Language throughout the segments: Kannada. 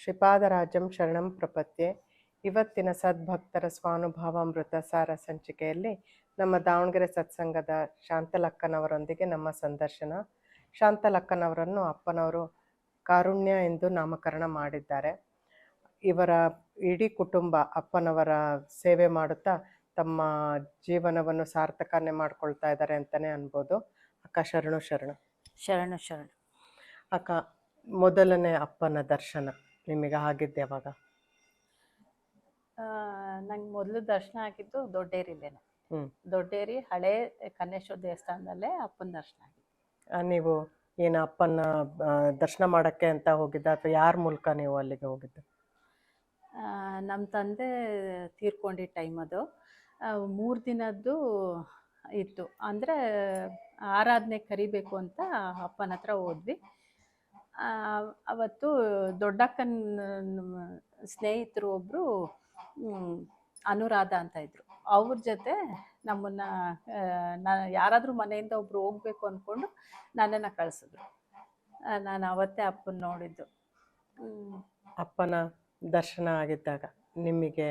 ಶ್ರೀಪಾದರಾಜಂ ಶರಣಂ ಪ್ರಪತ್ಯೆ. ಇವತ್ತಿನ ಸದ್ಭಕ್ತರ ಸ್ವಾನುಭಾವಾಮೃತ ಸಾರ ಸಂಚಿಕೆಯಲ್ಲಿ ನಮ್ಮ ದಾವಣಗೆರೆ ಸತ್ಸಂಗದ ಶಾಂತಲಕ್ಕನವರೊಂದಿಗೆ ನಮ್ಮ ಸಂದರ್ಶನ. ಶಾಂತಲಕ್ಕನವರನ್ನು ಅಪ್ಪನವರು ಕಾರುಣ್ಯ ಎಂದು ನಾಮಕರಣ ಮಾಡಿದ್ದಾರೆ. ಇವರ ಇಡೀ ಕುಟುಂಬ ಅಪ್ಪನವರ ಸೇವೆ ಮಾಡುತ್ತಾ ತಮ್ಮ ಜೀವನವನ್ನು ಸಾರ್ಥಕನೆ ಮಾಡ್ಕೊಳ್ತಾ ಇದ್ದಾರೆ ಅಂತಲೇ ಅನ್ಬೋದು. ಅಕ್ಕ ಶರಣು ಶರಣು. ಶರಣು ಶರಣು. ಅಕ್ಕ, ಮೊದಲನೇ ಅಪ್ಪನ ದರ್ಶನ ನಿಮಗೆ ಆಗಿದ್ದೆ ಯಾವಾಗ? ನಂಗೆ ಮೊದಲು ದರ್ಶನ ಆಗಿದ್ದು ದೊಡ್ಡೇರಿಲೇನೆ. ದೊಡ್ಡೇರಿ ಹಳೆ ಕನ್ನೇಶ್ವರ ದೇವಸ್ಥಾನದಲ್ಲೇ ಅಪ್ಪನ ದರ್ಶನ ಆಗಿತ್ತು. ನೀವು ಏನು ಅಪ್ಪನ ದರ್ಶನ ಮಾಡೋಕ್ಕೆ ಅಂತ ಹೋಗಿದ್ದ ಅಥವಾ ಯಾರ ಮೂಲಕ ನೀವು ಅಲ್ಲಿಗೆ ಹೋಗಿದ್ದು? ನಮ್ಮ ತಂದೆ ತೀರ್ಕೊಂಡಿದ್ದ ಟೈಮ್ ಅದು. 3 ದಿನದ್ದು ಇತ್ತು. ಅಂದರೆ ಆರಾಧನೆ ಕರಿಬೇಕು ಅಂತ ಅಪ್ಪನ ಹತ್ರ ಹೋದ್ವಿ. ಅವತ್ತು ದೊಡ್ಡಕ್ಕನ ಸ್ನೇಹಿತರು ಒಬ್ಬರು ಅನುರಾಧ ಅಂತ ಇದ್ರು. ಅವ್ರ ಜೊತೆ ನಮ್ಮನ್ನು ಯಾರಾದರೂ ಮನೆಯಿಂದ ಒಬ್ರು ಹೋಗ್ಬೇಕು ಅಂದ್ಕೊಂಡು ನನ್ನನ್ನು ಕಳಿಸಿದ್ರು. ನಾನು ಅವತ್ತೇ ಅಪ್ಪನ ನೋಡಿದ್ದು. ಅಪ್ಪನ ದರ್ಶನ ಆಗಿದ್ದಾಗ ನಿಮಗೆ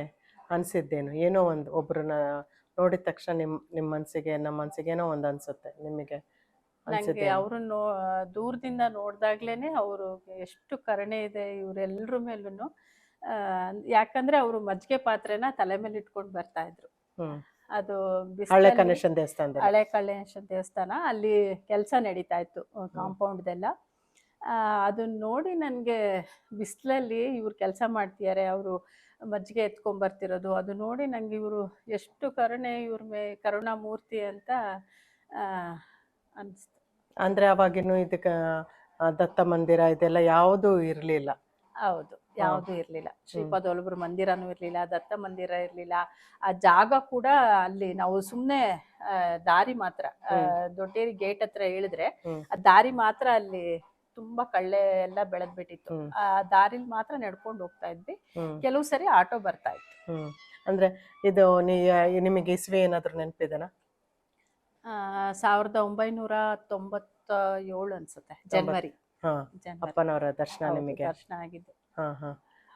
ಅನಿಸಿದ್ದೇನು? ಏನೋ ಒಂದು ಒಬ್ಬರನ್ನ ನೋಡಿದ ತಕ್ಷಣ ನಿಮ್ಮ ಮನಸ್ಸಿಗೆ ನಮ್ಮ ಮನಸ್ಸಿಗೆ ಏನೋ ಒಂದು ಅನಿಸುತ್ತೆ. ನಿಮಗೆ ನನಗೆ ಅವ್ರನ್ನ ದೂರದಿಂದ ನೋಡಿದಾಗ್ಲೇ ಅವರು ಎಷ್ಟು ಕರುಣೆ ಇದೆ ಇವರೆಲ್ಲರ ಮೇಲೂ. ಯಾಕಂದ್ರೆ ಅವರು ಮಜ್ಜಿಗೆ ಪಾತ್ರೆನ ತಲೆ ಮೇಲೆ ಇಟ್ಕೊಂಡು ಬರ್ತಾ ಇದ್ರು. ಅದು ಹಳೆ ಕಣೇಶನ ದೇವಸ್ಥಾನ, ಹಳೆ ಕಣೇಶನ ದೇವಸ್ಥಾನ, ಅಲ್ಲಿ ಕೆಲಸ ನಡೀತಾ ಇತ್ತು ಕಾಂಪೌಂಡ್ದೆಲ್ಲ. ಅದನ್ನ ನೋಡಿ ನನಗೆ ಬಿಸಿಲಲ್ಲಿ ಇವ್ರು ಕೆಲಸ ಮಾಡ್ತಿದ್ದಾರೆ, ಅವರು ಮಜ್ಜಿಗೆ ಎತ್ಕೊಂಡ್ಬರ್ತಿರೋದು ಅದು ನೋಡಿ ನನಗೆ ಇವರು ಎಷ್ಟು ಕರುಣೆ, ಇವ್ರ ಕರುಣಾಮೂರ್ತಿ ಅಂತ ಅನಿಸ್ತು. ಅಂದ್ರೆ ಅವಾಗಿನ್ನು ಇದಕ್ಕೆ ದತ್ತ ಮಂದಿರ ಇದೆಲ್ಲ ಯಾವುದೂ ಇರಲಿಲ್ಲ. ಹೌದು, ಯಾವುದೂ ಇರಲಿಲ್ಲ. ಶ್ರೀಪಾದವಲ್ಲಭರ ಮಂದಿರನೂ ಇರಲಿಲ್ಲ, ದತ್ತ ಮಂದಿರ ಇರಲಿಲ್ಲ. ಆ ಜಾಗ ಕೂಡ ಅಲ್ಲಿ ನಾವು ಸುಮ್ಮನೆ ದಾರಿ ಮಾತ್ರ, ದೊಡ್ಡೇರಿ ಗೇಟ್ ಹತ್ರ ಹೇಳಿದ್ರೆ ಆ ದಾರಿ ಮಾತ್ರ ಅಲ್ಲಿ ತುಂಬಾ ಕಳ್ಳೆ ಎಲ್ಲ ಬೆಳೆದ್ಬಿಟ್ಟಿತ್ತು. ಆ ದಾರಿಲಿ ಮಾತ್ರ ನಡ್ಕೊಂಡು ಹೋಗ್ತಾ ಇದ್ವಿ. ಕೆಲವು ಸರಿ ಆಟೋ ಬರ್ತಾ ಇತ್ತು. ಅಂದ್ರೆ ಇದು ನಿಮಗೆ ಇಸ್ವಿ ಏನಾದ್ರು ನೆನಪಿದೆನಾ? 1997 ಅನ್ಸುತ್ತೆ, ಜನವರಿ. ಅಪ್ಪನವರ ದರ್ಶನ ನಿಮಗೆ ದರ್ಶನ ಆಗಿದ್ದು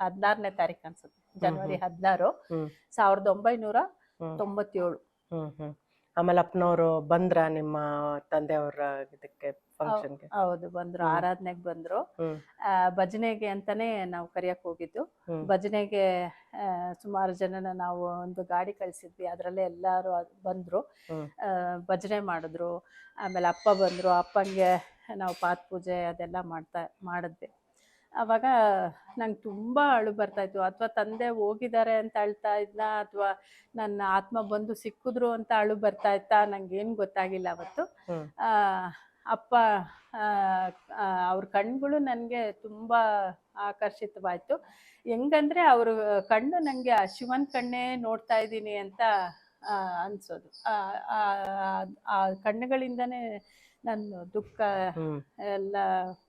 16ನೇ ತಾರೀಕು ಅನ್ಸುತ್ತೆ, ಜನವರಿ 16, 1997. ಆಮೇಲೆ ಅಪ್ಪನವರು ಬಂದ್ರ ನಿಮ್ಮ ತಂದೆಯವರ ಇದಕ್ಕೆ ಫಂಕ್ಷನ್ಗೆ? ಹೌದು, ಬಂದ್ರು. ಆರಾಧನೆಗೆ ಬಂದ್ರು. ಭಜನೆಗೆ ಅಂತಾನೆ ನಾವು ಕರಿಯಕ್ ಹೋಗಿದ್ದು. ಭಜನೆಗೆ ಸುಮಾರು ಜನನ ನಾವು ಒಂದು ಗಾಡಿ ಕಳಿಸಿದ್ವಿ, ಅದ್ರಲ್ಲೇ ಎಲ್ಲಾರು ಬಂದ್ರು, ಭಜನೆ ಮಾಡಿದ್ರು. ಆಮೇಲೆ ಅಪ್ಪ ಬಂದ್ರು, ಅಪ್ಪಂಗೆ ನಾವು ಪಾದ ಪೂಜೆ ಅದೆಲ್ಲ ಮಾಡಿದ್ವಿ. ಅವಾಗ ನಂಗೆ ತುಂಬ ಅಳು ಬರ್ತಾಯಿತ್ತು. ಅಥವಾ ತಂದೆ ಹೋಗಿದ್ದಾರೆ ಅಂತ ಅಳ್ತಾ ಇದ್ನ, ಅಥವಾ ನನ್ನ ಆತ್ಮ ಬಂದು ಸಿಕ್ಕಿದ್ರು ಅಂತ ಅಳು ಬರ್ತಾಯಿತ್ತಾ, ನಂಗೇನು ಗೊತ್ತಾಗಿಲ್ಲ ಅವತ್ತು. ಅಪ್ಪ ಅವ್ರ ಕಣ್ಗಳು ನನಗೆ ತುಂಬ ಆಕರ್ಷಿತವಾಯಿತು. ಹೆಂಗಂದರೆ ಅವ್ರ ಕಣ್ಣು ನನಗೆ ಆ ಶಿವನ ಕಣ್ಣೇ ನೋಡ್ತಾ ಇದ್ದೀನಿ ಅಂತ ಅನಿಸೋದು. ಆ ಕಣ್ಣುಗಳಿಂದನೇ ನನ್ನ ದುಃಖ ಎಲ್ಲ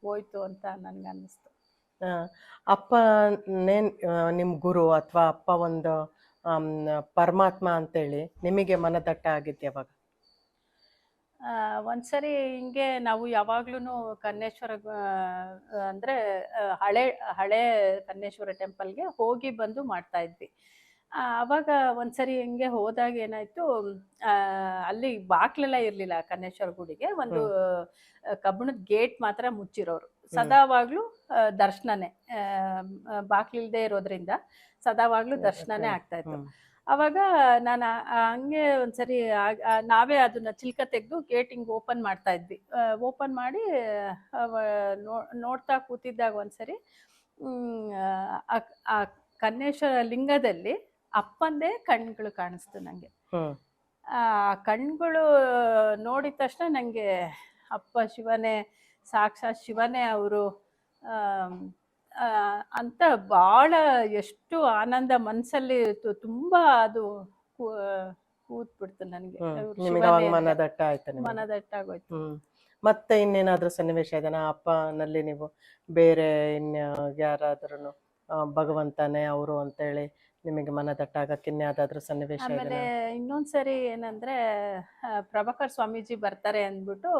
ಹೋಯ್ತು ಅಂತ ನನಗೆ ಅನ್ನಿಸ್ತು. ಅಪ್ಪನೇ ನಿಮ್ಮ ಗುರು ಅಥವಾ ಅಪ್ಪ ಒಂದು ಪರಮಾತ್ಮ ಅಂತೇಳಿ ನಿಮಗೆ ಮನದಟ್ಟ ಆಗಿದ್ದು ಯಾವಾಗ? ಒಂದ್ಸರಿ ಹಿಂಗೆ ನಾವು ಯಾವಾಗ್ಲೂ ಕನ್ನೇಶ್ವರ ಅಂದರೆ ಹಳೆ ಕನ್ನೇಶ್ವರ ಟೆಂಪಲ್ಗೆ ಹೋಗಿ ಬಂದು ಮಾಡ್ತಾ ಇದ್ವಿ. ಆವಾಗ ಒಂದ್ಸರಿ ಹಿಂಗೆ ಹೋದಾಗ ಏನಾಯ್ತು, ಅಲ್ಲಿ ಬಾಕ್ಲೆಲ್ಲ ಇರಲಿಲ್ಲ ಕನ್ನೇಶ್ವರ ಗುಡಿಗೆ. ಒಂದು ಕಬ್ಬಣದ ಗೇಟ್ ಮಾತ್ರ ಮುಚ್ಚಿರೋರು. ಸದಾವಾಗ್ಲೂ ದರ್ಶನನೇ, ಬಾಕ್ಲಿಲ್ದೇ ಇರೋದ್ರಿಂದ ಸದಾವಾಗ್ಲೂ ದರ್ಶನನೇ ಆಗ್ತಾ ಇತ್ತು. ಅವಾಗ ನಾನು ಹಂಗೆ ಒಂದ್ಸರಿ ನಾವೇ ಅದನ್ನ ಚಿಲ್ಕ ತೆಗೆದು ಗೇಟ್ ಹಿಂಗೆ ಓಪನ್ ಮಾಡ್ತಾ ಇದ್ವಿ. ಓಪನ್ ಮಾಡಿ ನೋಡ್ತಾ ಕೂತಿದ್ದಾಗ ಒಂದ್ಸರಿ ಆ ಕನ್ನೇಶ್ವರ ಲಿಂಗದಲ್ಲಿ ಅಪ್ಪಂದೇ ಕಣ್ಗಳು ಕಾಣಿಸ್ತು ನನಗೆ. ಆ ಕಣ್ಗಳು ನೋಡಿದ ತಕ್ಷಣ ನನಗೆ ಅಪ್ಪ ಶಿವನೇ, ಸಾಕ್ಷಾತ್ ಶಿವನೇ ಅವರು ಅಂತ ಭಾಳ ಎಷ್ಟು ಆನಂದ ಮನಸ್ಸಲ್ಲಿ ತುಂಬ ಅದು ಕೂತ್ಬಿಡ್ತು ನನಗೆ. ಮನದಟ್ಟಾಗೋಯ್ತು. ಮತ್ತೆ ಇನ್ನೇನಾದ್ರೂ ಸನ್ನಿವೇಶ ಇದೆನಾ ಅಪ್ಪನಲ್ಲಿ? ನೀವು ಬೇರೆ ಇನ್ನು ಯಾರಾದ್ರೂ ಭಗವಂತನೇ ಅವರು ಅಂತೇಳಿ ನಿಮಗೆ ಮನದಟ್ಟಾಗಕ್ಕೆ ಇನ್ಯಾವುದಾದ್ರೂ ಸನ್ನಿವೇಶ ಆಮೇಲೆ ಇದೆನಾ? ಇನ್ನೊಂದ್ಸರಿ ಏನಂದ್ರೆ ಪ್ರಭಾಕರ್ ಸ್ವಾಮೀಜಿ ಬರ್ತಾರೆ ಅಂದ್ಬಿಟ್ಟು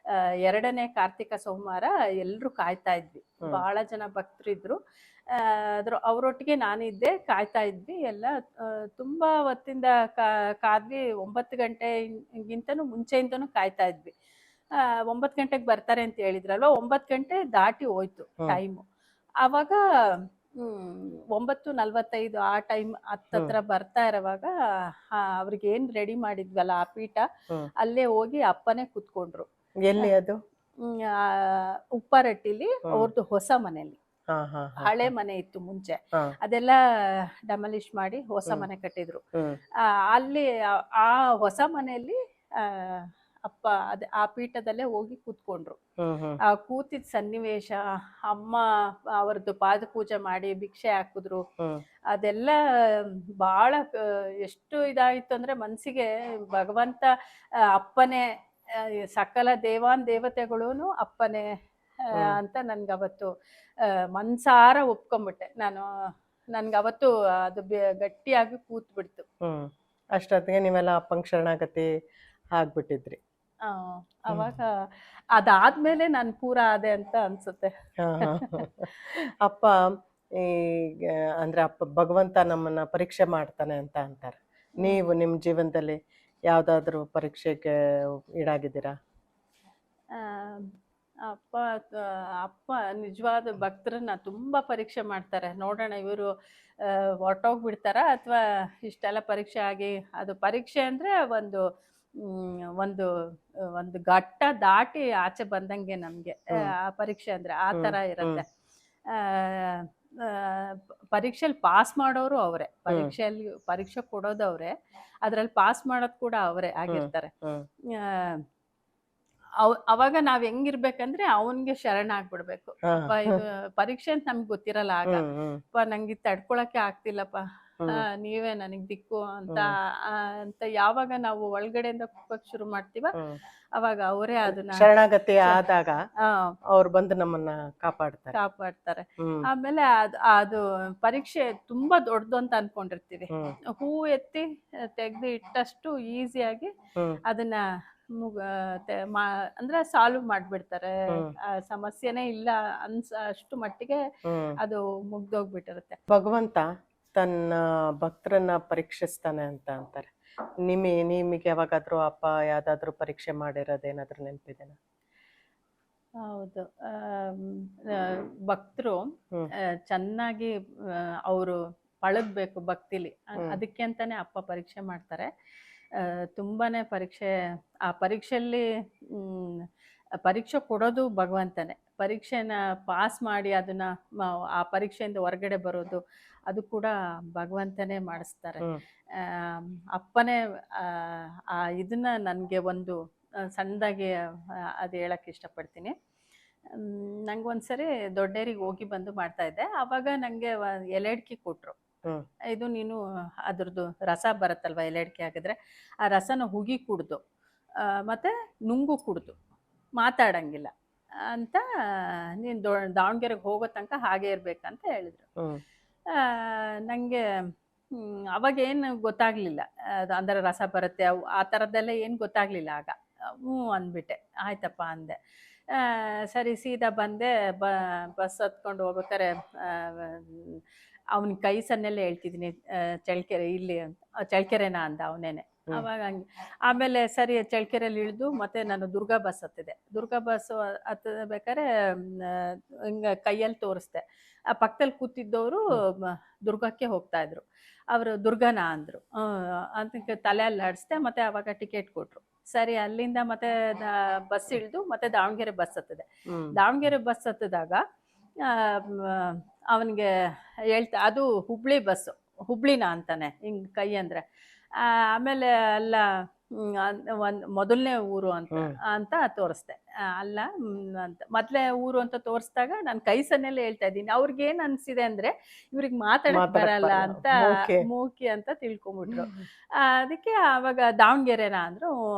ಆ, 2ನೇ ಕಾರ್ತಿಕ ಸೋಮವಾರ ಎಲ್ರು ಕಾಯ್ತಾ ಇದ್ವಿ. ಬಹಳ ಜನ ಭಕ್ತರಿದ್ರು. ಅವರೊಟ್ಟಿಗೆ ನಾನಿದ್ದೆ, ಕಾಯ್ತಾ ಇದ್ವಿ ಎಲ್ಲ. ತುಂಬಾ ಹೊತ್ತಿಂದ ಕಾದ್ವಿ. 9 ಗಂಟೆಗಿಂತನೂ ಮುಂಚೆಯಿಂದನೂ ಕಾಯ್ತಾ ಇದ್ವಿ. 9 ಗಂಟೆಗೆ ಬರ್ತಾರೆ ಅಂತ ಹೇಳಿದ್ರಲ್ವ, 9 ಗಂಟೆ ದಾಟಿ ಹೋಯ್ತು ಟೈಮು. ಆವಾಗ 9:45 ಆ ಟೈಮ್ ಹತ್ತತ್ರ ಬರ್ತಾ ಇರೋವಾಗ ಅವ್ರಿಗೆ ಏನ್ ರೆಡಿ ಮಾಡಿದ್ವಲ್ಲ ಆ ಪೀಠ, ಅಲ್ಲೇ ಹೋಗಿ ಅಪ್ಪನೇ ಕುತ್ಕೊಂಡ್ರು. ಎಲ್ಲಿ ಅದು? ಉಪ್ಪಾರಟ್ಟಿಲಿ ಅವ್ರದ್ದು ಹೊಸ ಮನೆಯಲ್ಲಿ. ಹಾ ಹಾ ಹಳೆ ಮನೆ ಇತ್ತು ಮುಂಚೆ, ಅದೆಲ್ಲ ಡಮಲಿಶ್ ಮಾಡಿ ಹೊಸ ಮನೆ ಕಟ್ಟಿದ್ರು. ಅಲ್ಲಿ ಆ ಹೊಸ ಮನೆಯಲ್ಲಿ ಅಪ್ಪ ಆ ಪೀಠದಲ್ಲೇ ಹೋಗಿ ಕೂತ್ಕೊಂಡ್ರು. ಆ ಕೂತಿದ್ ಸನ್ನಿವೇಶ, ಅಮ್ಮ ಅವ್ರದ್ದು ಪಾದ ಪೂಜೆ ಮಾಡಿ ಭಿಕ್ಷೆ ಹಾಕಿದ್ರು. ಅದೆಲ್ಲ ಬಹಳ ಎಷ್ಟು ಇದಾಯ್ತು ಅಂದ್ರೆ ಮನ್ಸಿಗೆ, ಭಗವಂತ ಅಪ್ಪನೇ, ಸಕಲ ದೇವತೆಗಳೂನು ಅಪ್ಪನೇ ಅಂತ ನನ್ಗವತ್ತು ಮನ್ಸಾರ ಒಪ್ಕೊಂಬಿಟ್ಟೆ ನಾನು. ನನ್ಗವತ್ತು ಅದು ಗಟ್ಟಿಯಾಗಿ ಕೂತ್ಬಿಡ್ತು. ಅಷ್ಟೊತ್ತಿಗೆ ನೀವೆಲ್ಲ ಅಪ್ಪಂಗ್ ಶರಣಾಗತಿ ಆಗ್ಬಿಟ್ಟಿದ್ರಿ. ಅವಾಗ ಅದಾದ್ಮೇಲೆ ನಾನು ಪೂರ ಆದೆ ಅಂತ ಅನ್ಸುತ್ತೆ. ಅಪ್ಪ ಈಗ ಅಂದ್ರೆ ಅಪ್ಪ ಭಗವಂತ ನಮ್ಮನ್ನ ಪರೀಕ್ಷೆ ಮಾಡ್ತಾನೆ ಅಂತ ಅಂತಾರೆ. ನೀವು ನಿಮ್ಮ ಜೀವನದಲ್ಲಿ ಯಾವ್ದಾದ್ರು ಪರೀಕ್ಷೆಗೆ ಈಡಾಗಿದ್ದೀರಾ? ಅಪ್ಪ ನಿಜವಾದ ಭಕ್ತರನ್ನ ತುಂಬಾ ಪರೀಕ್ಷೆ ಮಾಡ್ತಾರೆ. ನೋಡೋಣ ಇವರು ಹೊರ್ಟೋಗ್ಬಿಡ್ತಾರ ಅಥವಾ ಇಷ್ಟೆಲ್ಲ ಪರೀಕ್ಷೆ ಆಗಿ, ಅದು ಪರೀಕ್ಷೆ ಅಂದ್ರೆ ಒಂದು ಒಂದು ಒಂದು ಘಟ್ಟ ದಾಟಿ ಆಚೆ ಬಂದಂಗೆ ನಮ್ಗೆ ಆ ಪರೀಕ್ಷೆ ಅಂದ್ರೆ ಆ ತರ ಇರುತ್ತೆ. ಪರೀಕ್ಷೆಯಲ್ಲಿ ಪಾಸ್ ಮಾಡೋರು ಅವರೇ, ಪರೀಕ್ಷೆ ಕೊಡೋದು ಅವರೇ, ಅದ್ರಲ್ಲಿ ಪಾಸ್ ಮಾಡೋದು ಕೂಡ ಅವರೇ ಆಗಿರ್ತಾರೆ. ಅವಾಗ ನಾವ್ ಹೆಂಗಿರ್ಬೇಕಂದ್ರೆ ಅವನ್ಗೆ ಶರಣ ಆಗ್ಬಿಡ್ಬೇಕು. ಇದು ಪರೀಕ್ಷೆ ಅಂತ ನಮ್ಗೆ ಗೊತ್ತಿರಲ್ಲ ಆಗ. ನಂಗೆ ತಡ್ಕೊಳಕ್ಕೆ ಆಗ್ತಿಲ್ಲಪ್ಪ, ನೀವೇ ನನಗ್ ದಿಕ್ಕು ಅಂತ ಯಾವಾಗ ನಾವು ಒಳಗಡೆಯಿಂದ ಕೂಗಕ್ ಶುರು ಮಾಡ್ತೀವ, ಅವಾಗ ಅವರೇ ಅದನ್ನ ಶರಣಾಗತಿ ಆದಾಗ ಅವ್ರು ಬಂದು ನಮ್ಮನ್ನ ಕಾಪಾಡ್ತಾರೆ. ಆಮೇಲೆ ಅದು ಪರೀಕ್ಷೆ ತುಂಬಾ ದೊಡ್ಡದು ಅಂತ ಅನ್ಕೊಂಡಿರ್ತೀವಿ. ಹೂ ಎತ್ತಿ ತೆಗ್ದು ಇಟ್ಟಷ್ಟು ಈಸಿಯಾಗಿ ಅದನ್ನ ಅಂದ್ರೆ ಸಾಲ್ವ್ ಮಾಡ್ಬಿಡ್ತಾರೆ. ಸಮಸ್ಯೆನೇ ಇಲ್ಲ ಅಷ್ಟು ಮಟ್ಟಿಗೆ ಅದು ಮುಗ್ದೋಗ್ಬಿಟ್ಟಿರುತ್ತೆ. ಭಗವಂತ ತನ್ನ ಭಕ್ತರನ್ನ ಪರೀಕ್ಷಿಸ್ತಾನೆ ಅಂತ ಅಂತಾರೆ. ನಿಮಗೆ ಯಾವಾಗಾದ್ರೂ ಅಪ್ಪ ಯಾವ್ದಾದ್ರು ಪರೀಕ್ಷೆ ಮಾಡಿರೋದೇನಾದ್ರೂ ನೆನಪಿದೆನಾ? ಹೌದು, ಭಕ್ತರು ಚೆನ್ನಾಗಿ ಅವರು ಪಳಗ್ಬೇಕು ಭಕ್ತಿಲಿ, ಅದಕ್ಕೆ ಅಂತಾನೆ ಅಪ್ಪ ಪರೀಕ್ಷೆ ಮಾಡ್ತಾರೆ. ತುಂಬಾನೇ ಪರೀಕ್ಷೆ. ಆ ಪರೀಕ್ಷೆಯಲ್ಲಿ ಪರೀಕ್ಷೆ ಕೊಡೋದು ಭಗವಂತನೇ. ಪರೀಕ್ಷೆನ ಪಾಸ್ ಮಾಡಿ ಅದನ್ನ ಆ ಪರೀಕ್ಷೆಯಿಂದ ಹೊರಗಡೆ ಬರೋದು ಅದು ಕೂಡ ಭಗವಂತನೇ ಮಾಡಿಸ್ತಾರೆ. ಅಪ್ಪನೇ ಇದನ್ನ ನನಗೆ ಒಂದು ಸಣ್ಣದಾಗಿ ಅದು ಹೇಳಕ್ಕೆ ಇಷ್ಟಪಡ್ತೀನಿ. ನಂಗೆ ಒಂದ್ಸರಿ ದೊಡ್ಡೇರಿಗೆ ಹೋಗಿ ಬಂದು ಮಾಡ್ತಾ ಇದ್ದೆ. ಆವಾಗ ನಂಗೆ ಎಲೆಡ್ಕಿ ಕೊಟ್ರು. ಇದು ನೀನು ಅದ್ರದ್ದು ರಸ ಬರುತ್ತಲ್ವ ಎಲೆಡ್ಕಿ ಹಾಕಿದ್ರೆ, ಆ ರಸನ ಹುಗಿ ಕುಡ್ದು ಮತ್ತೆ ನುಂಗು ಕುಡ್ದು ಮಾತಾಡಂಗಿಲ್ಲ ಅಂತ, ನೀನು ದಾವಣಗೆರೆಗೆ ಹೋಗೋ ತನಕ ಹಾಗೆ ಇರ್ಬೇಕಂತ ಹೇಳಿದ್ರು. ನಂಗೆ ಅವಾಗ ಏನು ಗೊತ್ತಾಗ್ಲಿಲ್ಲ, ಅಂದ್ರೆ ರಸ ಬರುತ್ತೆ ಆ ಥರದ್ದೆಲ್ಲ ಏನು ಗೊತ್ತಾಗ್ಲಿಲ್ಲ ಆಗ. ಅಂದ್ಬಿಟ್ಟೆ, ಆಯ್ತಪ್ಪ ಅಂದೆ. ಸರಿ ಸೀದಾ ಬಂದೆ. ಬಸ್ ಹತ್ಕೊಂಡು ಹೋಗ್ಬೇಕಾರೆ ಅವನ ಕೈ ಸನ್ನೆಲ್ಲ ಹೇಳ್ತಿದ್ದೀನಿ, ಚಳ್ಳಕೆರೆ ಇಲ್ಲಿ ಅಂತ. ಚಳ್ಳಕೆರೆನಾ ಅಂದ ಅವನೇನೆ. ಅವಾಗ ಹಂಗೆ ಆಮೇಲೆ ಸರಿ ಚಳ್ಳಕೆರೆಯಲ್ಲಿ ಇಳಿದು ಮತ್ತೆ ನಾನು ದುರ್ಗಾ ಬಸ್ ಹತ್ತಿದೆ. ದುರ್ಗಾ ಬಸ್ ಹತ್ತಬೇಕಾದ್ರೆ ಹಿಂಗೆ ಕೈಯಲ್ಲಿ ತೋರಿಸ್ದೆ. ಆ ಪಕ್ಕದಲ್ಲಿ ಕೂತಿದ್ದವರು ದುರ್ಗಕ್ಕೆ ಹೋಗ್ತಾ ಇದ್ರು. ಅವರು ದುರ್ಗನಾ ಅಂದರು. ಅಂತ ತಲೆ ಅಲ್ಲಾಡಿಸ್ದೆ. ಮತ್ತೆ ಆವಾಗ ಟಿಕೆಟ್ ಕೊಟ್ರು. ಸರಿ ಅಲ್ಲಿಂದ ಮತ್ತೆ ಬಸ್ ಇಳಿದು ಮತ್ತೆ ದಾವಣಗೆರೆ ಬಸ್ ಹತ್ತಿದೆ. ದಾವಣಗೆರೆ ಬಸ್ ಹತ್ತಿದಾಗ ಅವನಿಗೆ ಹೇಳ್ತಾ, ಅದು ಹುಬ್ಳಿ ಬಸ್ಸು, ಹುಬ್ಳಿನಾ ಅಂತಾನೆ ಹಿಂಗೆ ಕೈ ಅಂದರೆ. ಆಮೇಲೆ ಅಲ್ಲ ಮೊದಲನೇ ಊರು ಅಂತ ತೋರಿಸ್ದೆ. ಅಲ್ಲ ಅಂತ ಮೊದಲೇ ಊರು ಅಂತ ತೋರಿಸ್ದಾಗ ನಾನು ಕೈ ಸನ್ನೆಲ್ಲ ಹೇಳ್ತಾ ಇದ್ದೀನಿ. ಅವ್ರಿಗೇನು ಅನಿಸಿದೆ ಅಂದರೆ ಇವ್ರಿಗೆ ಮಾತಾಡಕ್ ಬರಲ್ಲ ಅಂತ, ಮೂಕಿ ಅಂತ ತಿಳ್ಕೊಂಬಿಟ್ರು. ಅದಕ್ಕೆ ಆವಾಗ ದಾವಣಗೆರೆನಾ ಅಂದರು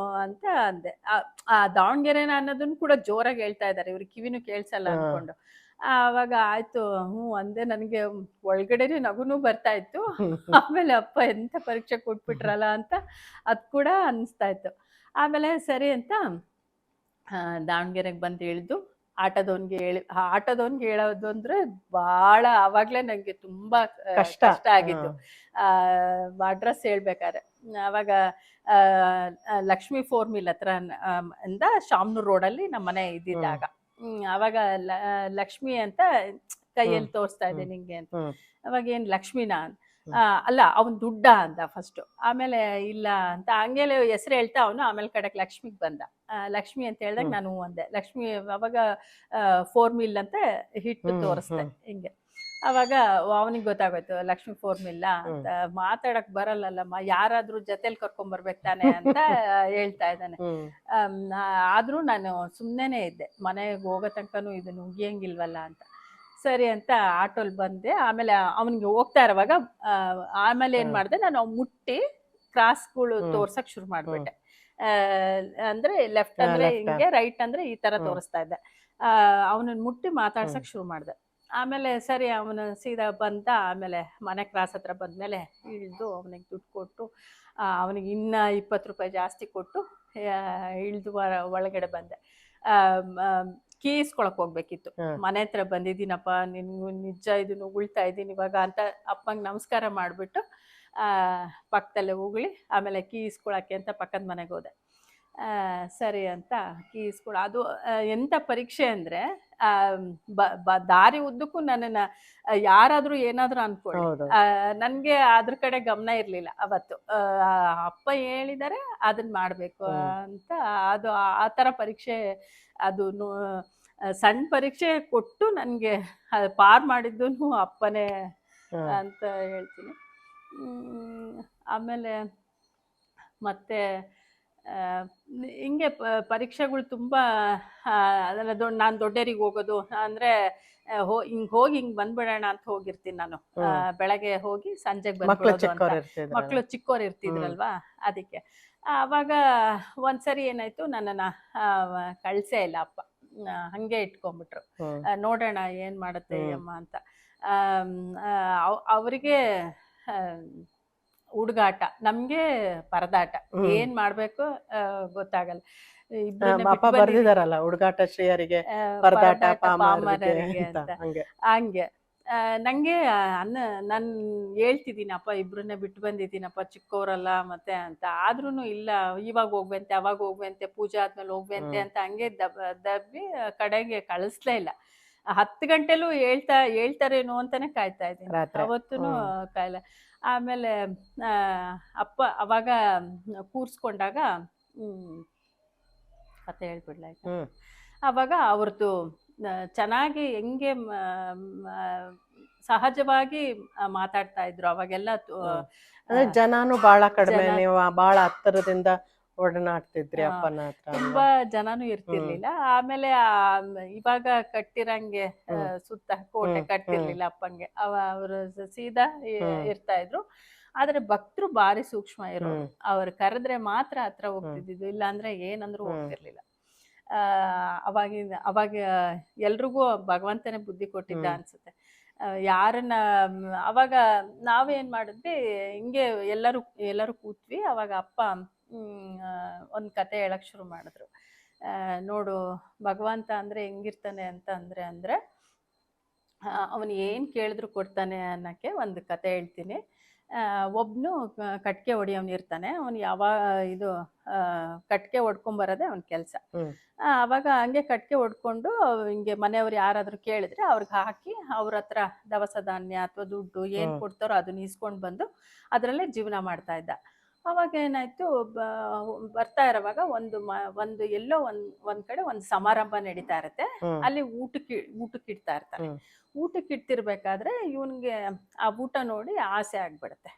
ಅಂತ ಅಂದೆ. ಆ ದಾವಣಗೆರೆನಾ ಅನ್ನೋದನ್ನು ಕೂಡ ಜೋರಾಗಿ ಹೇಳ್ತಾ ಇದ್ದಾರೆ, ಇವ್ರಿಗೆ ಕಿವಿನೂ ಕೇಳಿಸಲ್ಲ ಅಂದ್ಕೊಂಡು. ಆವಾಗ ಆಯ್ತು ಹ್ಞೂ ಅಂದೆ. ನನಗೆ ಒಳಗಡೆನೆ ನಗುನು ಬರ್ತಾ ಇತ್ತು. ಆಮೇಲೆ ಅಪ್ಪ ಎಂತ ಪರೀಕ್ಷೆ ಕೊಟ್ಬಿಟ್ರಲ್ಲ ಅಂತ ಅದು ಕೂಡ ಅನಿಸ್ತಾ ಇತ್ತು. ಆಮೇಲೆ ಸರಿ ಅಂತ ದಾವಣಗೆರೆಗೆ ಬಂದು ಇಳಿದು ಆಟೋದವನ್ಗೆ ಹೇಳೋದು ಅಂದ್ರೆ ಭಾಳ ಆವಾಗಲೇ ನನಗೆ ತುಂಬಾ ಕಷ್ಟ. ಕಷ್ಟ ಆಗಿದ್ದು. ಅಡ್ರೆಸ್ ಹೇಳ್ಬೇಕಾದ್ರೆ ಆವಾಗ ಲಕ್ಷ್ಮೀ ಫೋರ್ ಮಿಲ್ ಹತ್ರ ಇಂದ ಶಾಮ್ನೂರ್ ರೋಡಲ್ಲಿ ನಮ್ಮ ಮನೆ ಇದ್ದಿದ್ದಾಗ ಅವಾಗ ಲಕ್ಷ್ಮಿ ಅಂತ ಕೈಯಲ್ಲಿ ತೋರಿಸ್ತಾ ಇದ್ದೆ ನಿಂಗೆ ಅಂತ. ಅವಾಗ ಏನ್ ಲಕ್ಷ್ಮಿನಾ ಅಲ್ಲ ಅವನ್ ದುಡ್ಡ ಅಂದ ಫಸ್ಟ್. ಆಮೇಲೆ ಇಲ್ಲ ಅಂತ ಹಂಗೆಲ್ಲ ಹೆಸರು ಹೇಳ್ತಾ ಅವನು ಆಮೇಲೆ ಕಡೆಗೆ ಲಕ್ಷ್ಮಿಗೆ ಬಂದ. ಲಕ್ಷ್ಮಿ ಅಂತ ಹೇಳ್ದಾಗ ನಾನು ಅಂದೆ. ಲಕ್ಷ್ಮಿ ಅವಾಗ 4 ಮಿಲ್ ಅಂತ ಹಿಟ್ಟು ತೋರಿಸ್ದೆ ಹಿಂಗೆ. ಅವಾಗ ಅವನಿಗೆ ಗೊತ್ತಾಗೋಯ್ತು ಲಕ್ಷ್ಮಿ 4 ಮಿಲ್ಲ ಅಂತ. ಮಾತಾಡಕ್ ಬರಲ್ಲಲ್ಲಮ್ಮ, ಯಾರಾದ್ರೂ ಜೊತೆಲಿ ಕರ್ಕೊಂಡ್ ಬರ್ಬೇಕು ತಾನೆ ಅಂತ ಹೇಳ್ತಾ ಇದ್ದಾನೆ. ಆದ್ರೂ ನಾನು ಸುಮ್ನೆನೆ ಇದ್ದೆ, ಮನೆಗೆ ಹೋಗೋ ತನಕನೂ ಇದು ನುಗ್ಗಿಯಂಗಿಲ್ವಲ್ಲ ಅಂತ. ಸರಿ ಅಂತ ಆಟೋಲ್ ಬಂದೆ. ಆಮೇಲೆ ಅವನಿಗೆ ಹೋಗ್ತಾ ಇರುವಾಗ ಆಮೇಲೆ ಏನ್ ಮಾಡಿದೆ, ನಾನು ಮುಟ್ಟಿ ಕ್ರಾಸ್ಗಳು ತೋರ್ಸಕ್ ಶುರು ಮಾಡ್ಬಿಟ್ಟೆ. ಅಂದ್ರೆ ಲೆಫ್ಟ್ ಅಂದ್ರೆ ಹಿಂಗೆ, ರೈಟ್ ಅಂದ್ರೆ ಈ ತರ ತೋರಿಸ್ತಾ ಇದ್ದೆ. ಅವನನ್ನ ಮುಟ್ಟಿ ಮಾತಾಡ್ಸಕ್ ಶುರು ಮಾಡ್ದೆ. ಆಮೇಲೆ ಸರಿ ಅವನು ಸೀದಾ ಬಂದ. ಆಮೇಲೆ ಮನೆ ಕ್ರಾಸ್ ಹತ್ರ ಬಂದ್ಮೇಲೆ ಇಳಿದು ಅವನಿಗೆ ದುಡ್ಡು ಕೊಟ್ಟು ಅವನಿಗೆ ಇನ್ನ 20 ರೂಪಾಯಿ ಜಾಸ್ತಿ ಕೊಟ್ಟು ಇಳಿದು ಒಳಗಡೆ ಬಂದೆ. ಕೀ ಇಸ್ಕೊಳಕ್ ಹೋಗ್ಬೇಕಿತ್ತು. ಮನೆ ಹತ್ರ ಬಂದಿದ್ದೀನಪ್ಪ, ನಿನ್ಗೂ ನಿಜ ಇದನ್ನು ಉಗುಳ್ತಾ ಇದ್ದೀನಿ ಇವಾಗ ಅಂತ ಅಪ್ಪಂಗೆ ನಮಸ್ಕಾರ ಮಾಡ್ಬಿಟ್ಟು ಪಕ್ಕದಲ್ಲೇ ಉಗುಳಿ ಆಮೇಲೆ ಕೀ ಇಸ್ಕೊಳಕ್ಕೆ ಅಂತ ಪಕ್ಕದ ಮನೆಗೆ ಹೋದೆ. ಸರಿ ಅಂತ ಕೀ ಇಸ್ಕೊಳ. ಅದು ಎಂಥ ಪರೀಕ್ಷೆ ಅಂದರೆ ದಾರಿ ಉದ್ದಕ್ಕೂ ನನ್ನನ್ನು ಯಾರಾದರೂ ಏನಾದರೂ ಅಂದ್ಕೊಳ್ಳಿ, ನನಗೆ ಅದ್ರ ಕಡೆ ಗಮನ ಇರಲಿಲ್ಲ ಅವತ್ತು. ಅಪ್ಪ ಹೇಳಿದ್ದಾರೆ ಅದನ್ನ ಮಾಡಬೇಕು ಅಂತ. ಅದು ಆ ಥರ ಪರೀಕ್ಷೆ. ಅದು ಸಣ್ಣ ಪರೀಕ್ಷೆ ಕೊಟ್ಟು ನನಗೆ ಪಾರ್ ಮಾಡಿದ್ದು ಅಪ್ಪನೇ ಅಂತ ಹೇಳ್ತೀನಿ. ಆಮೇಲೆ ಮತ್ತೆ ಹಿಂಗೆ ಪರೀಕ್ಷೆಗಳು ತುಂಬ. ಅದೆಲ್ಲ ನಾನು ದೊಡ್ಡೇರಿಗೆ ಹೋಗೋದು ಅಂದರೆ ಹಿಂಗೆ ಹೋಗಿ ಹಿಂಗೆ ಬಂದ್ಬಿಡೋಣ ಅಂತ ಹೋಗಿರ್ತೀನಿ ನಾನು. ಬೆಳಗ್ಗೆ ಹೋಗಿ ಸಂಜೆಗೆ ಬಂದ್ಬಿಡೋದು ಅಂತ. ಮಕ್ಕಳು ಚಿಕ್ಕವ್ರು ಇರ್ತಿದ್ರಲ್ವಾ, ಅದಕ್ಕೆ. ಆವಾಗ ಒಂದ್ಸರಿ ಏನಾಯ್ತು, ನನ್ನನ್ನು ಕಳಿಸೇ ಇಲ್ಲ ಅಪ್ಪ, ಹಂಗೆ ಇಟ್ಕೊಂಡ್ಬಿಟ್ರು. ನೋಡೋಣ ಏನು ಮಾಡುತ್ತೆ ಅಮ್ಮ ಅಂತ. ಅವರಿಗೆ ಹುಡುಗಾಟ, ನಮ್ಗೆ ಪರದಾಟ, ಏನ್ ಮಾಡ್ಬೇಕು ಗೊತ್ತಾಗಲ್ಲ. ಬರ್ದಿದಾರಲ್ಲ ಹುಡುಗಾಟ ಶ್ರೀಯರಿಗೆ ಪರದಾಟ ಪಾಮರರಿಗೆ ಅಂತ. ಹಂಗೆ ನಂಗೆ ನಾನು ಹೇಳ್ತಿದ್ದೀನಪ್ಪ, ಇಬ್ರನ್ನೇ ಬಿಟ್ಟು ಬಂದಿದ್ದೀನಪ್ಪ, ಚಿಕ್ಕವರಲ್ಲ ಮತ್ತೆ ಅಂತ. ಆದ್ರೂ ಇಲ್ಲ, ಇವಾಗ ಹೋಗ್ವಂತೆ, ಅವಾಗ ಹೋಗ್ವಂತೆ, ಪೂಜೆ ಆದ್ಮೇಲೆ ಹೋಗ್ವಂತೆ ಅಂತ ಹಂಗೆ ದಬ್ಬಿ ಕಡೆಗೆ ಕಳಿಸ್ಲೇ ಇಲ್ಲ. 10 ಗಂಟೆಲೂ ಹೇಳ್ತಾರೇನೋ ಅಂತಾನೆ ಕಾಯ್ತಾ ಇದ್ದೀನಿ. ಅವತ್ತೂ ಕಾಯಿಲೆ. ಆಮೇಲೆ ಅಪ್ಪ ಅವಾಗ ಕೂರ್ಸ್ಕೊಂಡಾಗ ಕತೆ ಹೇಳ್ಬಿಡ್ಲಾಯ್ತು. ಅವಾಗ ಅವ್ರದ್ದು ಚೆನ್ನಾಗಿ ಹೆಂಗೆ ಸಹಜವಾಗಿ ಮಾತಾಡ್ತಾ ಇದ್ರು ಅವಾಗೆಲ್ಲ. ಜನನು ಬಹಳ ಕಡಿಮೆ, ನೀವು ಬಹಳ ಹತ್ತಿರದಿಂದ ಒಡನಾಡ್ತಿದ್ರಿ ಅಪ್ಪನ ಹತ್ರ. ತುಂಬಾ ಜನನು ಇರ್ತಿರ್ಲಿಲ್ಲ. ಆಮೇಲೆ ಇವಾಗ ಕಟ್ಟಿರಂಗೆ ಸುತ್ತ ಕೋಟೆ ಕಟ್ಟಿರ್ಲಿಲ್ಲ ಅಪ್ಪಂಗೆ. ಅವರು ಸೀದಾ ಇರ್ತಾ ಇದ್ರು. ಆದ್ರೆ ಭಕ್ತರು ಬಾರಿ ಸೂಕ್ಷ್ಮ ಇರೋರು. ಅವ್ರು ಕರೆದ್ರೆ ಮಾತ್ರ ಹತ್ರ ಹೋಗ್ತಿದ್ದು, ಇಲ್ಲ ಅಂದ್ರೆ ಏನಂದ್ರು ಹೋಗ್ತಿರ್ಲಿಲ್ಲ. ಅವಾಗ ಎಲ್ರಿಗೂ ಭಗವಂತನೇ ಬುದ್ಧಿ ಕೊಟ್ಟಿದ್ದ ಅನ್ಸುತ್ತೆ. ಯಾರನ್ನ ಅವಾಗ ನಾವೇನ್ ಮಾಡಿದ್ವಿ, ಹಿಂಗೆ ಎಲ್ಲರೂ ಕೂತ್ವಿ. ಅವಾಗ ಅಪ್ಪ ಒಂದು ಕತೆ ಹೇಳಕ್ ಶುರು ಮಾಡಿದ್ರು. ನೋಡು ಭಗವಂತ ಅಂದ್ರೆ ಹೆಂಗಿರ್ತಾನೆ ಅಂತ ಅಂದ್ರೆ ಅವನು ಏನ್ ಕೇಳಿದ್ರು ಕೊಡ್ತಾನೆ ಅನ್ನಕ್ಕೆ ಒಂದು ಕತೆ ಹೇಳ್ತೀನಿ. ಒಬ್ನು ಕಟ್ಗೆ ಹೊಡಿಯೋನ್ ಇರ್ತಾನೆ. ಅವನು ಇದು ಕಟ್ಗೆ ಹೊಡ್ಕೊಂಬರೋದೆ ಅವನ ಕೆಲಸ. ಅವಾಗ ಹಂಗೆ ಕಟ್ಗೆ ಹೊಡ್ಕೊಂಡು ಹಿಂಗೆ ಮನೆಯವ್ರು ಯಾರಾದ್ರೂ ಕೇಳಿದ್ರೆ ಅವ್ರಿಗೆ ಹಾಕಿ ಅವ್ರ ಹತ್ರ ದವಸ ಧಾನ್ಯ ಅಥವಾ ದುಡ್ಡು ಏನ್ ಕೊಡ್ತಾರೋ ಅದನ್ನ ಇಸ್ಕೊಂಡು ಬಂದು ಅದರಲ್ಲೇ ಜೀವನ ಮಾಡ್ತಾ ಇದ್ದ. ಅವಾಗ ಏನಾಯ್ತು, ಬರ್ತಾ ಇರೋವಾಗ ಒಂದು ಎಲ್ಲೋ ಒಂದ್ ಕಡೆ ಒಂದು ಸಮಾರಂಭ ನಡೀತಾ ಇರತ್ತೆ. ಅಲ್ಲಿ ಊಟಕ್ಕೆ ಇಡ್ತಾ ಇರ್ತಾರೆ. ಊಟಕ್ಕೆ ಇಡ್ತಿರ್ಬೇಕಾದ್ರೆ ಇವನ್ಗೆ ಆ ಊಟ ನೋಡಿ ಆಸೆ ಆಗ್ಬಿಡುತ್ತೆ.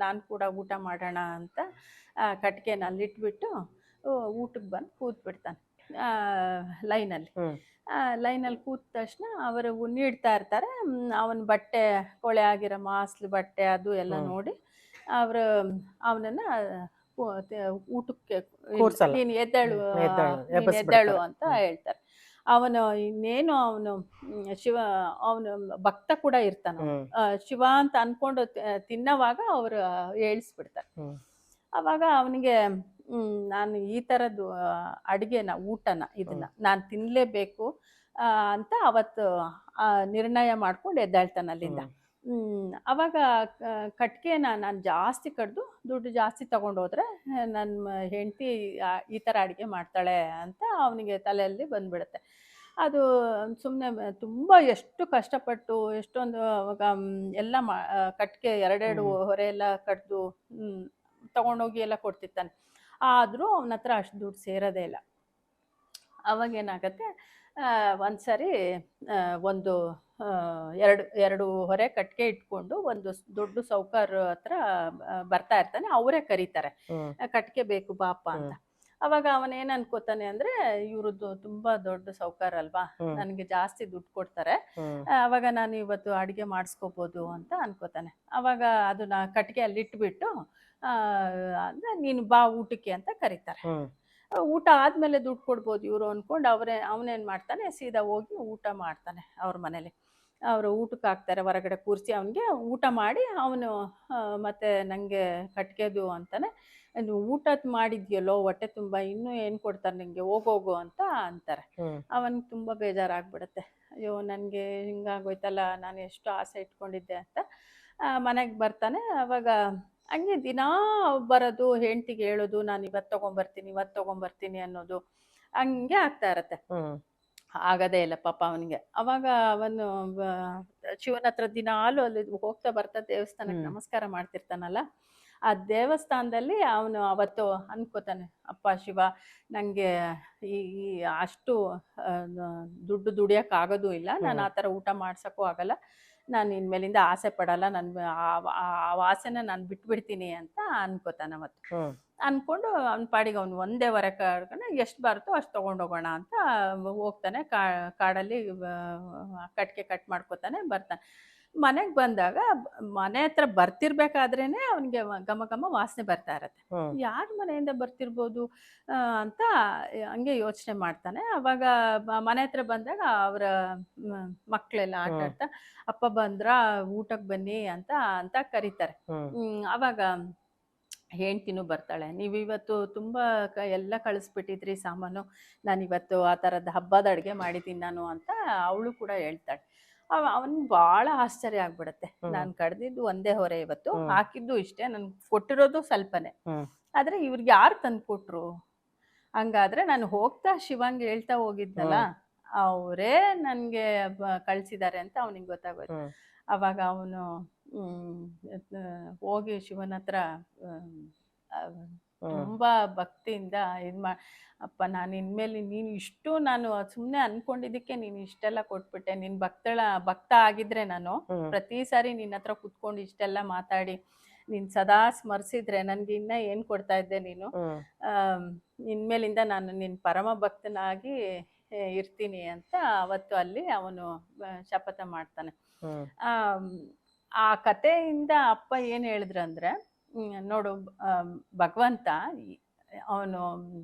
ನಾನು ಕೂಡ ಊಟ ಮಾಡೋಣ ಅಂತ ಕಟ್ಗೆನ ಅಲ್ಲಿಟ್ಬಿಟ್ಟು ಊಟಕ್ಕೆ ಬಂದು ಕೂತ್ಬಿಡ್ತಾನೆ ಲೈನಲ್ಲಿ ಕೂತ ತಕ್ಷಣ ಅವರು ನೀಡ್ತಾ ಇರ್ತಾರೆ. ಅವನ ಬಟ್ಟೆ ಕೊಳೆ ಆಗಿರೋ ಮಾಸ್ಲು ಬಟ್ಟೆ ಅದು ಎಲ್ಲ ನೋಡಿ ಅವರು ಅವನನ್ನ ಊಟಕ್ಕೆ ನೀನು ಎದ್ದೇಳು ಅಂತ ಹೇಳ್ತಾರೆ. ಅವನು ಇನ್ನೇನು ಅವನು ಶಿವ ಅವನು ಭಕ್ತ ಕೂಡ ಇರ್ತಾನ ಹ್ಮ್ ಶಿವ ಅಂತ ಅನ್ಕೊಂಡು ತಿನ್ನೋವಾಗ ಅವರು ಏಳಿಸ್ಬಿಡ್ತಾರೆ. ಹ್ಮ್ ಅವಾಗ ಅವನಿಗೆ ನಾನು ಈ ಥರದ್ದು ಅಡುಗೆನ ಊಟನ ಇದನ್ನ ನಾನು ತಿನ್ನಲೇಬೇಕು ಅಂತ ಅವತ್ತು ನಿರ್ಣಯ ಮಾಡ್ಕೊಂಡು ಎದ್ದಾಳ್ತಾನೆ ಅಲ್ಲಿಂದ. ಅವಾಗ ಕಟ್ಗೆನ ನಾನು ಜಾಸ್ತಿ ಕಡ್ದು ದುಡ್ಡು ಜಾಸ್ತಿ ತಗೊಂಡೋದ್ರೆ ನನ್ನ ಹೆಂಡತಿ ಈ ಥರ ಅಡುಗೆ ಮಾಡ್ತಾಳೆ ಅಂತ ಅವನಿಗೆ ತಲೆಯಲ್ಲಿ ಬಂದ್ಬಿಡುತ್ತೆ. ಅದು ಸುಮ್ಮನೆ ತುಂಬ ಎಷ್ಟು ಕಷ್ಟಪಟ್ಟು ಎಷ್ಟೊಂದು ಅವಾಗ ಎಲ್ಲ ಕಟ್ಗೆ ಎರಡೆರಡು ಹೊರೆ ಎಲ್ಲ ಕಡ್ದು ತಗೊಂಡೋಗಿ ಎಲ್ಲ ಕೊಡ್ತಿರ್ತಾನೆ. ಆದರೂ ಅವನ ಹತ್ರ ಅಷ್ಟು ದುಡ್ಡು ಸೇರೋದೇ ಇಲ್ಲ. ಅವಾಗೇನಾಗತ್ತೆ, ಒಂದ್ಸರಿ ಒಂದು ಎರಡು ಹೊರೆ ಕಟ್ಗೆ ಇಟ್ಕೊಂಡು ಒಂದು ದೊಡ್ಡ ಸೌಕರ್ ಹತ್ರ ಬರ್ತಾ ಇರ್ತಾನೆ. ಅವರೇ ಕರೀತಾರೆ, ಕಟ್ಗೆ ಬೇಕು ಬಾಪ ಅಂತ. ಅವಾಗ ಅವನೇನು ಅನ್ಕೋತಾನೆ ಅಂದರೆ, ಇವ್ರದ್ದು ತುಂಬ ದೊಡ್ಡ ಸೌಕರ್ ಅಲ್ವಾ, ನನಗೆ ಜಾಸ್ತಿ ದುಡ್ಡು ಕೊಡ್ತಾರೆ, ಅವಾಗ ನಾನು ಇವತ್ತು ಅಡುಗೆ ಮಾಡಿಸ್ಕೋಬೋದು ಅಂತ ಅನ್ಕೋತಾನೆ. ಅವಾಗ ಅದನ್ನ ಕಟ್ಗೆ ಅಲ್ಲಿ ಇಟ್ಬಿಟ್ಟು ಅಂದರೆ ನೀನು ಬಾ ಊಟಕ್ಕೆ ಅಂತ ಕರೀತಾರೆ. ಊಟ ಆದಮೇಲೆ ದುಡ್ಡು ಕೊಡ್ಬೋದು ಇವರು ಅಂದ್ಕೊಂಡು ಅವನೇನು ಮಾಡ್ತಾನೆ, ಸೀದಾ ಹೋಗಿ ಊಟ ಮಾಡ್ತಾನೆ ಅವ್ರ ಮನೇಲಿ. ಅವರು ಊಟಕ್ಕೆ ಹಾಕ್ತಾರೆ, ಹೊರಗಡೆ ಕೂರಿಸಿ ಅವನಿಗೆ ಊಟ ಮಾಡಿ ಅವನು ಮತ್ತೆ ನನಗೆ ಕಟ್ಗೆದು ಅಂತಾನೆ, ಊಟದ ಮಾಡಿದ್ಯಲ್ಲೋ ಹೊಟ್ಟೆ ತುಂಬ, ಇನ್ನೂ ಏನು ಕೊಡ್ತಾರೆ ನಿನಗೆ, ಹೋಗೋಗು ಅಂತ ಅಂತಾರೆ. ಅವನಿಗೆ ತುಂಬ ಬೇಜಾರಾಗ್ಬಿಡುತ್ತೆ. ಅಯ್ಯೋ ನನಗೆ ಹಿಂಗಾಗೋಯ್ತಲ್ಲ, ನಾನು ಎಷ್ಟು ಆಸೆ ಇಟ್ಕೊಂಡಿದ್ದೆ ಅಂತ ಮನೆಗೆ ಬರ್ತಾನೆ. ಅವಾಗ ಹಂಗೆ ದಿನಾ ಬರೋದು, ಹೆಂಡ್ತಿಗೆ ಹೇಳೋದು, ನಾನು ಇವತ್ತು ತೊಗೊಂಬರ್ತೀನಿ ಅನ್ನೋದು ಹಂಗೆ ಆಗ್ತಾ ಇರತ್ತೆ. ಆಗದೇ ಇಲ್ಲ ಪಾಪ ಅವನಿಗೆ. ಅವಾಗ ಅವನು ಶಿವನ ಹತ್ರ ದಿನಾಲು ಅಲ್ಲಿ ಹೋಗ್ತಾ ಬರ್ತಾ ದೇವಸ್ಥಾನಕ್ಕೆ ನಮಸ್ಕಾರ ಮಾಡ್ತಿರ್ತಾನಲ್ಲ, ಆ ದೇವಸ್ಥಾನದಲ್ಲಿ ಅವನು ಅವತ್ತು ಅನ್ಕೋತಾನೆ, ಅಪ್ಪ ಶಿವ, ನನಗೆ ಈ ಅಷ್ಟು ದುಡ್ಡು ದುಡಿಯೋಕ್ಕಾಗೋದು ಇಲ್ಲ, ನಾನು ಆ ಥರ ಊಟ ಮಾಡ್ಸೋಕ್ಕೂ ಆಗಲ್ಲ, ನಾನು ಇನ್ಮೇಲಿಂದ ಆಸೆ ಪಡಲ್ಲ, ಆ ಆಸೆನ ನಾನು ಬಿಟ್ಬಿಡ್ತೀನಿ ಅಂತ ಅನ್ಕೋತಾನೆ ಅವತ್ತು. ಅಂದ್ಕೊಂಡು ಅವ್ನ ಪಾಡಿಗೆ ಅವ್ನು ಒಂದೇ ಹೊರೆ ಕಡ್ಕೊಂಡು ಎಷ್ಟು ಬರುತ್ತೋ ಅಷ್ಟು ತೊಗೊಂಡೋಗೋಣ ಅಂತ ಹೋಗ್ತಾನೆ. ಕಾಡಲ್ಲಿ ಕಟ್ಗೆ ಕಟ್ ಮಾಡ್ಕೋತಾನೆ, ಬರ್ತಾನೆ. ಮನೆಗೆ ಬಂದಾಗ ಮನೆ ಹತ್ರ ಬರ್ತಿರ್ಬೇಕಾದ್ರೇನೆ ಅವನಿಗೆ ಘಮ ಘಮ ವಾಸನೆ ಬರ್ತಾ ಇರತ್ತೆ. ಯಾರ ಮನೆಯಿಂದ ಬರ್ತಿರ್ಬೋದು ಅಂತ ಹಂಗೆ ಯೋಚನೆ ಮಾಡ್ತಾನೆ. ಅವಾಗ ಮನೆ ಹತ್ರ ಬಂದಾಗ ಅವರ ಮಕ್ಕಳೆಲ್ಲ ಆಟ ಆಡ್ತಾ, ಅಪ್ಪ ಬಂದ್ರ, ಊಟಕ್ಕೆ ಬನ್ನಿ ಅಂತ ಕರೀತಾರೆ. ಅವಾಗ ಹೆಂಡ್ತಿನೂ ಬರ್ತಾಳೆ, ನೀವಿವತ್ತು ತುಂಬ ಎಲ್ಲ ಕಳಿಸ್ಬಿಟ್ಟಿದ್ರಿ ಸಾಮಾನು, ನಾನಿವತ್ತು ಆ ಥರದ್ದು ಹಬ್ಬದ ಅಡುಗೆ ಮಾಡಿದ್ದೀನಿ ನಾನು ಅಂತ ಅವಳು ಕೂಡ ಹೇಳ್ತಾಳೆ. ಅವನಿಗೆ ಭಾಳ ಆಶ್ಚರ್ಯ ಆಗ್ಬಿಡುತ್ತೆ, ನಾನು ಕಡ್ದಿದ್ದು ಒಂದೇ ಹೊರೆ, ಇವತ್ತು ಹಾಕಿದ್ದು ಇಷ್ಟೇ, ನನ್ಗೆ ಕೊಟ್ಟಿರೋದು ಸ್ವಲ್ಪನೇ, ಆದರೆ ಇವ್ರಿಗೆ ಯಾರು ತಂದು ಕೊಟ್ರು? ಹಂಗಾದ್ರೆ ನಾನು ಹೋಗ್ತಾ ಶಿವಂಗೆ ಹೇಳ್ತಾ ಹೋಗಿದ್ನಲ್ಲ, ಅವರೇ ನನಗೆ ಕಳಿಸಿದ್ದಾರೆ ಅಂತ ಅವನಿಗೆ ಗೊತ್ತಾಗೋಯ್ತು. ಅವಾಗ ಅವನು ಹೋಗಿ ಶಿವನ ಹತ್ರ ತುಂಬಾ ಭಕ್ತಿಯಿಂದ ಅಪ್ಪ, ನಾನು ಇನ್ಮೇಲೆ ನೀನು ಇಷ್ಟು, ನಾನು ಸುಮ್ಮನೆ ಅನ್ಕೊಂಡಿದ್ದಕ್ಕೆ ನೀನು ಇಷ್ಟೆಲ್ಲ ಕೊಟ್ಬಿಟ್ಟೆ, ನೀನು ಭಕ್ತ ಆಗಿದ್ರೆ ನಾನು ಪ್ರತಿ ಸಾರಿ ನಿನ್ನ ಹತ್ರ ಕುತ್ಕೊಂಡು ಇಷ್ಟೆಲ್ಲ ಮಾತಾಡಿ ನೀನು ಸದಾ ಸ್ಮರಿಸಿದ್ರೆ ನನಗೆ ಇನ್ನ ಏನು ಕೊಡ್ತಾ ಇದ್ದೆ ನೀನು, ಇನ್ಮೇಲಿಂದ ನಾನು ನಿನ್ನ ಪರಮ ಭಕ್ತನಾಗಿ ಇರ್ತೀನಿ ಅಂತ ಅವತ್ತು ಅಲ್ಲಿ ಅವನು ಶಪಥ ಮಾಡ್ತಾನೆ. ಆ ಕಥೆಯಿಂದ ಅಪ್ಪ ಏನು ಹೇಳಿದ್ರಂದ್ರೆ, ನೋಡು ಭಗವಂತ ಅವನು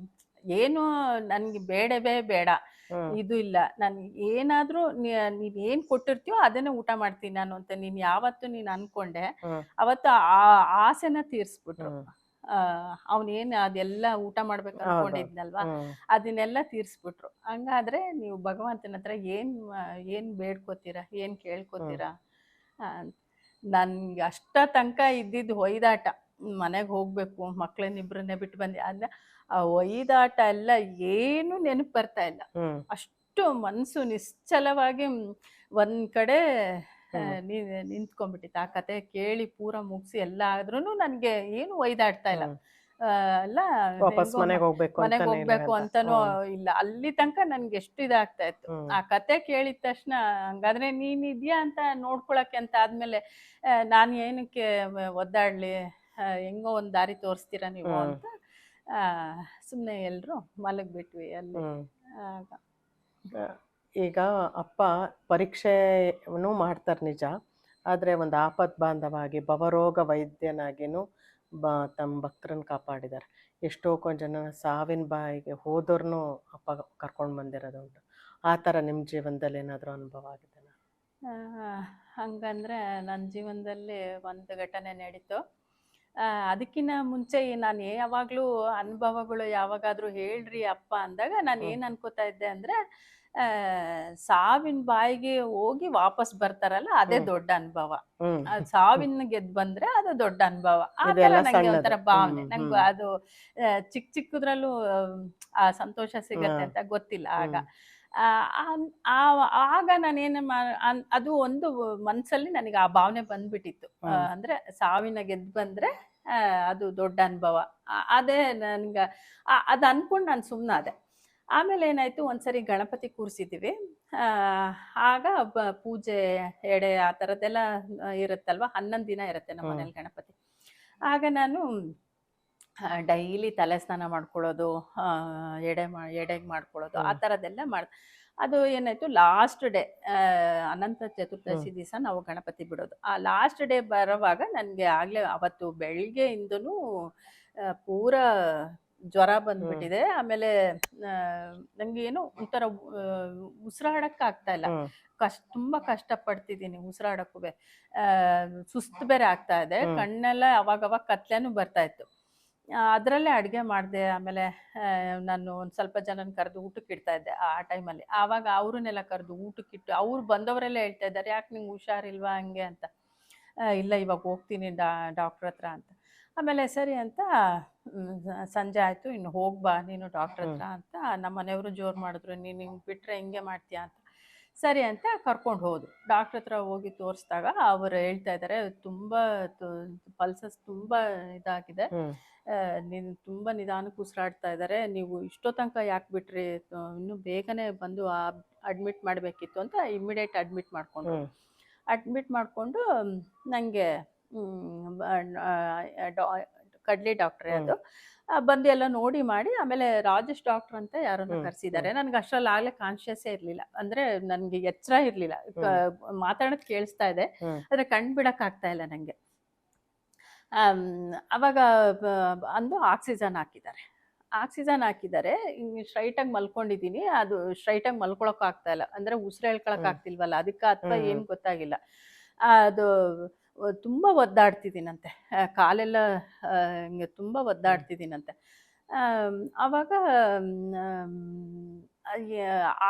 ಏನು ನನಗೆ ಬೇಡವೇ ಬೇಡ, ಇದು ಇಲ್ಲ, ನನ್ಗೆ ಏನಾದ್ರೂ ನೀನ್ ಕೊಟ್ಟಿರ್ತೀಯೋ ಅದನ್ನೇ ಊಟ ಮಾಡ್ತೀನಿ ನಾನು ಅಂತ ನೀನ್ ಯಾವತ್ತು ನೀನ್ ಅನ್ಕೊಂಡೆ, ಅವತ್ತು ಆ ಆಸೆನ ತೀರ್ಸ್ಬಿಟ್ರು. ಅವನೇನು ಅದೆಲ್ಲ ಊಟ ಮಾಡ್ಬೇಕು ಅನ್ಕೊಂಡಿದ್ನಲ್ವಾ, ಅದನ್ನೆಲ್ಲ ತೀರ್ಸ್ಬಿಟ್ರು. ಹಂಗಾದ್ರೆ ನೀವು ಭಗವಂತನ ಹತ್ರ ಏನ್ ಬೇಡ್ಕೋತೀರಾ, ಏನ್ ಕೇಳ್ಕೋತೀರಾ? ನನ್ಗೆ ಅಷ್ಟ ತನಕ ಇದ್ದಿದ್ದು ಹೊಯ್ದಾಟ, ಮನೆಗೆ ಹೋಗ್ಬೇಕು, ಮಕ್ಳನ್ನಿಬ್ರನ್ನೇ ಬಿಟ್ಟು ಬಂದೆ, ಅಂದ್ರೆ ಆ ಒಯ್ದಾಟ ಎಲ್ಲ ಏನು ನೆನಪು ಬರ್ತಾ ಇಲ್ಲ. ಅಷ್ಟು ಮನ್ಸು ನಿಶ್ಚಲವಾಗಿ ಒಂದ್ ಕಡೆ ನಿಂತ್ಕೊಂಡ್ಬಿಟ್ಟಿತ್ತು. ಆ ಕತೆ ಕೇಳಿ ಪೂರ ಮುಗಿಸಿ ಎಲ್ಲ ಆದ್ರೂ ನನ್ಗೆ ಏನು ಒಯ್ದಾಡ್ತಾ ಇಲ್ಲ, ಎಲ್ಲ ಮನೆಗೆ ಹೋಗ್ಬೇಕು ಅಂತಾನೂ ಇಲ್ಲ. ಅಲ್ಲಿ ತನಕ ನನ್ಗೆ ಎಷ್ಟು ಇದಾಗ್ತಾ ಇತ್ತು. ಆ ಕತೆ ಕೇಳಿದ ತಕ್ಷಣ, ಹಂಗಾದ್ರೆ ನೀನ್ ಇದ್ಯಾ ಅಂತ ನೋಡ್ಕೊಳಕ್ಕೆ ಅಂತ ಆದ್ಮೇಲೆ ನಾನ್ ಏನಕ್ಕೆ ಒದ್ದಾಡ್ಲಿ, ಹೆಂಗೋ ಒಂದ್ ದಾರಿ ತೋರಿಸ್ತೀರಾ ನೀವು ಅಂತ ಸುಮ್ನೆ ಎಲ್ರು ಮಲಗ್ಬಿಟ್ವಿ ಅಲ್ಲಿ. ಈಗ ಅಪ್ಪ ಪರೀಕ್ಷೆನೂ ಮಾಡ್ತಾರೆ ನಿಜ, ಆದರೆ ಒಂದು ಆಪತ್ ಬಾಂಧವಾಗಿ ಭವರೋಗ ವೈದ್ಯನಾಗಿನೂ ತಮ್ಮ ಭಕ್ತರನ್ನು ಕಾಪಾಡಿದ್ದಾರೆ. ಎಷ್ಟೋ ಜನ ಸಾವಿನ ಬಾಯಿಗೆ ಹೋದವ್ರನ್ನೂ ಅಪ್ಪ ಕರ್ಕೊಂಡು ಬಂದಿರೋದು ಉಂಟು. ಆ ಥರ ನಿಮ್ಮ ಜೀವನದಲ್ಲಿ ಏನಾದರೂ ಅನುಭವ ಆಗಿದೆನಾ? ಹಂಗಂದ್ರೆ ನನ್ನ ಜೀವನದಲ್ಲಿ ಒಂದು ಘಟನೆ ನಡೀತು. ಅದಕ್ಕಿಂತ ಮುಂಚೆ ನಾನು ಯಾವಾಗಲೂ ಅನುಭವಗಳು ಯಾವಾಗಾದ್ರೂ ಹೇಳ್ರಿ ಅಪ್ಪ ಅಂದಾಗ ನಾನು ಏನು ಅನ್ಕೋತಾ ಇದ್ದೆ ಅಂದ್ರೆ ಸಾವಿನ ಬಾಯಿಗೆ ಹೋಗಿ ವಾಪಸ್ ಬರ್ತಾರಲ್ಲ ಅದೇ ದೊಡ್ಡ ಅನುಭವ. ಸಾವಿನ ಗೆದ್ದು ಬಂದ್ರೆ ಅದು ದೊಡ್ಡ ಅನುಭವ. ಆ ಥರ ನಂಗೆ ಒಂಥರ ಭಾವನೆ. ನಂಗೆ ಅದು ಚಿಕ್ಕದ್ರಲ್ಲೂ ಆ ಸಂತೋಷ ಸಿಗತ್ತೆ ಅಂತ ಗೊತ್ತಿಲ್ಲ ಆಗ. ಆಗ ನಾನೇನು ಅದು ಒಂದು ಮನ್ಸಲ್ಲಿ ನನಗೆ ಆ ಭಾವನೆ ಬಂದ್ಬಿಟ್ಟಿತ್ತು. ಅಂದ್ರೆ ಸಾವಿನ ಗೆದ್ದು ಬಂದ್ರೆ ಅದು ದೊಡ್ಡ ಅನುಭವ. ಅದೇ ನನ್ಗೆ ಅದು ಅನ್ಕೊಂಡು ನಾನು ಸುಮ್ಮನಾದೆ. ಆಮೇಲೆ ಏನಾಯ್ತು, ಒಂದ್ಸರಿ ಗಣಪತಿ ಕೂರಿಸಿದ್ದೀವಿ. ಆಗ ಪೂಜೆ ಎಡೆ ಆ ಥರದ್ದೆಲ್ಲ ಇರುತ್ತಲ್ವ, 11 ದಿನ ಇರುತ್ತೆ ನಮ್ಮ ಮನೇಲಿ ಗಣಪತಿ. ಆಗ ನಾನು ಡೈಲಿ ತಲೆ ಸ್ನಾನ ಮಾಡ್ಕೊಳ್ಳೋದು, ಎಡೆಗೆ ಮಾಡ್ಕೊಳ್ಳೋದು, ಆ ಥರದ್ದೆಲ್ಲ ಅದು ಏನಾಯ್ತು, ಲಾಸ್ಟ್ ಡೇ ಅನಂತ ಚತುರ್ದಶಿ ದಿವಸ ನಾವು ಗಣಪತಿ ಬಿಡೋದು. ಆ ಲಾಸ್ಟ್ ಡೇ ಬರೋವಾಗ ನನಗೆ ಆಗಲೇ ಅವತ್ತು ಬೆಳಿಗ್ಗೆಯಿಂದನೂ ಪೂರಾ ಜ್ವರ ಬಂದ್ಬಿಟ್ಟಿದೆ. ಆಮೇಲೆ ನಂಗೆ ಏನೋ ಒಂಥರ ಉಸಿರಾಡಕ್ಕಾಗ್ತಾ ಇಲ್ಲ. ತುಂಬ ಕಷ್ಟಪಡ್ತಿದ್ದೀನಿ ಉಸಿರಾಡಕ್ಕೂ. ಸುಸ್ತು ಬೇರೆ ಆಗ್ತಾ ಇದೆ. ಕಣ್ಣೆಲ್ಲ ಅವಾಗವಾಗ ಕತ್ಲೆನೂ ಬರ್ತಾ ಇತ್ತು. ಅದರಲ್ಲೇ ಅಡುಗೆ ಮಾಡಿದೆ. ಆಮೇಲೆ ನಾನು ಒಂದು ಸ್ವಲ್ಪ ಜನನ ಕರೆದು ಊಟಕ್ಕೆ ಇಡ್ತಾ ಇದ್ದೆ ಆ ಟೈಮಲ್ಲಿ. ಆವಾಗ ಅವ್ರನ್ನೆಲ್ಲ ಕರೆದು ಊಟಕ್ಕಿಟ್ಟು ಅವ್ರು ಬಂದವರೆಲ್ಲ ಹೇಳ್ತಾ ಇದ್ದಾರೆ, ಯಾಕೆ ನಿಂಗೆ ಹುಷಾರಿಲ್ವಾ ಹಂಗೆ ಅಂತ. ಇಲ್ಲ ಇವಾಗ ಹೋಗ್ತೀನಿ ಡಾಕ್ಟ್ರ್ ಹತ್ರ ಅಂತ. ಆಮೇಲೆ ಸರಿ ಅಂತ ಸಂಜೆ ಆಯಿತು, ಇನ್ನು ಹೋಗ್ಬಾ ನೀನು ಡಾಕ್ಟ್ರ್ ಹತ್ರ ಅಂತ ನಮ್ಮ ಮನೆಯವರು ಜೋರು ಮಾಡಿದ್ರು. ನೀನು ಹಿಂಗೆ ಬಿಟ್ಟರೆ ಹಿಂಗೆ ಮಾಡ್ತೀಯ ಅಂತ. ಸರಿ ಅಂತ ಕರ್ಕೊಂಡು ಹೋದ್ರು. ಡಾಕ್ಟ್ರ್ ಹತ್ರ ಹೋಗಿ ತೋರಿಸಿದಾಗ ಅವರು ಹೇಳ್ತಾ ಇದ್ದಾರೆ, ತುಂಬ ಪಲ್ಸಸ್ ತುಂಬ ಇದಾಗಿದೆ, ನೀನು ತುಂಬ ನಿಧಾನಕ್ಕೆ ಉಸಿರಾಡ್ತಾ ಇದ್ದಾರೆ, ನೀವು ಇಷ್ಟೋ ತನಕ ಯಾಕೆ ಬಿಟ್ರಿ, ಇನ್ನೂ ಬೇಗನೆ ಬಂದು ಅಡ್ಮಿಟ್ ಮಾಡಬೇಕಿತ್ತು ಅಂತ ಇಮ್ಮಿಡಿಯೇಟ್ ಅಡ್ಮಿಟ್ ಮಾಡಿಕೊಂಡು ನನಗೆ ಕಡ್ಲಿ ಡಾಕ್ಟ್ರೇ ಅದು ಬಂದು ಎಲ್ಲ ನೋಡಿ ಮಾಡಿ ಆಮೇಲೆ ರಾಜೇಶ್ ಡಾಕ್ಟರ್ ಅಂತ ಯಾರನ್ನ ಕರೆಸಿದ್ದಾರೆ. ನನಗೆ ಅಷ್ಟರಲ್ಲಿ ಆಗಲೇ ಕಾನ್ಶಿಯಸ್ಸೇ ಇರಲಿಲ್ಲ. ಅಂದರೆ ನನಗೆ ಎಚ್ಚರ ಇರಲಿಲ್ಲ. ಮಾತಾಡೋದು ಕೇಳಿಸ್ತಾ ಇದೆ, ಆದರೆ ಕಣ್ಣು ಬಿಡೋಕ್ಕಾಗ್ತಾ ಇಲ್ಲ ನನಗೆ. ಅವಾಗ ಅಂದು ಆಕ್ಸಿಜನ್ ಹಾಕಿದ್ದಾರೆ. ಸ್ಟ್ರೈಟಾಗಿ ಮಲ್ಕೊಂಡಿದ್ದೀನಿ. ಅದು ಸ್ಟ್ರೈಟಾಗಿ ಮಲ್ಕೊಳಕ್ಕೂ ಆಗ್ತಾ ಇಲ್ಲ. ಅಂದರೆ ಉಸಿರು ಹೇಳ್ಕೊಳಕ್ಕಾಗ್ತಿಲ್ವಲ್ಲ ಅದಕ್ಕೆ ಅಥವಾ ಏನು ಗೊತ್ತಾಗಿಲ್ಲ. ಅದು ತುಂಬ ಒದ್ದಾಡ್ತಿದ್ದೀನಂತೆ, ಕಾಲೆಲ್ಲ ಹಿಂಗೆ ತುಂಬ ಒದ್ದಾಡ್ತಿದ್ದೀನಂತೆ. ಆವಾಗ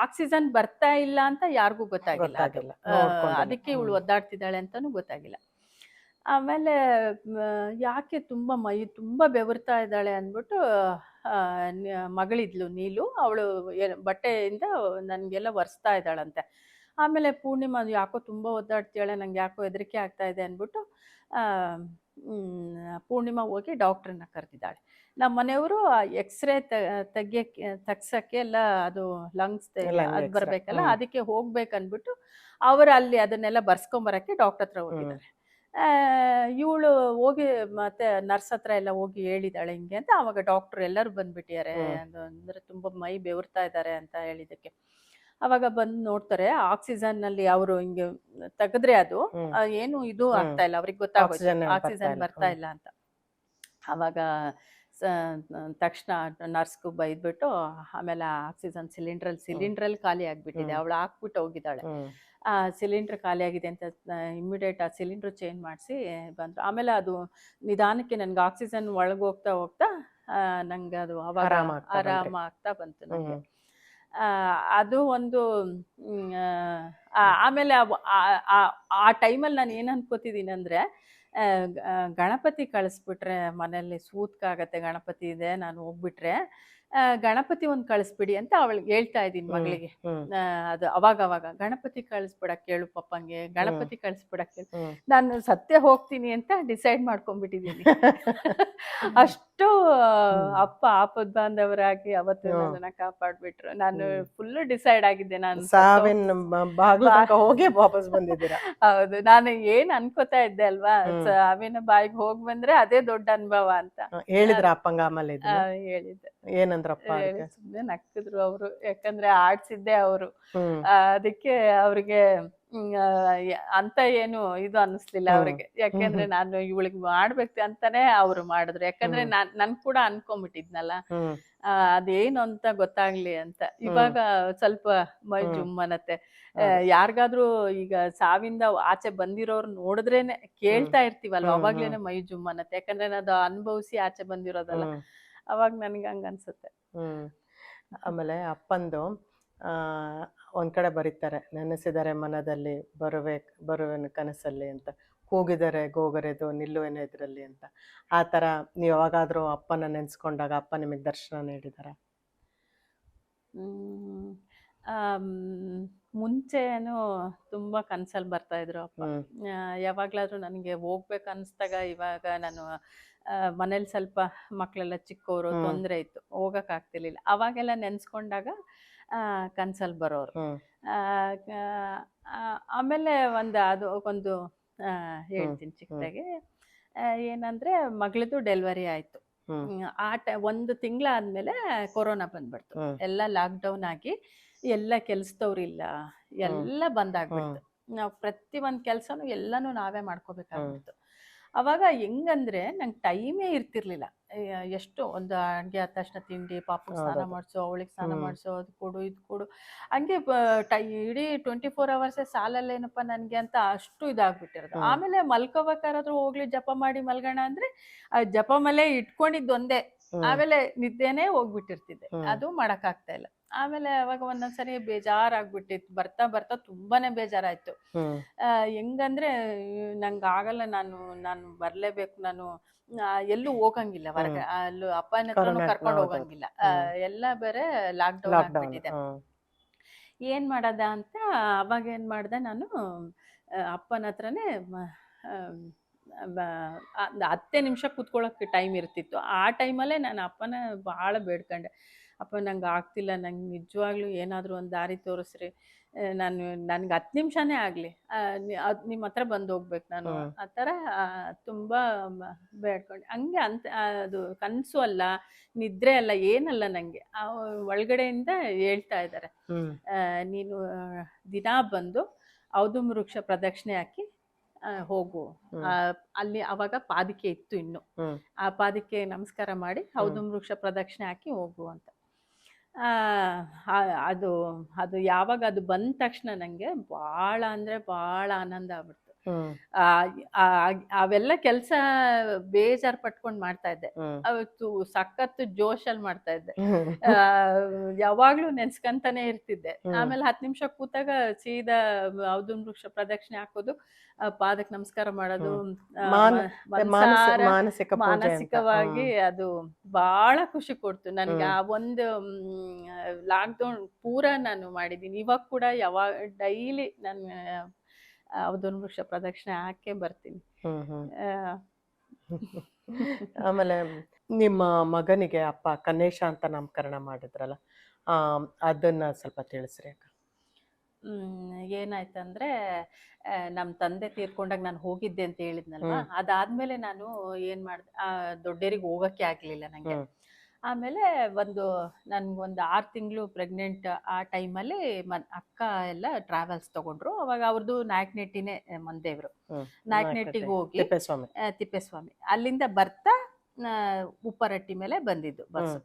ಆಕ್ಸಿಜನ್ ಬರ್ತಾ ಇಲ್ಲ ಅಂತ ಯಾರಿಗೂ ಗೊತ್ತಾಗಿಲ್ಲ. ಅದಕ್ಕೆ ಇವಳು ಒದ್ದಾಡ್ತಿದ್ದಾಳೆ ಅಂತಲೂ ಗೊತ್ತಾಗಿಲ್ಲ. ಆಮೇಲೆ ಯಾಕೆ ಮೈ ತುಂಬ ಬೆವರ್ತಾ ಇದ್ದಾಳೆ ಅಂದ್ಬಿಟ್ಟು ಮಗಳಿದ್ಲು ನೀಲು, ಅವಳು ಬಟ್ಟೆಯಿಂದ ನನಗೆಲ್ಲ ಒರೆಸ್ತಾ ಇದ್ದಾಳಂತೆ. ಆಮೇಲೆ ಪೂರ್ಣಿಮಾ ಯಾಕೋ ತುಂಬ ಒದ್ದಾಡ್ತಾಳೆ, ನಂಗೆ ಯಾಕೋ ಹೆದರಿಕೆ ಆಗ್ತಾ ಇದೆ ಅಂದ್ಬಿಟ್ಟು ಪೂರ್ಣಿಮಾ ಹೋಗಿ ಡಾಕ್ಟ್ರನ್ನ ಕರೆದಿದ್ದಾಳೆ. ನಮ್ಮ ಮನೆಯವರು ಎಕ್ಸ್ರೇ ತೆಗ್ಸೋಕ್ಕೆ ಎಲ್ಲ ಅದು ಲಂಗ್ಸ್ ಅದು ಬರಬೇಕಲ್ಲ, ಅದಕ್ಕೆ ಹೋಗ್ಬೇಕನ್ಬಿಟ್ಟು ಅವರು ಅಲ್ಲಿ ಅದನ್ನೆಲ್ಲ ಬರ್ಸ್ಕೊಂಬರೋಕ್ಕೆ ಡಾಕ್ಟ್ರ್ ಹತ್ರ ಹೋಗಿದ್ದಾರೆ. ಇವಳು ಹೋಗಿ ಮತ್ತೆ ನರ್ಸ್ ಹತ್ರ ಎಲ್ಲ ಹೋಗಿ ಹೇಳಿದಾಳೆ ಹಿಂಗೆ ಅಂತ. ಆವಾಗ ಡಾಕ್ಟ್ರು ಎಲ್ಲರೂ ಬಂದ್ಬಿಟ್ಟಿದ್ದಾರೆ. ಅಂದರೆ ತುಂಬ ಮೈ ಬೆವರ್ತಾ ಇದ್ದಾರೆ ಅಂತ ಹೇಳಿದ್ದಕ್ಕೆ ಅವಾಗ ಬಂದು ನೋಡ್ತಾರೆ. ಆಕ್ಸಿಜನ್ನಲ್ಲಿ ಅವರು ಹಿಂಗೆ ತೆಗೆದ್ರೆ ಅದು ಏನು ಇದು ಆಗ್ತಾ ಇಲ್ಲ, ಅವ್ರಿಗೆ ಗೊತ್ತಾಗೋದು ಆಕ್ಸಿಜನ್ ಬರ್ತಾ ಇಲ್ಲ ಅಂತ. ಆವಾಗ ತಕ್ಷಣ ನರ್ಸ್ಗೂ ಬೈದ್ಬಿಟ್ಟು ಆಮೇಲೆ ಆಕ್ಸಿಜನ್ ಸಿಲಿಂಡ್ರಲ್ಲಿ ಖಾಲಿ ಆಗಿಬಿಟ್ಟಿದೆ, ಅವಳು ಹಾಕ್ಬಿಟ್ಟು ಹೋಗಿದ್ದಾಳೆ. ಸಿಲಿಂಡ್ರ್ ಖಾಲಿ ಆಗಿದೆ ಅಂತ ಇಮ್ಮಿಡಿಯೇಟ್ ಆ ಸಿಲಿಂಡ್ರ್ ಚೇಂಜ್ ಮಾಡಿಸಿ ಬಂದರು. ಆಮೇಲೆ ಅದು ನಿಧಾನಕ್ಕೆ ನನಗೆ ಆಕ್ಸಿಜನ್ ಒಳಗೆ ಹೋಗ್ತಾ ನಂಗೆ ಅದು ಅವಾಗ ಆರಾಮ ಆಗ್ತಾ ಬಂತು ನನಗೆ. ಅದು ಒಂದು ಆಮೇಲೆ ಆ ಟೈಮಲ್ಲಿ ನಾನು ಏನು ಅನ್ಕೋತಿದ್ದೀನಿ ಅಂದರೆ, ಗಣಪತಿ ಕಳಿಸ್ಬಿಟ್ರೆ ಮನೆಯಲ್ಲಿ ಸೂತ್ಕಾಗತ್ತೆ, ಗಣಪತಿ ಇದೆ, ನಾನು ಹೋಗ್ಬಿಟ್ರೆ ಗಣಪತಿ ಒಂದು ಕಳಿಸ್ಬಿಡಿ ಅಂತ ಅವಳಿಗೆ ಹೇಳ್ತಾ ಇದ್ದೀನಿ ಮಗಳಿಗೆ. ಅದು ಅವಾಗ ಗಣಪತಿ ಕಳಿಸ್ಬಿಡಕ್ಕೆ ಹೇಳು ಪಪ್ಪಂಗೆ, ಗಣಪತಿ ಕಳಿಸ್ಬಿಡಕ್ಕೆ. ನಾನು ಸತ್ಯ ಹೋಗ್ತೀನಿ ಅಂತ ಡಿಸೈಡ್ ಮಾಡ್ಕೊಂಡ್ಬಿಟ್ಟಿದ್ದೀನಿ. ಅಷ್ಟು ಅಪ್ಪ ಆಪದ್ ಬಾಂಧವರಾಗಿ ಅವತ್ತು ನನ್ನನ್ನ ಕಾಪಾಡ್ಬಿಟ್ರು. ನಾನು ಫುಲ್ ಡಿಸೈಡ್ ಆಗಿದ್ದೆ, ನಾನು ಹೋಗಿ ವಾಪಸ್ ಬಂದಿದ್ದೀರಾ. ಹೌದು, ನಾನು ಏನ್ ಅನ್ಕೋತಾ ಇದ್ದೆ ಅಲ್ವಾ, ಸಾವಿನ ಬಾಯಿಗೆ ಹೋಗ್ ಬಂದ್ರೆ ಅದೇ ದೊಡ್ಡ ಅನುಭವ ಅಂತ ಹೇಳಿದ್ರ ಅಪ್ಪಂಗ. ಆಮೇಲೆ ಹೇಳಿದ್ದೆ. ಏನಂದ್ರಪ್ಪ? ಸುಮ್ಮನೆ ನಕ್ಕಿದ್ರು ಅವರು, ಯಾಕಂದ್ರೆ ಆಡ್ಸಿದ್ದೆ ಅವರು. ಅದಕ್ಕೆ ಅವ್ರಿಗೆ ಅಂತ ಏನು ಇದು ಅನ್ನಿಸ್ಲಿಲ್ಲ ಅವ್ರಿಗೆ. ಯಾಕೆಂದ್ರೆ ನಾನು ಇವಳಿಗೆ ಮಾಡ್ಬೇಕು ಅಂತಾನೆ ಅವ್ರು ಮಾಡಿದ್ರು. ಯಾಕಂದ್ರೆ ನನ್ ಕೂಡ ಅನ್ಕೊಂಡ್ಬಿಟ್ಟಿದ್ನಲ್ಲ, ಅದೇನು ಅಂತ ಗೊತ್ತಾಗ್ಲಿ ಅಂತ. ಇವಾಗ ಸ್ವಲ್ಪ ಮೈ ಜುಮ್ ಅನ್ನತ್ತೆ. ಯಾರಿಗಾದ್ರೂ ಈಗ ಸಾವಿಂದ ಆಚೆ ಬಂದಿರೋರು ನೋಡಿದ್ರೇನೆ ಕೇಳ್ತಾ ಇರ್ತೀವಲ್ವ, ಅವಾಗ್ಲೇನೆ ಮೈ ಜುಮ್ ಅನ್ನತ್ತೆ. ಯಾಕಂದ್ರೆ ಅದು ಅನುಭವಿಸಿ ಆಚೆ ಬಂದಿರೋದಲ್ಲ, ಅವಾಗ ನನ್ಗೆ ಹಂಗ ಅನ್ಸುತ್ತೆ. ಆಮೇಲೆ ಅಪ್ಪಂದು ಒಂದ್ ಕಡೆ ಬರೀತಾರೆ, ನೆನೆಸಿದರೆ ಮನದಲ್ಲಿ ಬರುವೆನು ಕನಸಲ್ಲಿ ಅಂತ, ಕೂಗಿದರೆ ಗೋಗರೆದು ನಿಲ್ಲುವೆನು ಎದುರಲ್ಲಿ ಅಂತ. ಆ ಥರ ನೀವು ಯಾವಾಗಾದ್ರೂ ಅಪ್ಪನ ನೆನೆಸ್ಕೊಂಡಾಗ ಅಪ್ಪ ನಿಮಗೆ ದರ್ಶನ ನೀಡಿದಾರ? ಮುಂಚೆನು ತುಂಬಾ ಕನ್ಸಲ್ಲಿ ಬರ್ತಾ ಇದ್ರು ಅಪ್ಪ. ಯಾವಾಗ್ಲಾದ್ರೂ ನನಗೆ ಹೋಗ್ಬೇಕು ಅನ್ಸ್ದಾಗ, ಇವಾಗ ನಾನು ಮನೇಲಿ ಸ್ವಲ್ಪ ಮಕ್ಕಳೆಲ್ಲ ಚಿಕ್ಕವರು, ತೊಂದರೆ ಇತ್ತು, ಹೋಗಕ್ ಆಗ್ತಿರ್ಲಿಲ್ಲ. ಅವಾಗೆಲ್ಲ ನೆನ್ಸ್ಕೊಂಡಾಗ ಕನ್ಸಲ್ಲಿ ಬರೋರು. ಆಮೇಲೆ ಒಂದು ಹೇಳ್ತೀನಿ ಚಿಕ್ಕದಾಗಿ. ಏನಂದ್ರೆ ಮಗಳದು ಡೆಲಿವರಿ ಆಯ್ತು. ಒಂದು ತಿಂಗಳಾದ್ಮೇಲೆ ಕೊರೋನಾ ಬಂದ್ಬಿಡ್ತು. ಎಲ್ಲ ಲಾಕ್ಡೌನ್ ಆಗಿ ಎಲ್ಲ ಕೆಲ್ಸದವ್ರಿಲ್ಲ, ಎಲ್ಲ ಬಂದಾಗ್ಬಿಡ್ತು. ನಾವು ಪ್ರತಿ ಒಂದ್ ಕೆಲ್ಸನೂ ಎಲ್ಲಾನು ನಾವೇ ಮಾಡ್ಕೋಬೇಕಾಗ್ಬಿಡ್ತು. ಅವಾಗ ಹೆಂಗಂದ್ರೆ ನಂಗೆ ಟೈಮೇ ಇರ್ತಿರ್ಲಿಲ್ಲ. ಎಷ್ಟು ಒಂದು ಅಡ್ಗೆ ಆದ ತಕ್ಷಣ ತಿಂಡಿ, ಪಾಪಕ್ಕೆ ಸ್ನಾನ ಮಾಡಿಸು, ಅವಳಿಗೆ ಸ್ನಾನ ಮಾಡಿಸು, ಅದು ಕೊಡು ಇದು ಕೊಡು, ಹಂಗೆ ಇಡೀ 24 hours ಸಾಲಲ್ಲೇನಪ್ಪ ನನ್ಗೆ ಅಂತ ಅಷ್ಟು ಇದಾಗ್ಬಿಟ್ಟಿರೋದು. ಆಮೇಲೆ ಮಲ್ಕೋಬೇಕಾದ್ರೂ ಹೋಗ್ಲಿ ಜಪ ಮಾಡಿ ಮಲ್ಗೋಣ ಅಂದ್ರೆ ಆ ಜಪಮಲೆ ಇಟ್ಕೊಂಡಿದ್ದೊಂದೇ, ಆಮೇಲೆ ನಿದ್ದೆನೇ ಹೋಗ್ಬಿಟ್ಟಿರ್ತಿದ್ದೆ, ಅದು ಮಾಡಕ್ ಆಗ್ತಾ ಇಲ್ಲ. ಆಮೇಲೆ ಅವಾಗ ಒಂದೊಂದ್ಸರಿ ಬೇಜಾರಾಗ್ಬಿಟ್ಟಿತ್ತು. ಬರ್ತಾ ಬರ್ತಾ ತುಂಬಾನೇ ಬೇಜಾರಾಯ್ತು. ಹೆಂಗಂದ್ರೆ ನಂಗೆ ಆಗಲ್ಲ, ನಾನು ಬರ್ಲೇಬೇಕು, ನಾನು ಎಲ್ಲೂ ಹೋಗಂಗಿಲ್ಲ ಹೊರಗೆ, ಅಲ್ಲೂ ಅಪ್ಪನ ಹತ್ರನೂ ಕರ್ಕೊಂಡು ಹೋಗಂಗಿಲ್ಲ, ಎಲ್ಲ ಬೇರೆ ಲಾಕ್ಡೌನ್ ಆಗ್ಬಿಟ್ಟಿದೆ. ಏನ್ ಮಾಡದ ಅಂತ ಅವಾಗ ಏನ್ ಮಾಡ್ದೆ ನಾನು, ಅಪ್ಪನ ಹತ್ರನೇ 10 ನಿಮಿಷ ಕೂತ್ಕೊಳ್ಳೋಕೆ ಟೈಮ್ ಇರ್ತಿತ್ತು. ಆ ಟೈಮಲ್ಲೇ ನಾನು ಅಪ್ಪನ ಭಾಳ ಬೇಡ್ಕೊಂಡೆ, ಅಪ್ಪ ನಂಗೆ ಆಗ್ತಿಲ್ಲ, ನಂಗೆ ನಿಜವಾಗ್ಲೂ ಏನಾದರೂ ಒಂದು ದಾರಿ ತೋರಿಸ್ರಿ, ನನ್ಗೆ 10 ನಿಮಿಷನೇ ಆಗಲಿ, ನಿಮ್ಮ ಹತ್ರ ಬಂದು ಹೋಗ್ಬೇಕು ನಾನು, ಆ ಥರ ತುಂಬ ಬೇಡ್ಕೊಂಡೆ. ಹಂಗೆ ಅದು ಕನಸು ಅಲ್ಲ, ನಿದ್ರೆ ಅಲ್ಲ, ಏನಲ್ಲ, ನನಗೆ ಒಳಗಡೆಯಿಂದ ಹೇಳ್ತಾ ಇದ್ದಾರೆ, ನೀನು ದಿನಾ ಬಂದು ಔದುಂಬ ವೃಕ್ಷ ಪ್ರದಕ್ಷಿಣೆ ಹಾಕಿ ಹೋಗು. ಅಲ್ಲಿ ಅವಾಗ ಪಾದಿಕೆ ಇತ್ತು ಇನ್ನು, ಆ ಪಾದಿಕೆ ನಮಸ್ಕಾರ ಮಾಡಿ ಔದುಂಬ ವೃಕ್ಷ ಪ್ರದಕ್ಷಿಣೆ ಹಾಕಿ ಹೋಗು ಅಂತ. ಅದು ಯಾವಾಗ ಅದು ಬಂದ ತಕ್ಷಣ ನಂಗೆ ಭಾಳ ಅಂದ್ರೆ ಭಾಳ ಆನಂದ ಆಗ್ಬಿಡ್ತು. ಅವೆಲ್ಲ ಕೆಲಸ ಬೇಜಾರು ಪಟ್ಕೊಂಡು ಮಾಡ್ತಾ ಇದ್ದೆ, ಅವತ್ತು ಸಖತ್ತು ಜೋಶಲ್ಲಿ ಮಾಡ್ತಾ ಇದ್ದೆ, ಯಾವಾಗ್ಲೂ ನೆನ್ಸ್ಕಂತಾನೆ ಇರ್ತಿದ್ದೆ. ಆಮೇಲೆ 10 ನಿಮಿಷ ಕೂತಾಗ ಸೀದಾ ಔದುಂಬ ವೃಕ್ಷ ಪ್ರದಕ್ಷಿಣೆ ಹಾಕೋದು, ಪಾದಕ್ಕೆ ನಮಸ್ಕಾರ ಮಾಡೋದು, ಮಾನಸಿಕವಾಗಿ ಅದು ಬಹಳ ಖುಷಿ ಕೊಡ್ತು ನನ್ಗೆ. ಆ ಒಂದು ಲಾಕ್ಡೌನ್ ಪೂರ ನಾನು ಮಾಡಿದ್ದೀನಿ. ಇವಾಗ ಕೂಡ ಡೈಲಿ ನಾನು ಔದುಂಬ ವೃಕ್ಷ ಪ್ರದಕ್ಷಿಣೆ ಹಾಕೇ ಬರ್ತೀನಿ. ಆಮೇಲೆ ನಿಮ್ಮ ಮಗನಿಗೆ ಅಪ್ಪ ಕನ್ನೇಶ ಅಂತ ನಾಮಕರಣ ಮಾಡಿದ್ರಲ್ಲ, ಅದನ್ನ ಸ್ವಲ್ಪ ತಿಳಿಸ್ರಿ ಅಕ್ಕ. ಏನಾಯ್ತಂದ್ರೆ, ನಮ್ಮ ತಂದೆ ತೀರ್ಕೊಂಡಾಗ ನಾನು ಹೋಗಿದ್ದೆ ಅಂತ ಹೇಳಿದ್ನಲ್ವಾ, ಅದಾದ್ಮೇಲೆ ನಾನು ಏನ್ ಮಾಡ್ದೆ, ದೊಡ್ಡೇರಿಗೆ ಹೋಗಕ್ಕೆ ಆಗ್ಲಿಲ್ಲ ನಂಗೆ. ಆಮೇಲೆ ನನ್ಗೊಂದು 6 ತಿಂಗಳು ಪ್ರೆಗ್ನೆಂಟ್ ಆ ಟೈಮಲ್ಲಿ ಅಕ್ಕ ಎಲ್ಲ ಟ್ರಾವೆಲ್ಸ್ ತಗೊಂಡ್ರು. ಅವಾಗ ಅವ್ರದ್ದು ನಾಯಕನಹಟ್ಟಿನೇ ಮಂದೇವ್ರು. ನಾಯಕನಹಟ್ಟಿಗೆ ಹೋಗಿ ತಿಪ್ಪೇಸ್ವಾಮಿ ಅಲ್ಲಿಂದ ಬರ್ತಾ ಉಪ್ಪರಟ್ಟಿ ಮೇಲೆ ಬಂದಿದ್ದು ಬಸ್.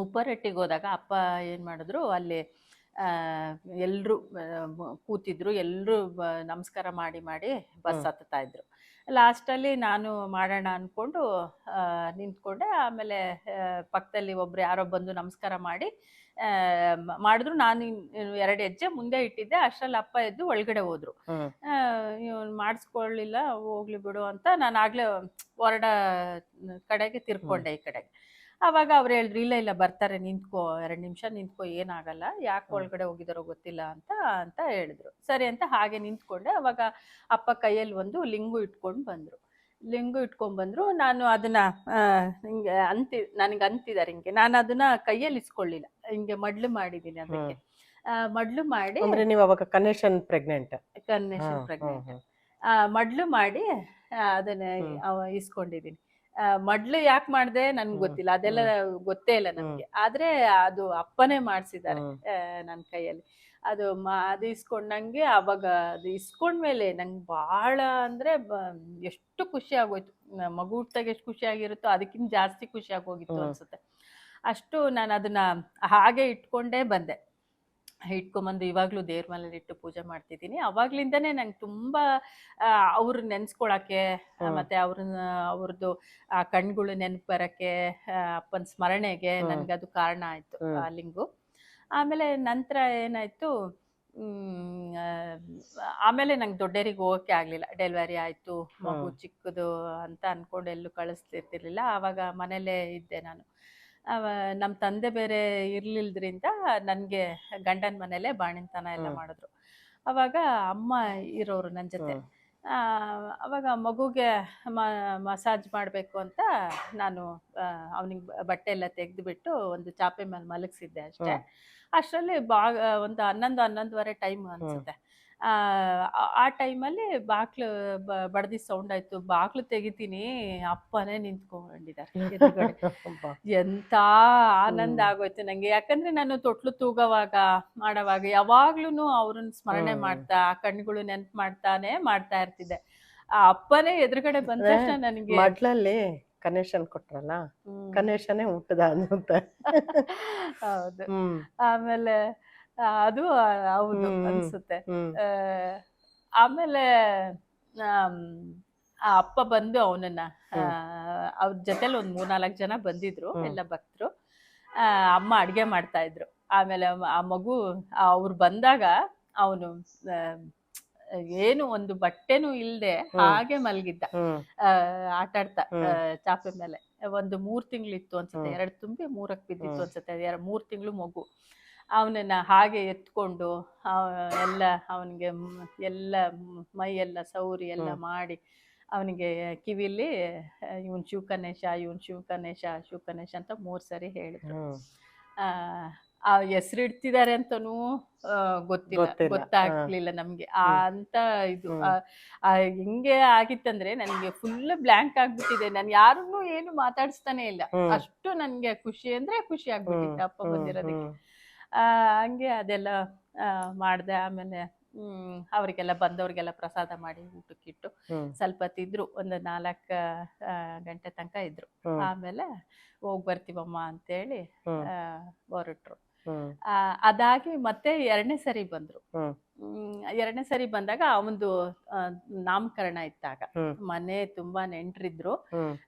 ಉಪ್ಪರಟ್ಟಿಗೆ ಹೋದಾಗ ಅಪ್ಪ ಏನ್ ಮಾಡಿದ್ರು, ಅಲ್ಲಿ ಎಲ್ರು ಕೂತಿದ್ರು, ಎಲ್ರು ನಮಸ್ಕಾರ ಮಾಡಿ ಬಸ್ ಹತ್ತಾ ಇದ್ರು. ಲಾಸ್ಟಲ್ಲಿ ನಾನು ಮಾಡೋಣ ಅನ್ಕೊಂಡು ನಿಂತ್ಕೊಂಡೆ. ಆಮೇಲೆ ಪಕ್ಕದಲ್ಲಿ ಒಬ್ರು ಯಾರೋ ಬಂದು ನಮಸ್ಕಾರ ಮಾಡಿದ್ರು. ನಾನು 2 ಹೆಜ್ಜೆ ಮುಂದೆ ಇಟ್ಟಿದ್ದೆ, ಅಷ್ಟರಲ್ಲಿ ಅಪ್ಪ ಎದ್ದು ಒಳಗಡೆ ಹೋದ್ರು. ಇವ್ನು ಮಾಡಿಸ್ಕೊಳ್ಳಿಲ್ಲ, ಹೋಗ್ಲಿ ಬಿಡು ಅಂತ ನಾನು ಆಗ್ಲೇ ಹೊರಡ ಕಡೆಗೆ ತಿರ್ಕೊಂಡೆ ಈ ಕಡೆಗೆ. ಅವಾಗ ಅವ್ರು ಹೇಳಿದ್ರು, ಇಲ್ಲ ಬರ್ತಾರೆ, ನಿಂತ್ಕೋ, 2 ನಿಮಿಷ ನಿಂತ್ಕೋ, ಏನಾಗಲ್ಲ, ಯಾಕೆ ಒಳಗಡೆ ಹೋಗಿದಾರೋ ಗೊತ್ತಿಲ್ಲ ಅಂತ ಹೇಳಿದ್ರು. ಸರಿ ಅಂತ ಹಾಗೆ ನಿಂತ್ಕೊಂಡೆ. ಅವಾಗ ಅಪ್ಪ ಕೈಯಲ್ಲಿ ಒಂದು ಲಿಂಗು ಇಟ್ಕೊಂಡು ಬಂದ್ರು. ನಾನು ಅದನ್ನ ಹಿಂಗೆ ನನಗೆ ಅಂತಿದ್ದಾರೆ ಹಿಂಗೆ, ನಾನು ಅದನ್ನ ಕೈಯಲ್ಲಿ ಇಸ್ಕೊಳ್ಳಿಲ್ಲ, ಹಿಂಗೆ ಮಡ್ಲು ಮಾಡಿದ್ದೀನಿ ಅದಕ್ಕೆ. ಮಡ್ಲು ಮಾಡಿ, ನೀವು ಅವಾಗ ಕನ್ನೇಶನ್ ಪ್ರೆಗ್ನೆಂಟ್ ಮಡ್ಲು ಮಾಡಿ ಅದನ್ನ ಇಸ್ಕೊಂಡಿದ್ದೀನಿ. ಮಡ್ಲು ಯಾಕೆ ಮಾಡ್ದೆ ನನ್ಗೆ ಗೊತ್ತಿಲ್ಲ, ಅದೆಲ್ಲ ಗೊತ್ತೇ ಇಲ್ಲ ನನ್ಗೆ. ಆದ್ರೆ ಅದು ಅಪ್ಪನೇ ಮಾಡ್ಸಿದ್ದಾರೆ ನನ್ನ ಕೈಯಲ್ಲಿ. ಅದು ಇಸ್ಕೊಂಡಂಗೆ ಅವಾಗ ಅದು ಇಸ್ಕೊಂಡ್ಮೇಲೆ ನಂಗೆ ಬಹಳ ಅಂದ್ರೆ ಎಷ್ಟು ಖುಷಿ ಆಗೋಯ್ತು. ಮಗು ಹುಟ್ಟಾಗ ಎಷ್ಟು ಖುಷಿ ಆಗಿರುತ್ತೋ ಅದಕ್ಕಿಂತ ಜಾಸ್ತಿ ಖುಷಿ ಆಗೋಗಿತ್ತು ಅನ್ಸುತ್ತೆ. ಅಷ್ಟು ನಾನು ಅದನ್ನ ಹಾಗೆ ಇಟ್ಕೊಂಡೇ ಬಂದೆ. ಇಟ್ಕೊಂಬಂದು ಇವಾಗ್ಲೂ ದೇವ್ರ ಮನೇಲಿ ಇಟ್ಟು ಪೂಜೆ ಮಾಡ್ತಿದ್ದೀನಿ. ಅವಾಗ್ಲಿಂದನೇ ನಂಗೆ ತುಂಬಾ ಅವ್ರು ನೆನ್ಸ್ಕೊಳಕ್ಕೆ ಮತ್ತೆ ಅವ್ರದ್ದು ಆ ಕಣ್ಗಳು ನೆನ್ಪು ಬರಕ್ಕೆ ಅಪ್ಪನ ಸ್ಮರಣೆಗೆ ನನ್ಗದು ಕಾರಣ ಆಯ್ತು ಆ ಲಿಂಗು. ಆಮೇಲೆ ನಂತರ ಏನಾಯ್ತು, ಆಮೇಲೆ ನಂಗೆ ದೊಡ್ಡೇರಿಗೆ ಹೋಗಕ್ಕೆ ಆಗ್ಲಿಲ್ಲ. ಡೆಲಿವರಿ ಆಯ್ತು, ಮಗು ಚಿಕ್ಕದು ಅಂತ ಅನ್ಕೊಂಡು ಎಲ್ಲೂ ಕಳಿಸ್ತಿರ್ತಿರ್ಲಿಲ್ಲ. ಆವಾಗ ಮನೇಲೇ ಇದ್ದೆ ನಾನು. ನಮ್ಮ ತಂದೆ ಬೇರೆ ಇರ್ಲಿಲ್ದ್ರಿಂದ ನನಗೆ ಗಂಡನ ಮನೇಲೆ ಬಾಣಿಂತನ ಎಲ್ಲ ಮಾಡಿದ್ರು. ಅವಾಗ ಅಮ್ಮ ಇರೋರು ನನ್ನ ಜೊತೆ. ಅವಾಗ ಮಗುಗೆ ಮಸಾಜ್ ಮಾಡಬೇಕು ಅಂತ ನಾನು ಅವನಿಗೆ ಬಟ್ಟೆ ಎಲ್ಲ ತೆಗೆದುಬಿಟ್ಟು ಒಂದು ಚಾಪೆ ಮೇಲೆ ಮಲಗಿಸಿದ್ದೆ ಅಷ್ಟೇ. ಅಷ್ಟರಲ್ಲಿ ಒಂದು 11-11:30 ಟೈಮ್ ಅನ್ಸುತ್ತೆ. ಆ ಟೈಮಲ್ಲಿ ಬಾಕ್ಲು ಬಡ್ದಿ ಸೌಂಡ್ ಆಯ್ತು. ಬಾಕ್ಲು ತೆಗಿತೀನಿ, ಅಪ್ಪನೇ ನಿಂತ್ಕೊಂಡಿದ್ದಾರೆ ಎದುರುಗಡೆ. ಎಂತ ಆನಂದ ಆಗೋಯ್ತು ನಂಗೆ. ಯಾಕಂದ್ರೆ ನಾನು ತೊಟ್ಲು ತೂಗವಾಗ ಮಾಡೋವಾಗ ಯಾವಾಗ್ಲೂ ಅವ್ರನ್ನ ಸ್ಮರಣೆ ಮಾಡ್ತಾ ಕಣ್ಗಳು ನೆನ್ಪು ಮಾಡ್ತಾ ಇರ್ತಿದ್ದೆ. ಆ ಅಪ್ಪನೇ ಎದುರುಗಡೆ ಬಂದ ತಕ್ಷಣ ನನಗೆ ಮಡ್ಲಲ್ಲಿ ಕನೆಕ್ಷನ್ ಕೊಟ್ರಲ್ಲ, ಕನೆಕ್ಷನ್ ಹುಟ್ಟದ ಅನ್ನುತ್ತೆ. ಹೌದು. ಆಮೇಲೆ ಅದು ಹೌದು ಅನ್ಸುತ್ತೆ. ಆಮೇಲೆ ಆ ಅಪ್ಪ ಬಂದು ಅವನನ್ನ ಅವ್ರ ಜೊತೆಲಿ ಒಂದು 3-4 ಜನ ಬಂದಿದ್ರು, ಎಲ್ಲ ಭಕ್ತರು. ಅಮ್ಮ ಅಡ್ಗೆ ಮಾಡ್ತಾ ಇದ್ರು. ಆಮೇಲೆ ಆ ಮಗು ಅವ್ರು ಬಂದಾಗ ಅವನು ಏನು ಒಂದು ಬಟ್ಟೆನೂ ಇಲ್ದೆ ಹಾಗೆ ಮಲಗಿದ್ದ, ಆಟಾಡ್ತಾ ಚಾಪೆ ಮೇಲೆ. ಒಂದು 3 ತಿಂಗಳಿತ್ತು ಅನ್ಸುತ್ತೆ, 2 ತುಂಬಿ 3ಕ್ಕೆ ಬಿದ್ದಿತ್ತು ಅನ್ಸುತ್ತೆ. 3 ತಿಂಗಳು ಮಗು. ಅವನನ್ನ ಹಾಗೆ ಎತ್ಕೊಂಡು ಎಲ್ಲ ಅವನಿಗೆ ಎಲ್ಲ ಮೈ ಎಲ್ಲ ಸೌರಿ ಎಲ್ಲ ಮಾಡಿ ಅವನಿಗೆ ಕಿವಿಲಿ ಇವನ್ ಶಿವಕನೇಶ, ಇವನ್ ಶಿವಕನೇಶ, ಶಿವಕನೇಶ ಅಂತ 3 ಸರಿ ಹೇಳಿದ್ರು. ಆ ಹೆಸರಿಡ್ತಿದ್ದಾರೆ ಅಂತನೂ ಗೊತ್ತಾಗ್ಲಿಲ್ಲ ನಮ್ಗೆ. ಅಂತ ಇದು ಹಿಂಗೆ ಆಗಿತ್ತಂದ್ರೆ ನನಗೆ ಫುಲ್ ಬ್ಲ್ಯಾಂಕ್ ಆಗ್ಬಿಟ್ಟಿದೆ. ನಾನು ಯಾರನ್ನೂ ಏನು ಮಾತಾಡಿಸ್ತಾನೆ ಇಲ್ಲ. ಅಷ್ಟು ನನ್ಗೆ ಖುಷಿ ಅಂದ್ರೆ ಖುಷಿ ಆಗ್ಬಿಟ್ಟಿತ್ತು ಅಪ್ಪ ಬಂದಿರೋದಕ್ಕೆ. ಹಂಗೆ ಅದೆಲ್ಲ ಮಾಡ್ದೆ. ಆಮೇಲೆ ಅವರಿಗೆಲ್ಲ ಬಂದವ್ರಿಗೆಲ್ಲ ಪ್ರಸಾದ ಮಾಡಿ ಊಟಕ್ಕಿಟ್ಟು ಸ್ವಲ್ಪ ತಿದ್ರು. ಒಂದು 4 ಗಂಟೆ ತನಕ ಇದ್ರು. ಆಮೇಲೆ ಹೋಗಿ ಬರ್ತೀವಮ್ಮ ಅಂತೇಳಿ ಹೊರಟ್ರು. ಅದಾಗಿ ಮತ್ತೆ 2ನೇ ಸರಿ ಬಂದ್ರು. 2ನೇ ಸರಿ ಬಂದಾಗ ಅವನದು ನಾಮಕರಣ ಇತ್ತಾಗ. ಮನೆ ತುಂಬಾ ನೆಂಟ್ರಿದ್ರು,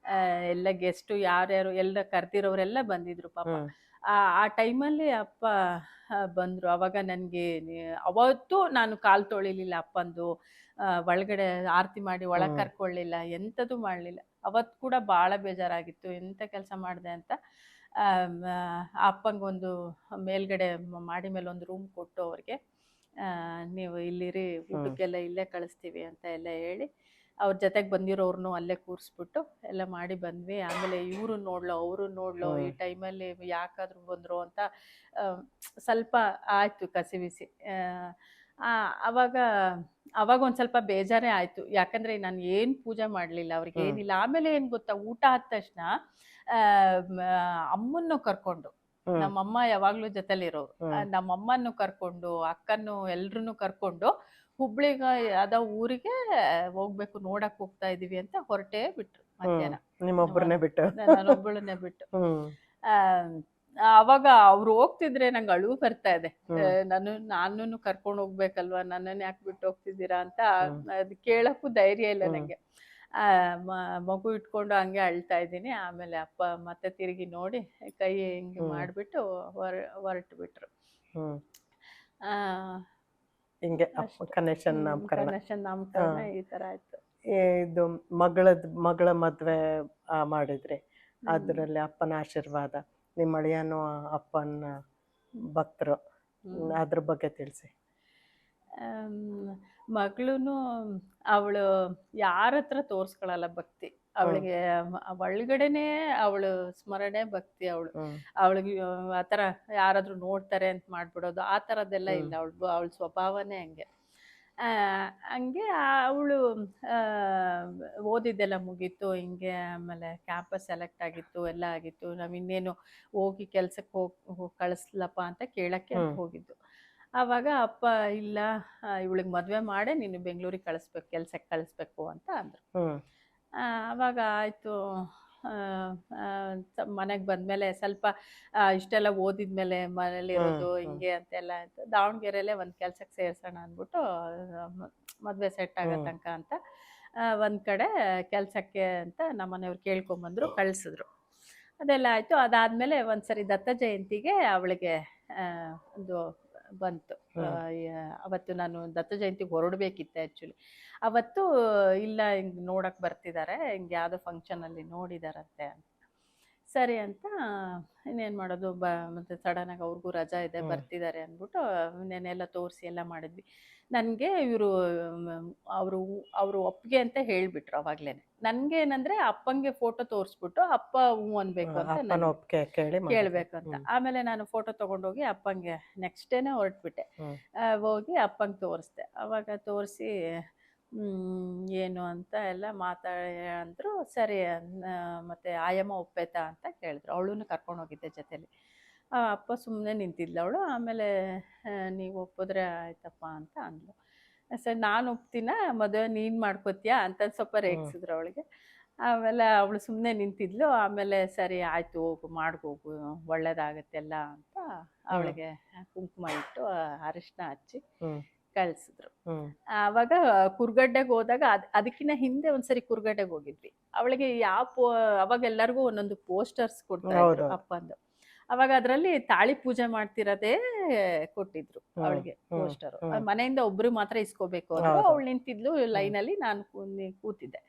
ಎಲ್ಲ ಗೆಸ್ಟು ಯಾರ್ಯಾರು ಎಲ್ಲ ಕರ್ದಿರೋರೆಲ್ಲ ಬಂದಿದ್ರು ಪಾಪ. ಆ ಟೈಮಲ್ಲಿ ಅಪ್ಪ ಬಂದ್ರು. ಅವಾಗ ನನಗೆ ಅವತ್ತು ನಾನು ಕಾಲು ತೊಳಿಲಿಲ್ಲ ಅಪ್ಪಂದು. ಒಳಗಡೆ ಆರತಿ ಮಾಡಿ ಒಳಗೆ ಕರ್ಕೊಳ್ಳಿಲ್ಲ, ಎಂಥದ್ದು ಮಾಡಲಿಲ್ಲ. ಅವತ್ತು ಕೂಡ ಭಾಳ ಬೇಜಾರಾಗಿತ್ತು, ಎಂಥ ಕೆಲಸ ಮಾಡಿದೆ ಅಂತ. ಅಪ್ಪಂಗೊಂದು ಮೇಲ್ಗಡೆ ಮಾಡಿ ಮೇಲೆ ಒಂದು ರೂಮ್ ಕೊಟ್ಟು ಅವ್ರಿಗೆ, ನೀವು ಇಲ್ಲಿರಿ, ಊಟಕ್ಕೆಲ್ಲ ಇಲ್ಲೇ ಕಳಿಸ್ತೀವಿ ಅಂತ ಎಲ್ಲ ಹೇಳಿ ಅವ್ರ ಜೊತೆಗೆ ಬಂದಿರೋರ್ನು ಅಲ್ಲೇ ಕೂರಿಸ್ಬಿಟ್ಟು ಎಲ್ಲ ಮಾಡಿ ಬಂದ್ವಿ. ಆಮೇಲೆ ಇವರು ನೋಡ್ಲೋ ಅವರು ನೋಡ್ಲೋ ಈ ಟೈಮಲ್ಲಿ ಯಾಕಾದ್ರೂ ಬಂದ್ರು ಅಂತ ಸ್ವಲ್ಪ ಆಯ್ತು ಕಸಿವಿಸಿ. ಅವಾಗ ಒಂದು ಸ್ವಲ್ಪ ಬೇಜಾರೇ ಆಯ್ತು. ಯಾಕಂದ್ರೆ ನಾನು ಏನು ಪೂಜೆ ಮಾಡಲಿಲ್ಲ, ಅವ್ರಿಗೆ ಏನಿಲ್ಲ. ಆಮೇಲೆ ಏನು ಗೊತ್ತಾ, ಊಟ ಆದ ತಕ್ಷಣ ಅಮ್ಮನ್ನು ಕರ್ಕೊಂಡು, ನಮ್ಮಮ್ಮ ಯಾವಾಗ್ಲೂ ಜೊತೆಲಿರೋರು, ನಮ್ಮಮ್ಮನ್ನು ಕರ್ಕೊಂಡು ಅಕ್ಕನ್ನು ಎಲ್ರನ್ನೂ ಕರ್ಕೊಂಡು ಹುಬ್ಳಿಗ ಅದ ಊರಿಗೆ ಹೋಗ್ಬೇಕು, ನೋಡಕ್ ಹೋಗ್ತಾ ಇದೀವಿ ಅಂತ ಹೊರಟೇ ಬಿಟ್ರು ಮಧ್ಯಾಹ್ನ. ನಿಮ್ಮೊಬ್ಬರನ್ನೇ ಬಿಟ್ಟು? ನಾನೊಬ್ಬಳನ್ನೇ ಬಿಟ್ಟು. ಅವಾಗ ಅವ್ರು ಹೋಗ್ತಿದ್ರೆ ನಂಗೆ ಅಳು ಬರ್ತಾ ಇದೆ. ನಾನು ಕರ್ಕೊಂಡು ಹೋಗ್ಬೇಕಲ್ವಾ, ನನ್ನನ್ನು ಯಾಕೆ ಬಿಟ್ಟು ಹೋಗ್ತಿದ್ದೀರಾ ಅಂತ ಅದು ಕೇಳಕ್ಕೂ ಧೈರ್ಯ ಇಲ್ಲ ನಂಗೆ. ಮಗು ಇಟ್ಕೊಂಡು ಹಂಗೆ ಅಳ್ತಾ ಇದ್ದೀನಿ. ಆಮೇಲೆ ಅಪ್ಪ ಮತ್ತೆ ತಿರುಗಿ ನೋಡಿ ಕೈ ಹಿಂಗೆ ಮಾಡಿಬಿಟ್ಟು ಹೊರಟು ಬಿಟ್ರು. ಹಿಂಗೆ ಕನೆಕ್ಷನ್ ನಾಮಕರಣ ಈ ತರ ಆಯ್ತು. ಇದು ಮಗಳ ಮದ್ವೆ ಮಾಡಿದ್ರಿ, ಅದರಲ್ಲಿ ಅಪ್ಪನ ಆಶೀರ್ವಾದ, ನಿಮ್ಮ ಅಳಿಯನು ಅಪ್ಪನ ಭಕ್ತರು, ಅದ್ರ ಬಗ್ಗೆ ತಿಳಿಸಿ. ಮಗಳೂ ಅವಳು ಯಾರ ಹತ್ರ ತೋರ್ಸ್ಕೊಳಲ್ಲ ಭಕ್ತಿ. ಅವಳಿಗೆ ಒಳಗಡೆನೆ ಅವಳು ಸ್ಮರಣೆ ಭಕ್ತಿ. ಅವಳಿಗೆ ಆ ಥರ ಯಾರಾದ್ರೂ ನೋಡ್ತಾರೆ ಅಂತ ಮಾಡ್ಬಿಡೋದು ಆ ಥರದ್ದೆಲ್ಲ ಇಲ್ಲ. ಅವಳ ಸ್ವಭಾವನೇ ಹಂಗೆ. ಅವಳು ಓದಿದ್ದೆಲ್ಲ ಮುಗೀತು ಹಿಂಗೆ. ಆಮೇಲೆ ಕ್ಯಾಂಪಸ್ ಸೆಲೆಕ್ಟ್ ಆಗಿತ್ತು, ಎಲ್ಲ ಆಗಿತ್ತು. ನಾವು ಇನ್ನೇನು ಹೋಗಿ ಕೆಲ್ಸಕ್ಕೆ ಹೋಗಿ ಕಳಿಸ್ಲಪ್ಪ ಅಂತ ಕೇಳಕ್ಕೆ ಹೋಗಿದ್ದು. ಆವಾಗ ಅಪ್ಪ ಇಲ್ಲ, ಇವಳಿಗೆ ಮದುವೆ ಮಾಡೇ ನೀನು ಬೆಂಗಳೂರಿಗೆ ಕಳಿಸ್ಬೇಕು, ಕೆಲ್ಸಕ್ಕೆ ಕಳಿಸ್ಬೇಕು ಅಂತ ಅಂದರು. ಹ್ಮ್ ಆವಾಗ ಆಯಿತು. ಮನೆಗೆ ಬಂದಮೇಲೆ ಸ್ವಲ್ಪ ಇಷ್ಟೆಲ್ಲ ಓದಿದ್ಮೇಲೆ ಮನೇಲಿರೋದು ಹ್ಮ್ ಹಿಂಗೆ ಅಂತೆಲ್ಲ ಆಯಿತು. ದಾವಣಗೆರೆಯಲ್ಲೇ ಒಂದು ಕೆಲ್ಸಕ್ಕೆ ಸೇರಿಸೋಣ ಅಂದ್ಬಿಟ್ಟು ಮದುವೆ ಸೆಟ್ ಆಗೋ ಹ್ಮ್ ತನಕ ಅಂತ ಒಂದು ಕಡೆ ಕೆಲಸಕ್ಕೆ ಅಂತ ನಮ್ಮನೆಯವ್ರು ಕೇಳ್ಕೊಂಬಂದರು, ಕಳಿಸಿದ್ರು. ಅದೆಲ್ಲ ಆಯಿತು. ಅದಾದಮೇಲೆ ಒಂದ್ಸರಿ ದತ್ತ ಜಯಂತಿಗೆ ಅವಳಿಗೆ ಒಂದು ಬಂತು. ಅವತ್ತು ನಾನು ದತ್ತ ಜಯಂತಿಗೆ ಹೊರಡಬೇಕಿತ್ತೆ ಆ್ಯಕ್ಚುಲಿ. ಅವತ್ತು ಇಲ್ಲ, ಹಿಂಗೆ ನೋಡಕ್ಕೆ ಬರ್ತಿದ್ದಾರೆ, ಹಿಂಗೆ ಯಾವುದೋ ಫಂಕ್ಷನಲ್ಲಿ ನೋಡಿದಾರಂತೆ ಅಂತ. ಸರಿ ಅಂತ ಇನ್ನೇನು ಮಾಡೋದು, ಮತ್ತು ಸಡನ್ನಾಗಿ ಅವ್ರಿಗೂ ರಜಾ ಇದೆ, ಬರ್ತಿದ್ದಾರೆ ಅಂದ್ಬಿಟ್ಟು ನೆನೆಲ್ಲ ತೋರಿಸಿ ಎಲ್ಲ ಮಾಡಿದ್ವಿ. ನನಗೆ ಇವರು ಅವರು ಅವರು ಒಪ್ಪಿಗೆ ಅಂತ ಹೇಳಿಬಿಟ್ರು ಅವಾಗಲೇ. ನನಗೆ ಏನಂದರೆ ಅಪ್ಪಂಗೆ ಫೋಟೋ ತೋರಿಸ್ಬಿಟ್ಟು ಅಪ್ಪ ಹ್ಞೂ ಅನ್ಬೇಕು ಅಂತ ಅಪ್ಪನ ನನಗೆ ಒಪ್ಪಿಗೆ ಕೇಳಿ ಕೇಳಬೇಕು ಅಂತ. ಆಮೇಲೆ ನಾನು ಫೋಟೋ ತೊಗೊಂಡೋಗಿ ಅಪ್ಪಂಗೆ ನೆಕ್ಸ್ಟ್ ಡೇನೇ ಹೊರಟ್ಬಿಟ್ಟೆ. ಹೋಗಿ ಅಪ್ಪಂಗೆ ತೋರಿಸ್ದೆ. ಅವಾಗ ತೋರಿಸಿ ಏನು ಅಂತ ಎಲ್ಲ ಅಂದರು. ಸರಿ, ಮತ್ತು ಆಯಮ್ಮ ಒಪ್ಪೈತಾ ಅಂತ ಕೇಳಿದ್ರು. ಅವಳನ್ನು ಕರ್ಕೊಂಡೋಗಿದ್ದೆ ಜೊತೆಲಿ. ಅಪ್ಪ ಸುಮ್ಮನೆ ನಿಂತಿದ್ಲು ಅವಳು. ಆಮೇಲೆ ನೀವು ಒಪ್ಪಿದ್ರೆ ಆಯ್ತಪ್ಪ ಅಂತ ಅಂದ್ಲು. ಸರಿ, ನಾನು ಒಪ್ತೀನ, ಮದುವೆ ನೀನು ಮಾಡ್ಕೋತೀಯಾ ಅಂತ ಸ್ವಲ್ಪ ರೇಗಿಸಿದ್ರು ಅವಳಿಗೆ. ಆಮೇಲೆ ಅವಳು ಸುಮ್ಮನೆ ನಿಂತಿದ್ಲು. ಆಮೇಲೆ ಸರಿ ಆಯಿತು, ಹೋಗು ಮಾಡ್ಕೋಗು, ಒಳ್ಳೇದಾಗತ್ತೆಲ್ಲ ಅಂತ ಅವಳಿಗೆ ಕುಂಕುಮ ಇಟ್ಟು ಅರಿಶಿನ ಹಚ್ಚಿ ಕಳಿಸಿದ್ರು. ಆವಾಗ ಕುರ್ಗಡ್ಡೆಗೆ ಹೋದಾಗ ಅದಕ್ಕಿಂತ ಹಿಂದೆ ಒಂದ್ಸರಿ ಕುರ್ಗಡ್ಡೆಗೆ ಹೋಗಿದ್ವಿ. ಅವಳಿಗೆ ಅವಾಗ ಎಲ್ಲರಿಗೂ ಒಂದೊಂದು ಪೋಸ್ಟರ್ಸ್ ಕೊಡ್ತಾ ಇದ್ರು ಅಪ್ಪಂದು. ಅವಾಗ ಅದರಲ್ಲಿ ತಾಳಿ ಪೂಜೆ ಮಾಡ್ತಿರೋದೇ ಕೊಟ್ಟಿದ್ರು ಅವಳಿಗೆ ಪೋಸ್ಟರ್. ಮನೆಯಿಂದ ಒಬ್ರು ಮಾತ್ರ ಇಸ್ಕೋಬೇಕು ಅಂದ್ರು. ಅವಳು ನಿಂತಿದ್ಲು ಲೈನಲ್ಲಿ, ನಾನು ಕೂತಿದ್ದೆ.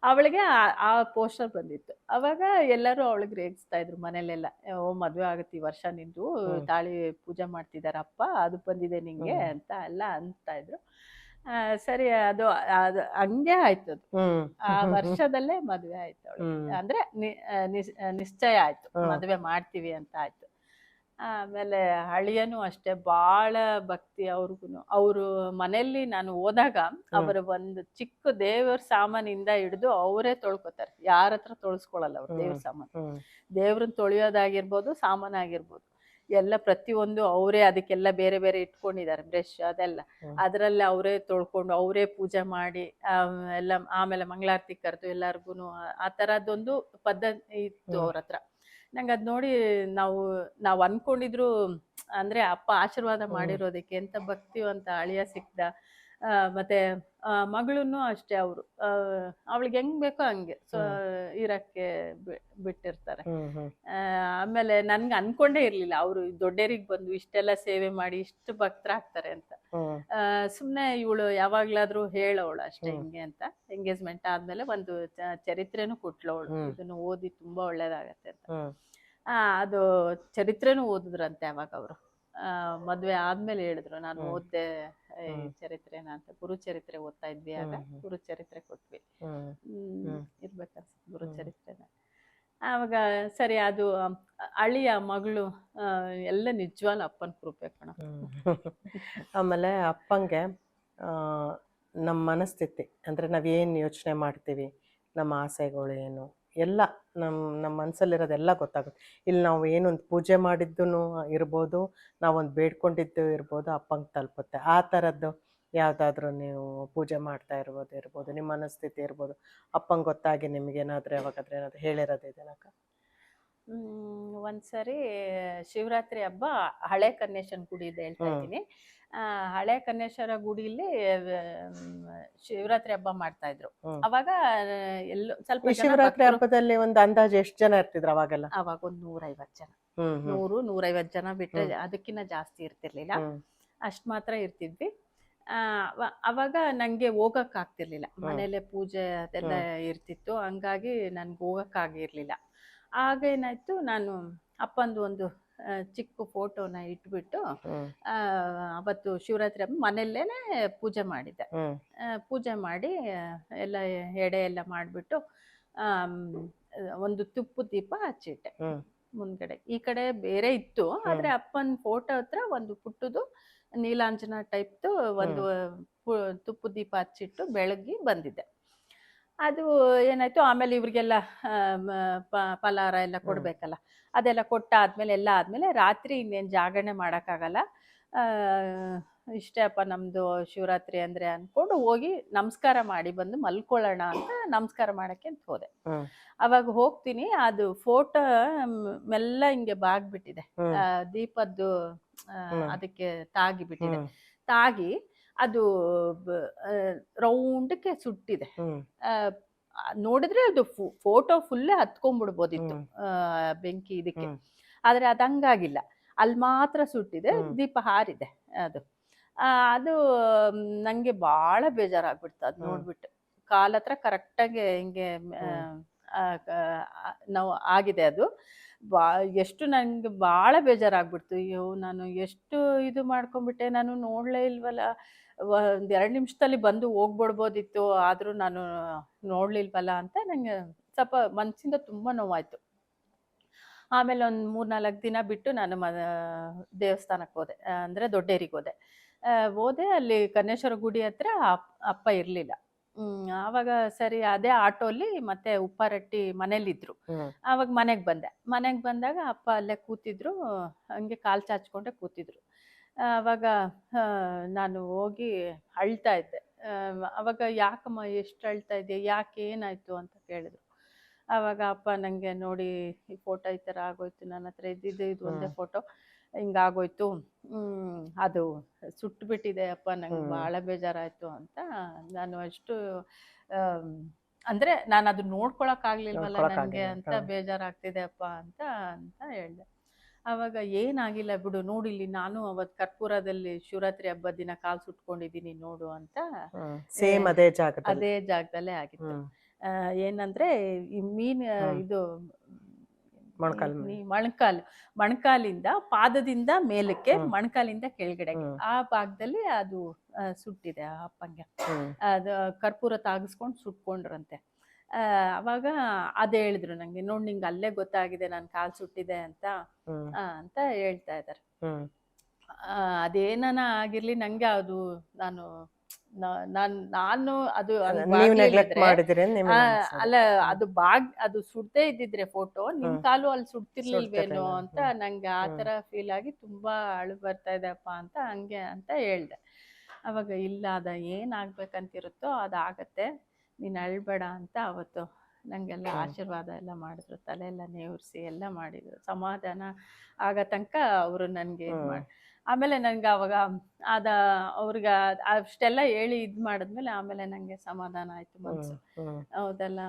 ಅವಳಿಗೆ ಆ ಪೋಸ್ಟರ್ ಬಂದಿತ್ತು. ಅವಾಗ ಎಲ್ಲರೂ ಅವಳಿಗೆ ರೇಗಿಸ್ತಾ ಇದ್ರು ಮನೇಲೆಲ್ಲ, ಓ ಮದುವೆ ಆಗುತ್ತೆ ಈ ವರ್ಷ ನಿಂದು, ತಾಳಿ ಪೂಜೆ ಮಾಡ್ತಿದಾರ ಅಪ್ಪ, ಅದು ಬಂದಿದೆ ನಿಂಗೆ ಅಂತ ಎಲ್ಲ ಅಂತ ಇದ್ರು. ಸರಿ, ಅದು ಹಂಗೆ ಆಯ್ತು. ಅದು ಆ ವರ್ಷದಲ್ಲೇ ಮದುವೆ ಆಯ್ತು ಅವಳಿಗೆ. ಅಂದ್ರೆ ನಿಶ್ಚಯ ಆಯ್ತು, ಮದುವೆ ಮಾಡ್ತೀವಿ ಅಂತ ಆಯ್ತು. ಆಮೇಲೆ ಅಳಿಯನು ಅಷ್ಟೇ ಭಾಳ ಭಕ್ತಿ ಅವ್ರಿಗೂ. ಅವರು ಮನೆಯಲ್ಲಿ ನಾನು ಹೋದಾಗ ಅವರ ಒಂದು ಚಿಕ್ಕ ದೇವ್ರ ಸಾಮಾನಿಂದ ಹಿಡಿದು ಅವರೇ ತೊಳ್ಕೊತಾರೆ. ಯಾರ ಹತ್ರ ತೊಳ್ಸ್ಕೊಳಲ್ಲ ಅವ್ರು ದೇವ್ರ ಸಾಮಾನು. ದೇವ್ರನ್ನ ತೊಳೆಯೋದಾಗಿರ್ಬೋದು, ಸಾಮಾನಾಗಿರ್ಬೋದು, ಎಲ್ಲ ಪ್ರತಿಯೊಂದು ಅವರೇ ಅದಕ್ಕೆಲ್ಲ ಬೇರೆ ಬೇರೆ ಇಟ್ಕೊಂಡಿದ್ದಾರೆ, ಬ್ರಷ್ ಅದೆಲ್ಲ. ಅದರಲ್ಲಿ ಅವರೇ ತೊಳ್ಕೊಂಡು ಅವರೇ ಪೂಜೆ ಮಾಡಿ ಎಲ್ಲ. ಆಮೇಲೆ ಮಂಗಳಾರತಿ ಕರೆದು ಎಲ್ಲರಿಗೂ ಆ ಥರದ್ದೊಂದು ಪದ್ಧತಿ ಇತ್ತು ಅವ್ರ ಹತ್ರ. ನಂಗೆ ಅದು ನೋಡಿ ನಾವು ಅನ್ಕೊಂಡಿದ್ರು, ಅಂದ್ರೆ ಅಪ್ಪ ಆಶೀರ್ವಾದ ಮಾಡಿರೋದಕ್ಕೆ ಎಂತ ಭಕ್ತಿವಂತ ಅಳಿಯ ಸಿಕ್ದ. ಮತ್ತೆ ಮಗಳನ್ನು ಅಷ್ಟೇ, ಅವರು ಅವಳಿಗೆ ಹೆಂಗ್ ಬೇಕೋ ಹಂಗೆ ಇರಕ್ಕೆ ಬಿಟ್ಟಿರ್ತಾರೆ. ಆಮೇಲೆ ನನ್ಗೆ ಅನ್ಕೊಂಡೇ ಇರ್ಲಿಲ್ಲ ಅವರು ದೊಡ್ಡೇರಿಗೆ ಬಂದು ಇಷ್ಟೆಲ್ಲ ಸೇವೆ ಮಾಡಿ ಇಷ್ಟು ಭಕ್ತರಾಗ್ತಾರೆ ಅಂತ. ಸುಮ್ನೆ ಇವಳು ಯಾವಾಗ್ಲಾದ್ರೂ ಹೇಳೋಳು ಅಷ್ಟೇ ಹಿಂಗೆ ಅಂತ. ಎಂಗೇಜ್ಮೆಂಟ್ ಆದ್ಮೇಲೆ ಒಂದು ಚರಿತ್ರೆನೂ ಕೊಟ್ಲವಳು, ಇದನ್ನು ಓದಿ ತುಂಬಾ ಒಳ್ಳೇದಾಗತ್ತೆ ಅಂತ. ಅದು ಚರಿತ್ರೆನೂ ಓದಿದ್ರಂತೆ ಅವಾಗ ಅವರು. ಮದ್ವೆ ಆದ್ಮೇಲೆ ಹೇಳಿದ್ರು, ನಾನು ಓದ್ದೆ ಈ ಚರಿತ್ರೆನ ಅಂತ. ಗುರು ಚರಿತ್ರೆ ಓದ್ತಾ ಇದ್ವಿ ಆಗ, ಗುರು ಚರಿತ್ರೆ ಕೊಟ್ವಿ. ಇರ್ಬೇಕನ್ಸುತ್ತೆ ಗುರು ಚರಿತ್ರೆನ. ಆವಾಗ ಸರಿ, ಅದು ಅಳಿಯ ಮಗಳು ಎಲ್ಲ ನಿಜವಾಗ್ಲೂ ಅಪ್ಪನ ಕೃಪೆ ಕಣ. ಆಮೇಲೆ ಅಪ್ಪಂಗೆ ನಮ್ಮ ಮನಸ್ಥಿತಿ ಅಂದರೆ ನಾವೇನು ಯೋಚನೆ ಮಾಡ್ತೀವಿ, ನಮ್ಮ ಆಸೆಗಳು ಏನು ಎಲ್ಲ ನಮ್ಮ ಮನಸ್ಸಲ್ಲಿರೋದೆಲ್ಲ ಗೊತ್ತಾಗುತ್ತೆ. ಇಲ್ಲಿ ನಾವು ಏನೊಂದು ಪೂಜೆ ಮಾಡಿದ್ದು ಇರ್ಬೋದು, ನಾವೊಂದು ಬೇಡ್ಕೊಂಡಿದ್ದು ಇರ್ಬೋದು, ಅಪ್ಪಂಗೆ ತಲುಪುತ್ತೆ. ಆ ಥರದ್ದು ಯಾವುದಾದ್ರೂ ನೀವು ಪೂಜೆ ಮಾಡ್ತಾ ಇರ್ಬೋದು, ನಿಮ್ಮ ಮನಸ್ಥಿತಿ ಇರ್ಬೋದು, ಅಪ್ಪಂಗೆ ಗೊತ್ತಾಗಿ ನಿಮಗೇನಾದರೂ ಯಾವಾಗಾದ್ರೂ ಏನಾದರೂ ಹೇಳಿರೋದಿದೆನಕ್ಕ? ಒಂದ್ಸರಿ ಶಿವರಾತ್ರಿ ಹಬ್ಬ ಹಳೆ ಕನ್ನೇಶ್ವರ ಗುಡಿ ಇದೆ ಹೇಳ್ತಾ ಇದ್ದೀನಿ. ಹಳೆ ಕನ್ನೇಶ್ವರ ಗುಡಿಲಿ ಶಿವರಾತ್ರಿ ಹಬ್ಬ ಮಾಡ್ತಾ ಇದ್ರು. ಅವಾಗ ಎಲ್ಲೋ ಸ್ವಲ್ಪ ಶಿವರಾತ್ರಿ ಹಬ್ಬದಲ್ಲಿ ಒಂದು ಅಂದಾಜು ಎಷ್ಟು ಜನ ಇರ್ತಿದ್ರು ಅವಾಗೆಲ್ಲ? ಅವಾಗ ಒಂದು 150 ಜನ, 100-150 ಜನ ಬಿಟ್ರೆ ಅದಕ್ಕಿಂತ ಜಾಸ್ತಿ ಇರ್ತಿರ್ಲಿಲ್ಲ. ಅಷ್ಟ್ ಮಾತ್ರ ಇರ್ತಿದ್ವಿ. ಅವಾಗ ನಂಗೆ ಹೋಗಕ್ ಆಗ್ತಿರ್ಲಿಲ್ಲ, ಮನೇಲೆ ಪೂಜೆ ಅದೆಲ್ಲ ಇರ್ತಿತ್ತು. ಹಂಗಾಗಿ ನನ್ಗೆ ಹೋಗಕ್ ಆಗಿರ್ಲಿಲ್ಲ. ಆಗ ಏನಾಯ್ತು, ನಾನು ಅಪ್ಪಂದು ಒಂದು ಚಿಕ್ಕ ಫೋಟೋನ ಇಟ್ಬಿಟ್ಟು ಅವತ್ತು ಶಿವರಾತ್ರಿ ಹಬ್ಬ ಮನೆಯಲ್ಲೇನೆ ಪೂಜೆ ಮಾಡಿದ್ದೆ. ಪೂಜೆ ಮಾಡಿ ಎಲ್ಲ ಎಡೆ ಎಲ್ಲ ಮಾಡಿಬಿಟ್ಟು ಒಂದು ತುಪ್ಪದ ದೀಪ ಹಚ್ಚಿಟ್ಟೆ ಮುಂದ್ಗಡೆ. ಈ ಕಡೆ ಬೇರೆ ಇತ್ತು, ಆದ್ರೆ ಅಪ್ಪನ ಫೋಟೋ ಹತ್ರ ಒಂದು ಪುಟ್ಟದು ನೀಲಾಂಜನ ಟೈಪ್ದು ಒಂದು ತುಪ್ಪದ ದೀಪ ಹಚ್ಚಿಟ್ಟು ಬೆಳಗ್ಗೆ ಬಂದಿದ್ದೆ. ಅದು ಏನಾಯ್ತು, ಆಮೇಲೆ ಇವ್ರಿಗೆಲ್ಲ ಫಲಾರ ಎಲ್ಲ ಕೊಡ್ಬೇಕಲ್ಲ, ಅದೆಲ್ಲ ಕೊಟ್ಟಾದ್ಮೇಲೆ ಎಲ್ಲ ಆದ್ಮೇಲೆ ರಾತ್ರಿ ಇನ್ನೇನು ಜಾಗರಣೆ ಮಾಡೋಕ್ಕಾಗಲ್ಲ, ಆ, ಇಷ್ಟೇ ಅಪ್ಪ ನಮ್ಮದು ಶಿವರಾತ್ರಿ ಅಂದರೆ ಅಂದ್ಕೊಂಡು ಹೋಗಿ ನಮಸ್ಕಾರ ಮಾಡಿ ಬಂದು ಮಲ್ಕೊಳ್ಳೋಣ ಅಂತ ನಮಸ್ಕಾರ ಮಾಡೋಕ್ಕೆ ಅಂತ ಹೋದೆ. ಹ್ಮ್ ಅವಾಗ ಹೋಗ್ತೀನಿ, ಅದು ಫೋಟೋ ಮೆಲ್ಲ ಹಿಂಗೆ ಬಾಗ್ಬಿಟ್ಟಿದೆ. ಹ್ಮ್ ದೀಪದ್ದು ಹ್ಮ್ ಅದಕ್ಕೆ ತಾಗಿಬಿಟ್ಟಿದೆ. ಹ್ಮ್ ತಾಗಿ ಅದು ರೌಂಡಕ್ಕೆ ಸುಟ್ಟಿದೆ. ಹ್ಮ್ ಆ, ನೋಡಿದ್ರೆ ಅದು ಫೋಟೋ ಫುಲ್ಲೇ ಹತ್ಕೊಂಡ್ಬಿಡ್ಬೋದಿತ್ತು ಹ್ಮ್ ಬೆಂಕಿ ಇದಕ್ಕೆ. ಹ್ಮ್ ಆದ್ರೆ ಅದು ಹಂಗಾಗಿಲ್ಲ, ಅಲ್ಲಿ ಮಾತ್ರ ಸುಟ್ಟಿದೆ, ಹ್ಮ್ ದೀಪ ಹಾರಿದೆ ಅದು. ಅದು ನಂಗೆ ಬಹಳ ಬೇಜಾರಾಗ್ಬಿಡ್ತು ಅದು ಹ್ಮ್ ನೋಡ್ಬಿಟ್ಟು. ಕಾಲ್ ಹತ್ರ ಕರೆಕ್ಟಾಗಿ ಹಿಂಗೆ ಹ್ಮ್ ನಾವು ಆಗಿದೆ ಅದು. ಬಾ ಎಷ್ಟು ನಂಗೆ ಭಾಳ ಬೇಜಾರಾಗ್ಬಿಡ್ತು. ಅಯ್ಯೋ ನಾನು ಎಷ್ಟು ಇದು ಮಾಡ್ಕೊಂಡ್ಬಿಟ್ಟೆ, ನಾನು ನೋಡಲೇ ಇಲ್ವಲ್ಲ, ಒಂದು 2 ನಿಮಿಷದಲ್ಲಿ ಬಂದು ಹೋಗ್ಬಿಡ್ಬೋದಿತ್ತು, ಆದರೂ ನಾನು ನೋಡ್ಲಿಲ್ವಲ್ಲ ಅಂತ ನಂಗೆ ಸ್ವಲ್ಪ ಮನಸ್ಸಿಂದ ತುಂಬ ನೋವಾಯಿತು. ಆಮೇಲೆ ಒಂದು 3-4 ದಿನ ಬಿಟ್ಟು ನಾನು ದೇವಸ್ಥಾನಕ್ಕೆ ಹೋದೆ, ಅಂದರೆ ದೊಡ್ಡೇರಿಗೆ ಹೋದೆ. ಹೋದೆ, ಅಲ್ಲಿ ಕನ್ನೇಶ್ವರ ಗುಡಿ ಹತ್ರ ಅಪ್ಪ ಇರಲಿಲ್ಲ. ಆವಾಗ ಸರಿ ಅದೇ ಆಟೋಲಿ ಮತ್ತೆ ಉಪ್ಪಾರಟ್ಟಿ ಮನೇಲಿದ್ರು. ಹ್ಮ್ ಆವಾಗ ಮನೆಗೆ ಬಂದೆ. ಮನೆಗೆ ಬಂದಾಗ ಅಪ್ಪ ಅಲ್ಲೇ ಕೂತಿದ್ರು, ಹಂಗೆ ಕಾಲು ಚಾಚ್ಕೊಂಡೆ ಕೂತಿದ್ರು. ಆವಾಗ ನಾನು ಹೋಗಿ ಅಳ್ತಾ ಇದ್ದೆ. ಆವಾಗ ಯಾಕಮ್ಮ ಎಷ್ಟು ಅಳ್ತಾ ಇದೆಯಾ, ಯಾಕೆ ಏನಾಯಿತು ಅಂತ ಕೇಳಿದ್ರು. ಆವಾಗ ಅಪ್ಪ ನನಗೆ ನೋಡಿ, ಈ ಫೋಟೋ ಈ ಥರ ಆಗೋಯ್ತು, ನನ್ನ ಹತ್ರ ಇದ್ದಿದ್ದು ಇದು ಒಂದೇ ಫೋಟೋ ಹಿಂಗಾಗೋಯ್ತು, ಅದು ಸುಟ್ಟುಬಿಟ್ಟಿದೆ ಅಪ್ಪ, ನಂಗೆ ಭಾಳ ಬೇಜಾರಾಯಿತು ಅಂತ. ನಾನು ಅಷ್ಟು ಅಂದರೆ ನಾನು ಅದು ನೋಡ್ಕೊಳಕ್ಕಾಗ್ಲಿಲ್ವಲ್ಲ ನನಗೆ ಅಂತ ಬೇಜಾರಾಗ್ತಿದೆ ಅಪ್ಪ ಅಂತ ಅಂತ ಹೇಳಿದೆ. ಆವಾಗ ಏನಾಗಿಲ್ಲ ಬಿಡು, ನೋಡಿಲ್ಲಿ ನಾನು ಅವತ್ತು ಕರ್ಪೂರದಲ್ಲಿ ಶಿವರಾತ್ರಿ ಹಬ್ಬದ ದಿನ ಕಾಲು ಸುಟ್ಕೊಂಡಿದ್ದೀನಿ ನೋಡು ಅಂತ. ಸೇಮ್ ಅದೇ ಜಾಗದಲ್ಲಿ. ಅದೇ ಜಾಗದಲ್ಲೇ ಆಗಿತ್ತು. ಏನಂದ್ರೆ ಈ ಇದು ಮೊಣಕಾಲಿಂದ ಪಾದದಿಂದ ಮೇಲಕ್ಕೆ, ಮೊಣಕಾಲಿಂದ ಕೆಳಗಡೆಗೆ ಆ ಭಾಗದಲ್ಲಿ ಅದು ಸುಟ್ಟಿದೆ ಆ ಅಪ್ಪಂಗೆ. ಅದು ಕರ್ಪೂರ ತಾಗಿಸ್ಕೊಂಡು ಸುಟ್ಕೊಂಡ್ರಂತೆ. ಅವಾಗ ಅದೇ ಹೇಳಿದ್ರು ನಂಗೆ, ನೋಡಿ ನಿಂಗೆ ಅಲ್ಲೇ ಗೊತ್ತಾಗಿದೆ ನಾನು ಕಾಲು ಸುಟ್ಟಿದೆ ಅಂತ ಅಂತ ಹೇಳ್ತಾ ಇದ್ದಾರೆ. ಅದೇನಾನ ಆಗಿರ್ಲಿ, ನಂಗೆ ಅದು ನಾನು ಅದು ಅಲ್ಲ, ಅದು ಸುಡ್ದೇ ಇದ್ದಿದ್ರೆ ಫೋಟೋ ನಿಮ್ ಕಾಲು ಅಲ್ಲಿ ಸುಡ್ತಿರ್ಲಿಲ್ವೇನೋ ಅಂತ ನಂಗೆ ಆ ತರ ಫೀಲ್ ಆಗಿ ತುಂಬಾ ಅಳು ಬರ್ತಾ ಇದೆ ಅಪ್ಪ ಅಂತ ಹಂಗೆ ಅಂತ ಹೇಳ್ದೆ. ಅವಾಗ ಇಲ್ಲ, ಅದ ಏನಾಗ್ಬೇಕಂತಿರುತ್ತೋ ಅದಾಗತ್ತೆ, ನೀನ್ ಅಳ್ಬೇಡ ಅಂತ ಅವತ್ತು ನಂಗೆಲ್ಲ ಆಶೀರ್ವಾದ ಎಲ್ಲ ಮಾಡಿದ್ರು, ತಲೆ ಎಲ್ಲ ನೇವರಿಸಿ ಎಲ್ಲ ಮಾಡಿದ್ರು, ಸಮಾಧಾನ ಆಗ ತನಕ ಅವರು ನನ್ಗೆ ಇದು ಮಾಡಿ. ಆಮೇಲೆ ನಂಗೆ ಅವಾಗ ಅವ್ರಿಗೆ ಅಷ್ಟೆಲ್ಲ ಹೇಳಿ ಇದು ಮಾಡಿದ್ಮೇಲೆ ಆಮೇಲೆ ನಂಗೆ ಸಮಾಧಾನ ಆಯ್ತು ಮನ್ಸು. ಹೌದಲ್ಲ,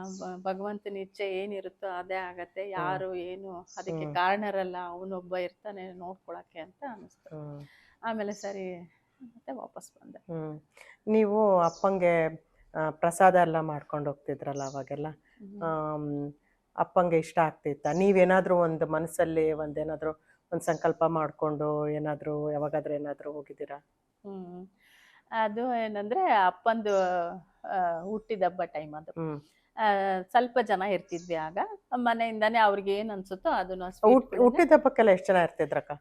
ಭಗವಂತನ ಇಚ್ಛೆ ಏನಿರುತ್ತೋ ಅದೇ ಆಗತ್ತೆ, ಯಾರು ಏನು ಅದಕ್ಕೆ ಕಾರಣರಲ್ಲ, ಅವನೊಬ್ಬ ಇರ್ತಾನೆ ನೋಡ್ಕೊಳಕ್ಕೆ ಅಂತ ಅನಿಸ್ತು. ಆಮೇಲೆ ಸರಿ ಮತ್ತೆ ವಾಪಸ್ ಬಂದೆ. ನೀವು ಅಪ್ಪಂಗೆ ಪ್ರಸಾದ ಎಲ್ಲ ಮಾಡ್ಕೊಂಡು ಹೋಗ್ತಿದ್ರಲ್ಲ ಅವಾಗೆಲ್ಲ, ಅಪ್ಪಂಗೆ ಇಷ್ಟ ಆಗ್ತಿತ್ತ? ನೀವೇನಾದ್ರೂ ಒಂದು ಮನಸ್ಸಲ್ಲಿ ಒಂದೇನಾದ್ರೂ ಒಂದು ಸಂಕಲ್ಪ ಮಾಡ್ಕೊಂಡು ಏನಾದ್ರು ಯಾವಾಗಾದ್ರೂ ಏನಾದ್ರು ಹೋಗಿದ್ದೀರಾ? ಅದು ಏನಂದ್ರೆ ಅಪ್ಪಂದು ಹುಟ್ಟಿದ ಹಬ್ಬ ಟೈಮ್ ಅದು. ಸ್ವಲ್ಪ ಜನ ಇರ್ತಿದ್ವಿ ಆಗ, ಮನೆಯಿಂದಾನೆ ಅವ್ರಿಗೆ ಏನ್ ಅನ್ಸುತ್ತೋ ಅದನ್ನ. ಹುಟ್ಟಿದ ಹಬ್ಬಕ್ಕೆಲ್ಲ ಎಷ್ಟು ಜನ ಇರ್ತಿದ್ರಕ್ಕ?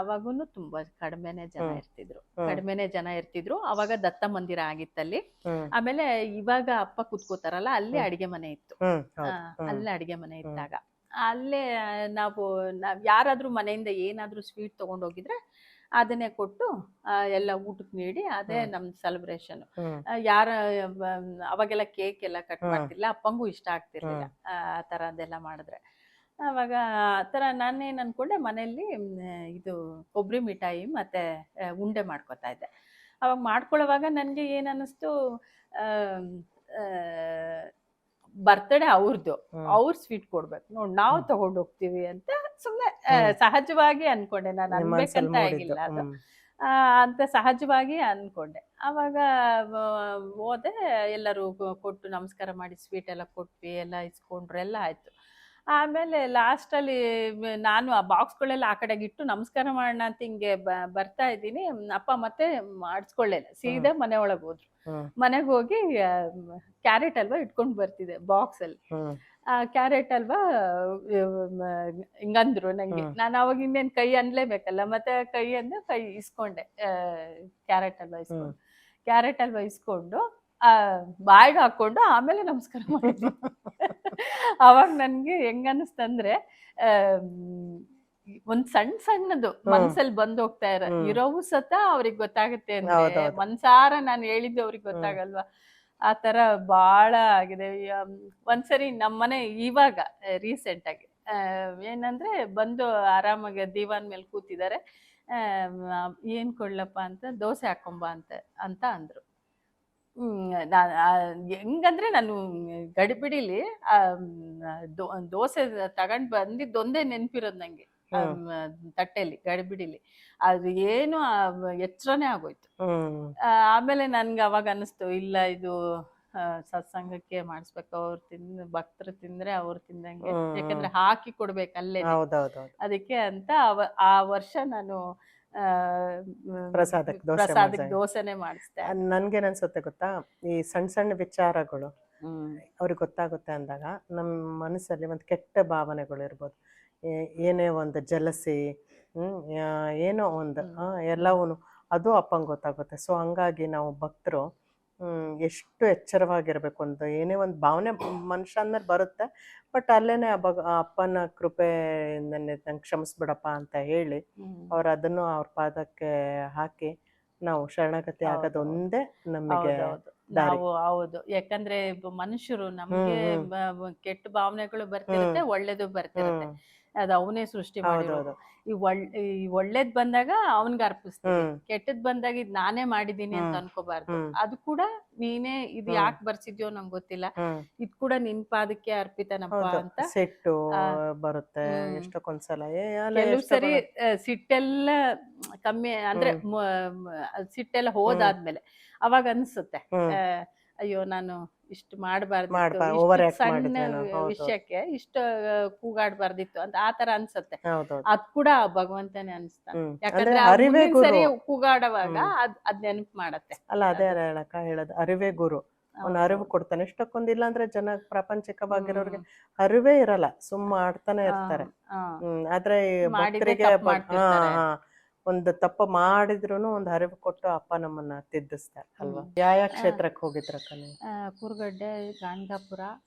ಅವಾಗೂನು ತುಂಬಾ ಕಡಿಮೆನೆ ಜನ ಇರ್ತಿದ್ರು. ಅವಾಗ ದತ್ತ ಮಂದಿರ ಆಗಿತ್ತಲ್ಲಿ. ಆಮೇಲೆ ಇವಾಗ ಅಪ್ಪ ಕುತ್ಕೋತಾರಲ್ಲ, ಅಲ್ಲಿ ಅಡಿಗೆ ಮನೆ ಇತ್ತು. ಅಲ್ಲೇ ಅಡಿಗೆ ಮನೆ ಇದ್ದಾಗ ಅಲ್ಲೇ ನಾವು ಯಾರಾದ್ರೂ ಮನೆಯಿಂದ ಏನಾದ್ರೂ ಸ್ವೀಟ್ ತಗೊಂಡೋಗಿದ್ರೆ ಅದನ್ನೇ ಕೊಟ್ಟು ಎಲ್ಲ ಊಟಕ್ಕೆ ನೀಡಿ, ಅದೇ ನಮ್ ಸೆಲೆಬ್ರೇಷನ್. ಅವಾಗೆಲ್ಲ ಕೇಕ್ ಎಲ್ಲ ಕಟ್ ಮಾಡ್ತಿರ್ಲಿಲ್ಲ, ಅಪ್ಪಂಗೂ ಇಷ್ಟ ಆಗ್ತಿರ್ಲಿಲ್ಲ ಆ ಥರದ್ದೆಲ್ಲ ಮಾಡಿದ್ರೆ. ಆವಾಗ ಆ ಥರ ನಾನೇನು ಅನ್ಕೊಂಡೆ, ಮನೆಯಲ್ಲಿ ಇದು ಕೊಬ್ಬರಿ ಮಿಠಾಯಿ ಮತ್ತೆ ಉಂಡೆ ಮಾಡ್ಕೊತಾ ಇದ್ದೆ. ಅವಾಗ ಮಾಡ್ಕೊಳ್ಳೋವಾಗ ನನಗೆ ಏನು ಅನ್ನಿಸ್ತು, ಬರ್ತಡೇ ಅವ್ರದ್ದು, ಅವ್ರ ಸ್ವೀಟ್ ಕೊಡ್ಬೇಕು ನೋಡಿ, ನಾವು ತಗೊಂಡು ಹೋಗ್ತೀವಿ ಅಂತ ಸುಮ್ಮನೆ ಸಹಜವಾಗಿ ಅನ್ಕೊಂಡೆ. ನಾನು ಅನ್ಬೇಕಂತ ಆಗಿಲ್ಲ, ಅದು ಅಂತ ಸಹಜವಾಗಿ ಅನ್ಕೊಂಡೆ. ಅವಾಗ ಹೋದೆ, ಎಲ್ಲರೂ ಕೊಟ್ಟು ನಮಸ್ಕಾರ ಮಾಡಿ ಸ್ವೀಟ್ ಎಲ್ಲ ಕೊಟ್ವಿ, ಎಲ್ಲ ಇಸ್ಕೊಂಡ್ರು, ಎಲ್ಲ ಆಯ್ತು. ಆಮೇಲೆ ಲಾಸ್ಟಲ್ಲಿ ನಾನು ಆ ಬಾಕ್ಸ್ಗಳೆಲ್ಲ ಆ ಕಡೆಗೆ ಇಟ್ಟು ನಮಸ್ಕಾರ ಮಾಡೋಣ ಅಂತ ಹಿಂಗೆ ಬರ್ತಾ ಇದ್ದೀನಿ, ಅಪ್ಪ ಮತ್ತೆ ಮಾಡಿಸ್ಕೊಳ್ಳಿಲ್ಲ, ಸೀದಾ ಮನೆ ಒಳಗೆ ಹೋದ್ರು. ಮನೆಗೆ ಹೋಗಿ ಕ್ಯಾರೆಟ್ ಹಲ್ವಾ ಇಟ್ಕೊಂಡು ಬರ್ತಿದೆ ಬಾಕ್ಸ್ ಅಲ್ಲಿ. ಆ ಕ್ಯಾರೆಟ್ ಹಲ್ವಾ ಹಿಂಗಂದ್ರು ನಂಗೆ. ನಾನು ಅವಾಗ ಇನ್ನೇನು ಕೈ ಅನ್ಲೇಬೇಕಲ್ಲ, ಮತ್ತೆ ಕೈ ಇಸ್ಕೊಂಡೆ, ಕ್ಯಾರೆಟ್ ಹಲ್ವಾ ಇಸ್ಕೊಂಡು ಬಾಯಿಗೆ ಹಾಕೊಂಡು ಆಮೇಲೆ ನಮಸ್ಕಾರ ಮಾಡಿದ್ವಿ. ಅವಾಗ ನನ್ಗೆ ಹೆಂಗ ಅನ್ನಿಸ್ತಂದ್ರೆ, ಒಂದ್ ಸಣ್ಣದು ಮನ್ಸಲ್ಲಿ ಬಂದ್ ಹೋಗ್ತಾ ಇರೋವು ಸತ ಅವ್ರಿಗೆ ಗೊತ್ತಾಗುತ್ತೆ ಅಂದ್ರೆ ಹೌದೌದು. ಮನ್ಸಾರ ನಾನು ಹೇಳಿದ್ದು ಅವ್ರಿಗೆ ಗೊತ್ತಾಗಲ್ವಾ? ಆ ತರ ಬಾಳ ಆಗಿದೆ. ಒಂದ್ಸರಿ ನಮ್ಮನೆ ಇವಾಗ ರೀಸೆಂಟ್ ಆಗಿ ಏನಂದ್ರೆ ಬಂದು ಆರಾಮಾಗಿ ದಿವಾನ್ ಮೇಲೆ ಕೂತಿದ್ದಾರೆ. ಏನ್ ಕೊಡ್ಲಪ್ಪ ಅಂತ, ದೋಸೆ ಹಾಕೊಂಬ ಅಂತ ಅಂದ್ರು. ಹೆಂಗಂದ್ರೆ ನಾನು ಗಡಿಬಿಡಿಲಿ ದೋಸೆ ತಗೊಂಡ್ ಬಂದಿದ್ದೊಂದೇ ನೆನ್ಪಿರೋದು ನಂಗೆ ತಟ್ಟೆಲಿ, ಗಡಿಬಿಡಿಲಿ. ಅದು ಏನು ಎಚ್ಚರನೇ ಆಗೋಯ್ತು. ಆಮೇಲೆ ನನ್ಗೆ ಅವಾಗ ಅನಿಸ್ತು, ಇಲ್ಲ ಇದು ಸತ್ಸಂಗಕ್ಕೆ ಮಾಡಿಸ್ಬೇಕು, ಅವ್ರು ಭಕ್ತರು ತಿಂದ್ರೆ ಅವ್ರು ತಿಂದಂಗೆ, ಯಾಕಂದ್ರೆ ಹಾಕಿ ಕೊಡ್ಬೇಕು ಅಲ್ಲೇ. ಅದಕ್ಕೆ ಅಂತ ಆ ವರ್ಷ ನಾನು ಪ್ರಸಾದಕ್ಕೆ ದೋಸೆನೆ ಮಾಡಿಸ್ದೆ. ನನ್ಗೇನ್ ಅನ್ಸುತ್ತೆ ಗೊತ್ತಾ, ಈ ಸಣ್ಣ ಸಣ್ಣ ವಿಚಾರಗಳು ಅವ್ರಿಗೆ ಗೊತ್ತಾಗುತ್ತೆ ಅಂದಾಗ ನಮ್ಮ ಮನಸ್ಸಲ್ಲಿ ಒಂದು ಕೆಟ್ಟ ಭಾವನೆಗಳು ಇರ್ಬೋದು, ಏನೇ ಒಂದು ಜಲಸಿ, ಏನೋ ಒಂದು ಎಲ್ಲವೂ ಅದು ಅಪ್ಪಂಗೆ ಗೊತ್ತಾಗುತ್ತೆ. ಸೊ ಹಂಗಾಗಿ ನಾವು ಭಕ್ತರು ಎಷ್ಟು ಎಚ್ಚರವಾಗಿರ್ಬೇಕು ಅಂತ, ಏನೇ ಒಂದು ಭಾವನೆ ಮನುಷ್ಯ ಅಂದ್ಮೇಲೆ ಬರುತ್ತೆ, ಬಟ್ ಅಲ್ಲೇನೆ ಅಪ್ಪನ ಕೃಪೆಯಿಂದ ನಂಗೆ ಕ್ಷಮಿಸ್ಬಿಡಪ್ಪ ಅಂತ ಹೇಳಿ ಅದನ್ನು ಅವ್ರ ಪಾದಕ್ಕೆ ಹಾಕಿ ನಾವು ಶರಣಾಗತಿ ಆಗೋದೊಂದೇ ನಮಗೆ ನಾವು. ಹೌದು, ಯಾಕಂದ್ರೆ ಮನುಷ್ಯರು ನಮ್ಗೆ ಕೆಟ್ಟ ಭಾವನೆಗಳು ಬರ್ತಿರುತ್ತೆ, ಒಳ್ಳೇದು ಬರ್ತಿರುತ್ತೆ. ಅದು ಅವನೇ ಸೃಷ್ಟಿ ಮಾಡಿರೋದು. ಈ ಒಳ್ಳೇದ್ ಬಂದಾಗ ಅವನ್ಗೆ ಅರ್ಪಿಸ್ತೀವಿ, ಕೆಟ್ಟದ್ ಬಂದಾಗ ಇದ್ ನಾನೇ ಮಾಡಿದೀನಿ ಅಂತ ಅನ್ಕೋಬಾರ್ದು. ಅದು ಕೂಡ ನೀನೇ ಇದು ಯಾಕೆ ಬರ್ಸಿದ್ಯೋ ನಂಗೆ ಗೊತ್ತಿಲ್ಲ, ಇದ್ ಕೂಡ ನಿನ್ ಪಾದಕ್ಕೆ ಅರ್ಪಿತನಪ್ಪ ಅಂತ. ಸಿಟ್ಟು ಬರುತ್ತೆ ಎಷ್ಟಕ್ಕೊಂದ್ಸಲ, ಕೆಲವು ಸರಿ ಸಿಟ್ಟೆಲ್ಲ ಕಮ್ಮಿ ಅಂದ್ರೆ ಸಿಟ್ಟೆಲ್ಲ ಹೋದಾದ್ಮೇಲೆ ಅವಾಗ ಅನ್ಸುತ್ತೆ, ಅಯ್ಯೋ ನಾನು ಇಷ್ಟು ಮಾಡಬಾರ್ದಿತ್ತು, ಸಣ್ಣ ವಿಷಯಕ್ಕೆ ಇಷ್ಟು ಕೂಗಾಡ್ಬಾರ್ದಿತ್ತು ಅಂತ ಆತರ ಅನ್ಸುತ್ತೆ. ಅದ್ ಕೂಡ ಭಗವಂತನೇ ಅನ್ಸ್ತಾನೆ, ಯಾಕಂದ್ರೆ ಸರಿ ಕೂಗಾಡುವಾಗ ಅದ್ ನೆನಪು ಮಾಡತ್ತೆ. ಅಲ್ಲ, ಅದೇ ಹೇಳೋದು, ಅರಿವೇ ಗುರು. ಅವ್ನ ಅರಿವು ಕೊಡ್ತಾನೆ. ಇಷ್ಟಕ್ಕೊಂದಿಲ್ಲ ಅಂದ್ರೆ ಜನ ಪ್ರಾಪಂಚಿಕವಾಗಿರೋರ್ಗೆ ಅರಿವೇ ಇರಲ್ಲ, ಸುಮ್ಮ ಆಡ್ತಾನೆ ಇರ್ತಾರೆ. ಆದ್ರೆ ಭಕ್ತರಿಗೆ ಒಂದು ತಪ್ಪು ಮಾಡಿದ್ರು ಒಂದು ಅರಿವು ಕೊಟ್ಟು ಅಪ್ಪ ನಮ್ಮನ್ನ ತಿದ್ದಿಸ್ತಾರೆ ಅಲ್ವಾ? ಯಾವ ಕ್ಷೇತ್ರಕ್ಕೆ ಹೋಗಿದ್ರಕ್ಕ ನೀವು? ಕುರ್ಗಡ್ಡೆ, ಗಾಣಗಾಪುರ,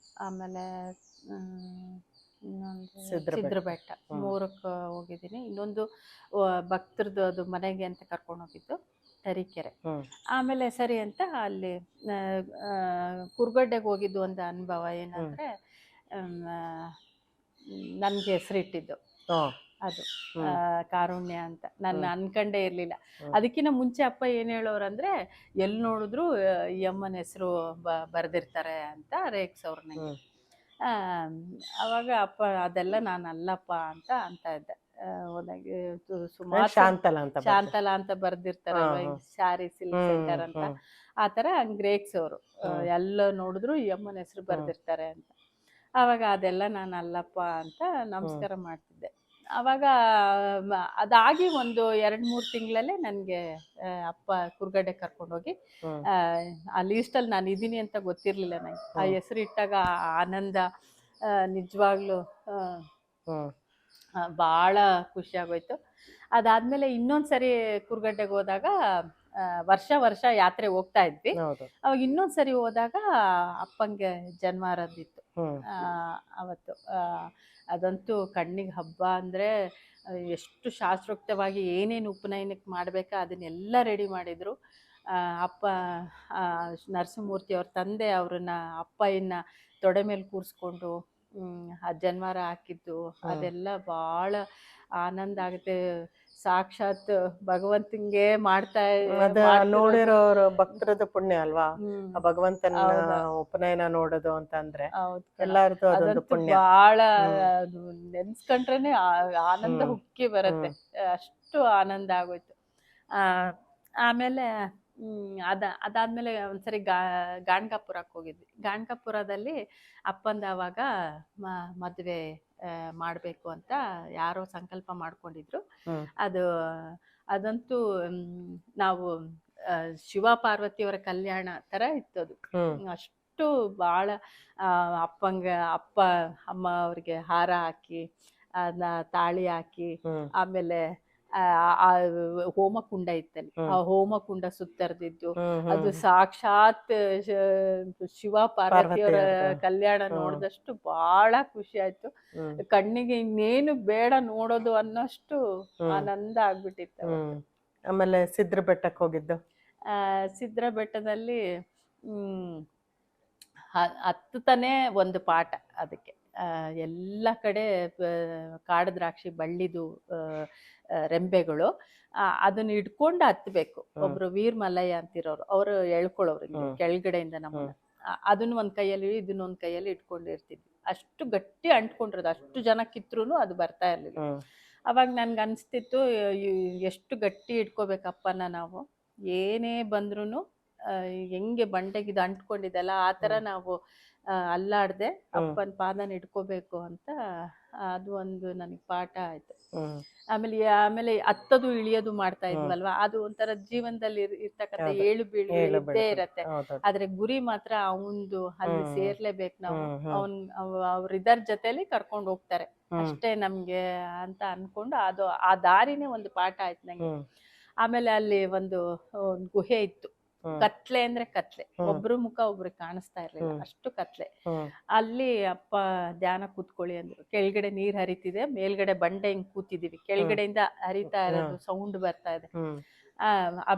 ಆಮೇಲೆ ಸಿದ್ರ ಬೆಟ್ಟ, 3ಕ್ಕೆ ಹೋಗಿದ್ದೀನಿ. ಇನ್ನೊಂದು ಭಕ್ತರದ್ದು ಅದು ಮನೆಗೆ ಅಂತ ಕರ್ಕೊಂಡು ಹೋಗಿದ್ದು ತರೀಕೆರೆ. ಆಮೇಲೆ ಸರಿ ಅಂತ ಅಲ್ಲಿ ಕುರ್ಗಡ್ಡೆಗೆ ಹೋಗಿದ್ದು ಒಂದು ಅನುಭವ ಏನಂದ್ರೆ, ನನ್ಗೆ ಹೆಸರಿಟ್ಟಿದ್ದು ಅದು ಕಾರುಣ್ಯ ಅಂತ. ನಾನು ಅನ್ಕಂಡೇ ಇರ್ಲಿಲ್ಲ. ಅದಕ್ಕಿಂತ ಮುಂಚೆ ಅಪ್ಪ ಏನ್ ಹೇಳೋರಂದ್ರೆ, ಎಲ್ಲಿ ನೋಡಿದ್ರು ಈ ಅಮ್ಮನ ಹೆಸರು ಬರ್ದಿರ್ತಾರೆ ಅಂತ ರೇಗ್ಸವ್ರು ನಂಗೆ. ಅವಾಗ ಅಪ್ಪ ಅದೆಲ್ಲ ನಾನು ಅಲ್ಲಪ್ಪ ಅಂತ ಇದ್ದೆ. ಸುಮಾರು ಶಾಂತಲಾ ಅಂತ ಬರ್ದಿರ್ತಾರೆ, ಶಾರಿ ಸಿಲ್ಕ್ ಸೆಂಟರ್ ಅಂತ. ಆತರ ಹಂಗ್ ರೇಗ್ಸವ್ರು, ಎಲ್ಲ ನೋಡಿದ್ರು ಈ ಅಮ್ಮನ ಹೆಸರು ಬರ್ದಿರ್ತಾರೆ ಅಂತ. ಅವಾಗ ಅದೆಲ್ಲ ನಾನು ಅಲ್ಲಪ್ಪ ಅಂತ ನಮಸ್ಕಾರ ಮಾಡ್ತಿದ್ದೆ. ಅವಾಗ ಅದಾಗಿ ಒಂದು 2-3 ತಿಂಗಳಲ್ಲೇ ನನಗೆ ಅಪ್ಪ ಕುರ್ಗಡ್ಡೆ ಕರ್ಕೊಂಡೋಗಿ, ಆ ಲೀಸ್ಟಲ್ಲಿ ನಾನು ಇದ್ದೀನಿ ಅಂತ ಗೊತ್ತಿರಲಿಲ್ಲ ನನಗೆ. ಆ ಹೆಸರು ಇಟ್ಟಾಗ ಆನಂದ ನಿಜವಾಗ್ಲೂ ಭಾಳ ಖುಷಿ ಆಗೋಯ್ತು. ಅದಾದ್ಮೇಲೆ ಇನ್ನೊಂದ್ಸರಿ ಕುರ್ಗಡ್ಡೆಗೆ ಹೋದಾಗ, ವರ್ಷ ಯಾತ್ರೆ ಹೋಗ್ತಾ ಇದ್ವಿ. ಅವಾಗ ಇನ್ನೊಂದ್ಸರಿ ಹೋದಾಗ ಅಪ್ಪಂಗೆ ಜನ್ಮಾರದಿತ್ತು ಅವತ್ತು. ಅದಂತೂ ಕಣ್ಣಿಗೆ ಹಬ್ಬ. ಅಂದರೆ ಎಷ್ಟು ಶಾಸ್ತ್ರೋಕ್ತವಾಗಿ ಏನೇನು ಉಪನಯನಕ್ಕೆ ಮಾಡಬೇಕಾ ಅದನ್ನೆಲ್ಲ ರೆಡಿ ಮಾಡಿದರು. ಅಪ್ಪ ನರಸಿಂಹಮೂರ್ತಿ ಅವ್ರ ತಂದೆ ಅವ್ರನ್ನ ಅಪ್ಪಯ್ಯನ ತೊಡೆ ಮೇಲೆ ಕೂರಿಸ್ಕೊಂಡು ಆ ಜನ್ವಾರ ಹಾಕಿದ್ದು ಅದೆಲ್ಲ ಭಾಳ ಆನಂದ ಆಗುತ್ತೆ. ಸಾಕ್ಷಾತ್ ಭಗವಂತಂಗೆ ನೋಡಿರೋರು ಭಕ್ತರದ ಪುಣ್ಯ ಅಲ್ವಾ, ಭಗವಂತನ ಉಪನಯನ ನೋಡೋದು ಅಂತ ಅಂದ್ರೆ ಎಲ್ಲಾರ್ದು ಅದೊಂದು ಪುಣ್ಯ. ಬಹಳ ನೆನ್ಸ್ಕೊಂಡ್ರೇನೆ ಆನಂದ ಹುಕ್ಕಿ ಬರುತ್ತೆ, ಅಷ್ಟು ಆನಂದ ಆಗೋಯ್ತು. ಆಮೇಲೆ ಅದಾದ್ಮೇಲೆ ಒಂದ್ಸರಿ ಗಾಣಗಾಪುರಕ್ಕೆ ಹೋಗಿದ್ವಿ. ಗಾಣಗಾಪುರದಲ್ಲಿ ಅಪ್ಪಂದ ಅವಾಗ ಮದುವೆ ಮಾಡಬೇಕು ಅಂತ ಯಾರೋ ಸಂಕಲ್ಪ ಮಾಡ್ಕೊಂಡಿದ್ರು. ಅದಂತೂ ನಾವು ಶಿವ ಪಾರ್ವತಿಯವರ ಕಲ್ಯಾಣ ತರ ಇತ್ತದು. ಅಷ್ಟು ಭಾಳ ಅಮ್ಮ ಅವ್ರಿಗೆ ಹಾರ ಹಾಕಿ, ಅದನ್ನ ತಾಳಿ ಹಾಕಿ, ಆಮೇಲೆ ಆ ಹೋಮಕುಂಡ ಇತ್ತಲ್ಲಿ, ಆ ಹೋಮಕುಂಡ ಸುತ್ತರ್ದಿದ್ದು, ಹ್ಮ್ ಅದು ಹ್ಮ್ ಸಾಕ್ಷಾತ್ ಶಿವ ಪಾರ್ವತಿಯವರ ಪಾರ್ವತಿಯವ್ರದ್ದು. ಕಲ್ಯಾಣ ನೋಡಿದಷ್ಟು ಬಹಳ ಖುಷಿ ಆಯ್ತು. ಹ್ಮ್ ಕಣ್ಣಿಗೆ ಇನ್ನೇನು ಬೇಡ ನೋಡೋದು ಅನ್ನೋಷ್ಟು ಹ್ಮ್ ಆನಂದ ಆಗ್ಬಿಟ್ಟಿತ್ತು ಅವತ್ತು. ಹ್ಮ್ ಆಮೇಲೆ ಸಿದ್ರ ಬೆಟ್ಟಕ್ಕೆ ಹೋಗಿದ್ದು. ಸಿದ್ರ ಬೆಟ್ಟದಲ್ಲಿ ಹ್ಮ್ ಹತ್ತತಾನೆ ಒಂದು ಪಾಠ ಅದಕ್ಕೆ. ಎಲ್ಲ ಕಡೆ ಕಾಡು ದ್ರಾಕ್ಷಿ ಬಳ್ಳಿದು ಆ, ರೆಂಬೆಗಳು, ಅದನ್ನ ಹಿಡ್ಕೊಂಡು ಹತ್ಬೇಕು. ಒಬ್ರು ವೀರ್ ಮಲ್ಲಯ್ಯ ಅಂತಿರೋರು, ಅವರು ಎಳ್ಕೊಳ್ಳೋರು ಹಿಂಗೆ ಕೆಳಗಡೆಯಿಂದ ನಮ್ಮನ್ನ. ಅದನ್ನ ಒಂದ್ ಕೈಯಲ್ಲಿ ಇದನ್ನ ಒಂದ್ ಕೈಯಲ್ಲಿ ಇಟ್ಕೊಂಡಿರ್ತಿದ್ವಿ. ಅಷ್ಟು ಗಟ್ಟಿ ಅಂಟ್ಕೊಂಡಿರೋದು, ಅಷ್ಟು ಜನ ಕಿತ್ರು ಅದು ಬರ್ತಾ ಇರ್ಲಿಲ್ಲ. ಅವಾಗ ನನ್ಗೆ ಅನಿಸ್ತಿತ್ತು, ಎಷ್ಟು ಗಟ್ಟಿ ಇಟ್ಕೋಬೇಕಪ್ಪನ ನಾವು, ಏನೇ ಬಂದ್ರೂ ಹೆಂಗೆ ಬಂಡೆಗೆ ಇದು ಅಂಟ್ಕೊಂಡಿದ್ದಲ್ಲ ಆ ಥರ ನಾವು ಅಲ್ಲಾಡದೆ ಅಪ್ಪನ ಪಾದನ ಇಟ್ಕೋಬೇಕು ಅಂತ. ಅದು ಒಂದು ನನಗೆ ಪಾಠ ಆಯ್ತು. ಆಮೇಲೆ ಹತ್ತದು ಇಳಿಯೋದು ಮಾಡ್ತಾ ಇದ್ವಲ್ವಾ, ಅದು ಒಂಥರ ಜೀವನದಲ್ಲಿ ಇರ್ತಕ್ಕಂಥ ಏಳು ಬೀಳು ಇದ್ದೇ ಇರತ್ತೆ. ಆದ್ರೆ ಗುರಿ ಮಾತ್ರ ಅವಂದು ಅಲ್ಲಿ ಸೇರ್ಲೇಬೇಕು ನಾವು. ಅವ್ರಿದ್ದರ ಜೊತೆಲಿ ಕರ್ಕೊಂಡು ಹೋಗ್ತಾರೆ ಅಷ್ಟೇ ನಮ್ಗೆ ಅಂತ ಅನ್ಕೊಂಡು, ಅದು ಆ ದಾರಿನೇ ಒಂದು ಪಾಠ ಆಯ್ತು ನಂಗೆ. ಆಮೇಲೆ ಅಲ್ಲಿ ಒಂದು ಗುಹೆ ಇತ್ತು, ಕತ್ಲೆ ಅಂದ್ರೆ ಕತ್ಲೆ, ಒಬ್ರು ಮುಖ ಒಬ್ರಿಗೆ ಕಾಣಿಸ್ತಾ ಇರ್ಲಿಲ್ಲ, ಅಷ್ಟು ಕತ್ಲೆ. ಅಲ್ಲಿ ಅಪ್ಪ ಧ್ಯಾನ ಕೂತ್ಕೊಳ್ಳಿ ಅಂದ್ರು. ಕೆಳಗಡೆ ನೀರ್ ಹರಿತಿದೆ, ಮೇಲ್ಗಡೆ ಬಂಡೆ ಹಿಂಗ್ ಕೂತಿದೀವಿ, ಕೆಳಗಡೆಯಿಂದ ಹರಿತಾ ಇರೋದು ಸೌಂಡ್ ಬರ್ತಾ ಇದೆ.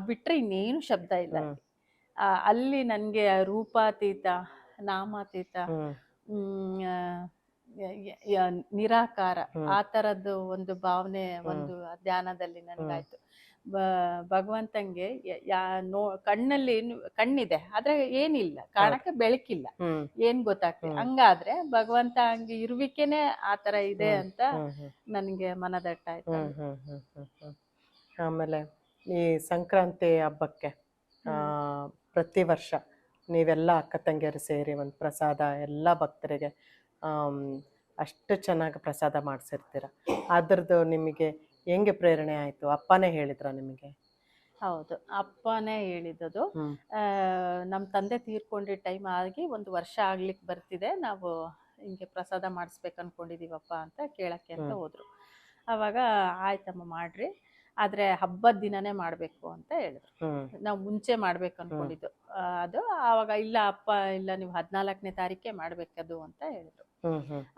ಬಿಟ್ರೆ ಇನ್ನೇನು ಶಬ್ದ ಇಲ್ಲ. ಅಲ್ಲಿ ನನ್ಗೆ ರೂಪಾತೀತ, ನಾಮಾತೀತ, ನಿರಾಕಾರ, ಆ ತರದ್ದು ಒಂದು ಭಾವನೆ ಒಂದು ಧ್ಯಾನದಲ್ಲಿ ನನ್ಗಾಯ್ತು. ಭಗವಂತಂಗೆ ಕಣ್ಣಲ್ಲಿ ಕಣ್ಣಿದೆ ಆದ್ರೆ ಏನಿಲ್ಲ, ಕಾಣಕ್ಕೆ ಬೆಳಕಿಲ್ಲ, ಏನ್ ಗೊತ್ತಾಗ್ತದೆ. ಹಂಗಾದ್ರೆ ಭಗವಂತ ಹಂಗೆ ಇರುವಿಕೆನೆ ಆ ತರ ಇದೆ ಅಂತ ನನ್ಗೆ ಮನದಟ್ಟ ಆಯ್ತು. ಆಮೇಲೆ ಈ ಸಂಕ್ರಾಂತಿ ಹಬ್ಬಕ್ಕೆ ಪ್ರತಿ ವರ್ಷ ನೀವೆಲ್ಲ ಅಕ್ಕ ತಂಗಿಯರು ಸೇರಿ ಒಂದು ಪ್ರಸಾದ ಎಲ್ಲ ಭಕ್ತರಿಗೆ ಅಷ್ಟು ಚೆನ್ನಾಗಿ ಪ್ರಸಾದ ಮಾಡಿಸಿರ್ತೀರ. ಅದ್ರದ್ದು ನಿಮಗೆ ಹೆಂಗೆ ಪ್ರೇರಣೆ ಆಯ್ತು? ಅಪ್ಪನೇ ಹೇಳಿದ್ರ ನಿಮಗೆ? ಹೌದು, ಅಪ್ಪನೇ ಹೇಳಿದ್ದು. ನಮ್ಮ ತಂದೆ ತೀರ್ಕೊಂಡಿದ್ದ ಟೈಮ್ ಆಗಿ 1 ವರ್ಷ ಆಗ್ಲಿಕ್ಕೆ ಬರ್ತಿದೆ, ನಾವು ಹಿಂಗೆ ಪ್ರಸಾದ ಮಾಡಿಸ್ಬೇಕು ಅನ್ಕೊಂಡಿದೀವಪ್ಪ ಅಂತ ಕೇಳಕ್ಕೆ ಅಂತ ಹೋದ್ರು. ಅವಾಗ ಆಯ್ತಮ್ಮ ಮಾಡ್ರಿ, ಆದ್ರೆ ಹಬ್ಬದ ದಿನನೇ ಮಾಡ್ಬೇಕು ಅಂತ ಹೇಳಿದ್ರು. ನಾವು ಮುಂಚೆ ಮಾಡ್ಬೇಕು ಅನ್ಕೊಂಡಿದ್ದು ಅದು. ಆವಾಗ ಇಲ್ಲ ಅಪ್ಪ, ಇಲ್ಲ ನೀವು 14ನೇ ತಾರೀಕೆ ಮಾಡ್ಬೇಕದು ಅಂತ ಹೇಳಿದ್ರು.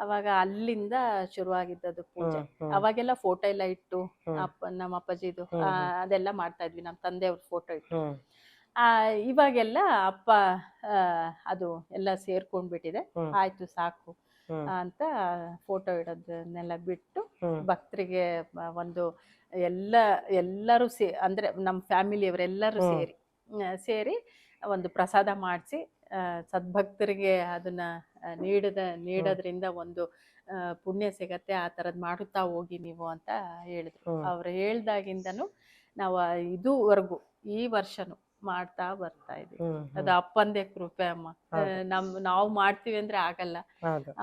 ಅವಾಗ ಅಲ್ಲಿಂದ ಶುರುವಾಗಿದ್ದದು ಪೂಜೆ. ಅವಾಗೆಲ್ಲ ಫೋಟೋ ಎಲ್ಲ ಇಟ್ಟು ನಮ್ಮ ಅಪ್ಪಾಜಿದು ಅದೆಲ್ಲ ಮಾಡ್ತಾ ಇದ್ವಿ, ನಮ್ಮ ತಂದೆಯವ್ರ ಫೋಟೋ ಇಟ್ಟು. ಇವಾಗೆಲ್ಲ ಅಪ್ಪ ಅದು ಎಲ್ಲ ಸೇರ್ಕೊಂಡ್ಬಿಟ್ಟಿದೆ, ಆಯ್ತು ಸಾಕು ಅಂತ ಫೋಟೋ ಇಡೋದನ್ನೆಲ್ಲ ಬಿಟ್ಟು ಭಕ್ತರಿಗೆ ಒಂದು ಎಲ್ಲರೂ ಅಂದ್ರೆ ನಮ್ಮ ಫ್ಯಾಮಿಲಿಯವರೆಲ್ಲರೂ ಸೇರಿ ಒಂದು ಪ್ರಸಾದ ಮಾಡಿಸಿ ಸದ್ಭಕ್ತರಿಗೆ ಅದನ್ನ ನೀಡೋದ್ರಿಂದ ಒಂದು ಪುಣ್ಯ ಸಿಗತ್ತೆ, ಆ ಥರದ್ದು ಮಾಡುತ್ತಾ ಹೋಗಿ ನೀವು ಅಂತ ಹೇಳಿದ್ರು. ಅವ್ರು ಹೇಳ್ದಾಗಿಂದನು ನಾವು ಇದುವರೆಗೂ ಈ ವರ್ಷನು ಮಾಡ್ತಾ ಬರ್ತಾ ಇದೀವಿ. ಅದು ಅಪ್ಪಂದೇ ಕೃಪೆ ಅಮ್ಮ. ನಾವು ಮಾಡ್ತೀವಿ ಅಂದ್ರೆ ಆಗಲ್ಲ.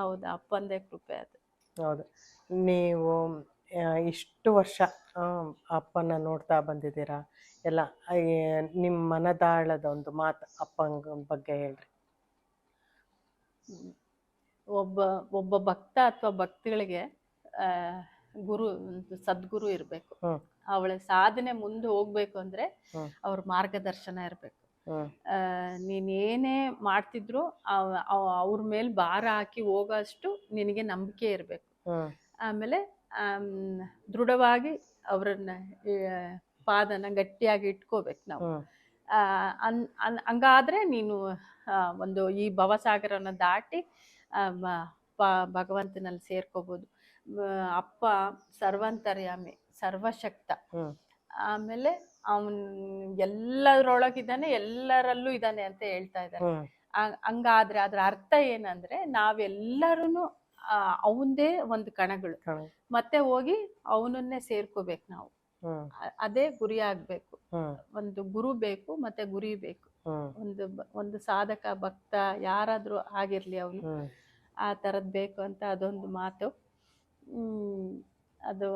ಹೌದು, ಅಪ್ಪಂದೇ ಕೃಪೆ ಅದು. ಹೌದು, ನೀವು ಇಷ್ಟು ವರ್ಷ ಅಪ್ಪನ ನೋಡ್ತಾ ಬಂದಿದ್ದೀರಾ ಎಲ್ಲ. ನಿಮ್ಮ ಮನದಾಳದ ಒಂದು ಮಾತು ಅಪ್ಪನ ಬಗ್ಗೆ ಹೇಳ್ರಿ. ಒಬ್ಬ ಭಕ್ತ ಅಥವಾ ಭಕ್ತಿಗಳಿಗೆ ಗುರು, ಸದ್ಗುರು ಇರ್ಬೇಕು. ಅವಳ ಸಾಧನೆ ಮುಂದೆ ಹೋಗ್ಬೇಕು ಅಂದ್ರೆ ಅವ್ರ ಮಾರ್ಗದರ್ಶನ ಇರ್ಬೇಕು. ನೀನೇನೇ ಮಾಡ್ತಿದ್ರು ಅವ್ರ ಮೇಲೆ ಭಾರ ಹಾಕಿ ಹೋಗೋಷ್ಟು ನಿನಗೆ ನಂಬಿಕೆ ಇರ್ಬೇಕು. ಆಮೇಲೆ ದೃಢವಾಗಿ ಅವ್ರನ್ನ ಪಾದನ ಗಟ್ಟಿಯಾಗಿ ಇಟ್ಕೋಬೇಕು ನಾವು. ಹಂಗಾದ್ರೆ ನೀನು ಒಂದು ಈ ಭವಸಾಗರನ ದಾಟಿ ಭಗವಂತನಲ್ಲಿ ಸೇರ್ಕೋಬಹುದು. ಅಪ್ಪ ಸರ್ವಂತರ್ಯಾಮಿ, ಸರ್ವಶಕ್ತ. ಆಮೇಲೆ ಅವನ್ ಎಲ್ಲರೊಳಗಿದ್ದಾನೆ, ಎಲ್ಲರಲ್ಲೂ ಇದ್ದಾನೆ ಅಂತ ಹೇಳ್ತಾ ಇದ್ದಾನೆ. ಹಂಗಾದ್ರೆ ಅದ್ರ ಅರ್ಥ ಏನಂದ್ರೆ ನಾವೆಲ್ಲರೂ ಅವಂದೇ ಒಂದು ಕಣಗಳು, ಮತ್ತೆ ಹೋಗಿ ಅವನನ್ನೇ ಸೇರ್ಕೋಬೇಕು ನಾವು. ಅದೇ ಗುರಿ ಆಗ್ಬೇಕು. ಒಂದು ಗುರು ಬೇಕು, ಮತ್ತೆ ಗುರಿ ಬೇಕು. ಒಂದು ಸಾಧಕ ಭಕ್ತ ಯಾರಾದ್ರೂ ಆಗಿರ್ಲಿ, ಅವನು ಆ ತರದ್ ಬೇಕು ಅಂತ ಅದೊಂದು ಮಾತು. ಅದು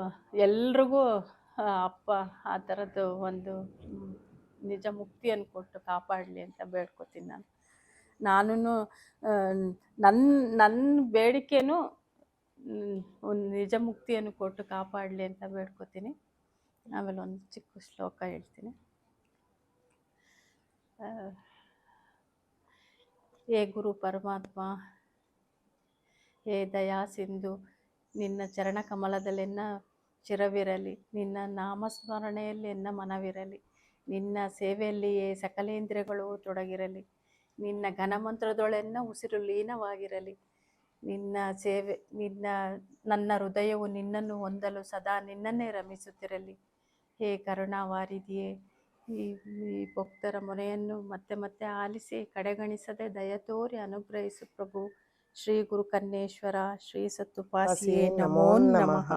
ಎಲ್ರಿಗೂ ಅಪ್ಪ ಆ ಥರದ್ದು ಒಂದು ನಿಜ ಮುಕ್ತಿಯನ್ನು ಕೊಟ್ಟು ಕಾಪಾಡಲಿ ಅಂತ ಬೇಡ್ಕೊತೀನಿ ನಾನು. ನನ್ನ ಬೇಡಿಕೆನೂ ಒಂದು ನಿಜ ಮುಕ್ತಿಯನ್ನು ಕೊಟ್ಟು ಕಾಪಾಡಲಿ ಅಂತ ಬೇಡ್ಕೊತೀನಿ. ಆಮೇಲೆ ಒಂದು ಚಿಕ್ಕ ಶ್ಲೋಕ ಹೇಳ್ತೀನಿ. ಹೇ ಗುರು ಪರಮಾತ್ಮ, ಹೇ ದಯಾ ಸಿಂಧು, ನಿನ್ನ ಚರಣ ಕಮಲದಲ್ಲೆನ್ನ ಚಿರವಿರಲಿ, ನಿನ್ನ ನಾಮಸ್ಮರಣೆಯಲ್ಲಿ ಎನ್ನ ಮನವಿರಲಿ, ನಿನ್ನ ಸೇವೆಯಲ್ಲಿಯೇ ಸಕಲೇಂದ್ರಿಯಗಳು ತೊಡಗಿರಲಿ, ನಿನ್ನ ಘನಮಂತ್ರದೊಳೆನ್ನ ಉಸಿರು ಲೀನವಾಗಿರಲಿ, ನನ್ನ ಹೃದಯವು ನಿನ್ನನ್ನು ಹೊಂದಲು ಸದಾ ನಿನ್ನನ್ನೇ ರಮಿಸುತ್ತಿರಲಿ. ಹೇ ಕರುಣಾವಾರಿಧಿಯೇ, ಈ ಭಕ್ತರ ಮೊರೆಯನ್ನು ಮತ್ತೆ ಮತ್ತೆ ಆಲಿಸಿ ಕಡೆಗಣಿಸದೆ ದಯತೋರಿ ಅನುಗ್ರಹಿಸು ಪ್ರಭು. ಶ್ರೀ ಗುರು ಕನ್ನೇಶ್ವರ ಶ್ರೀ ಸತ್ತುಪಾಸಿಯೇ ನಮೋ ನಮಃ.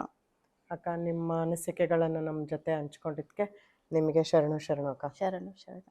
ಅಕ್ಕ, ನಿಮ್ಮ ಅನಿಸಿಕೆಗಳನ್ನು ನಮ್ಮ ಜೊತೆ ಹಂಚ್ಕೊಂಡಿದ್ದಕ್ಕೆ ನಿಮಗೆ ಶರಣು ಅಕ್ಕ. ಶರಣು ಶರಣ.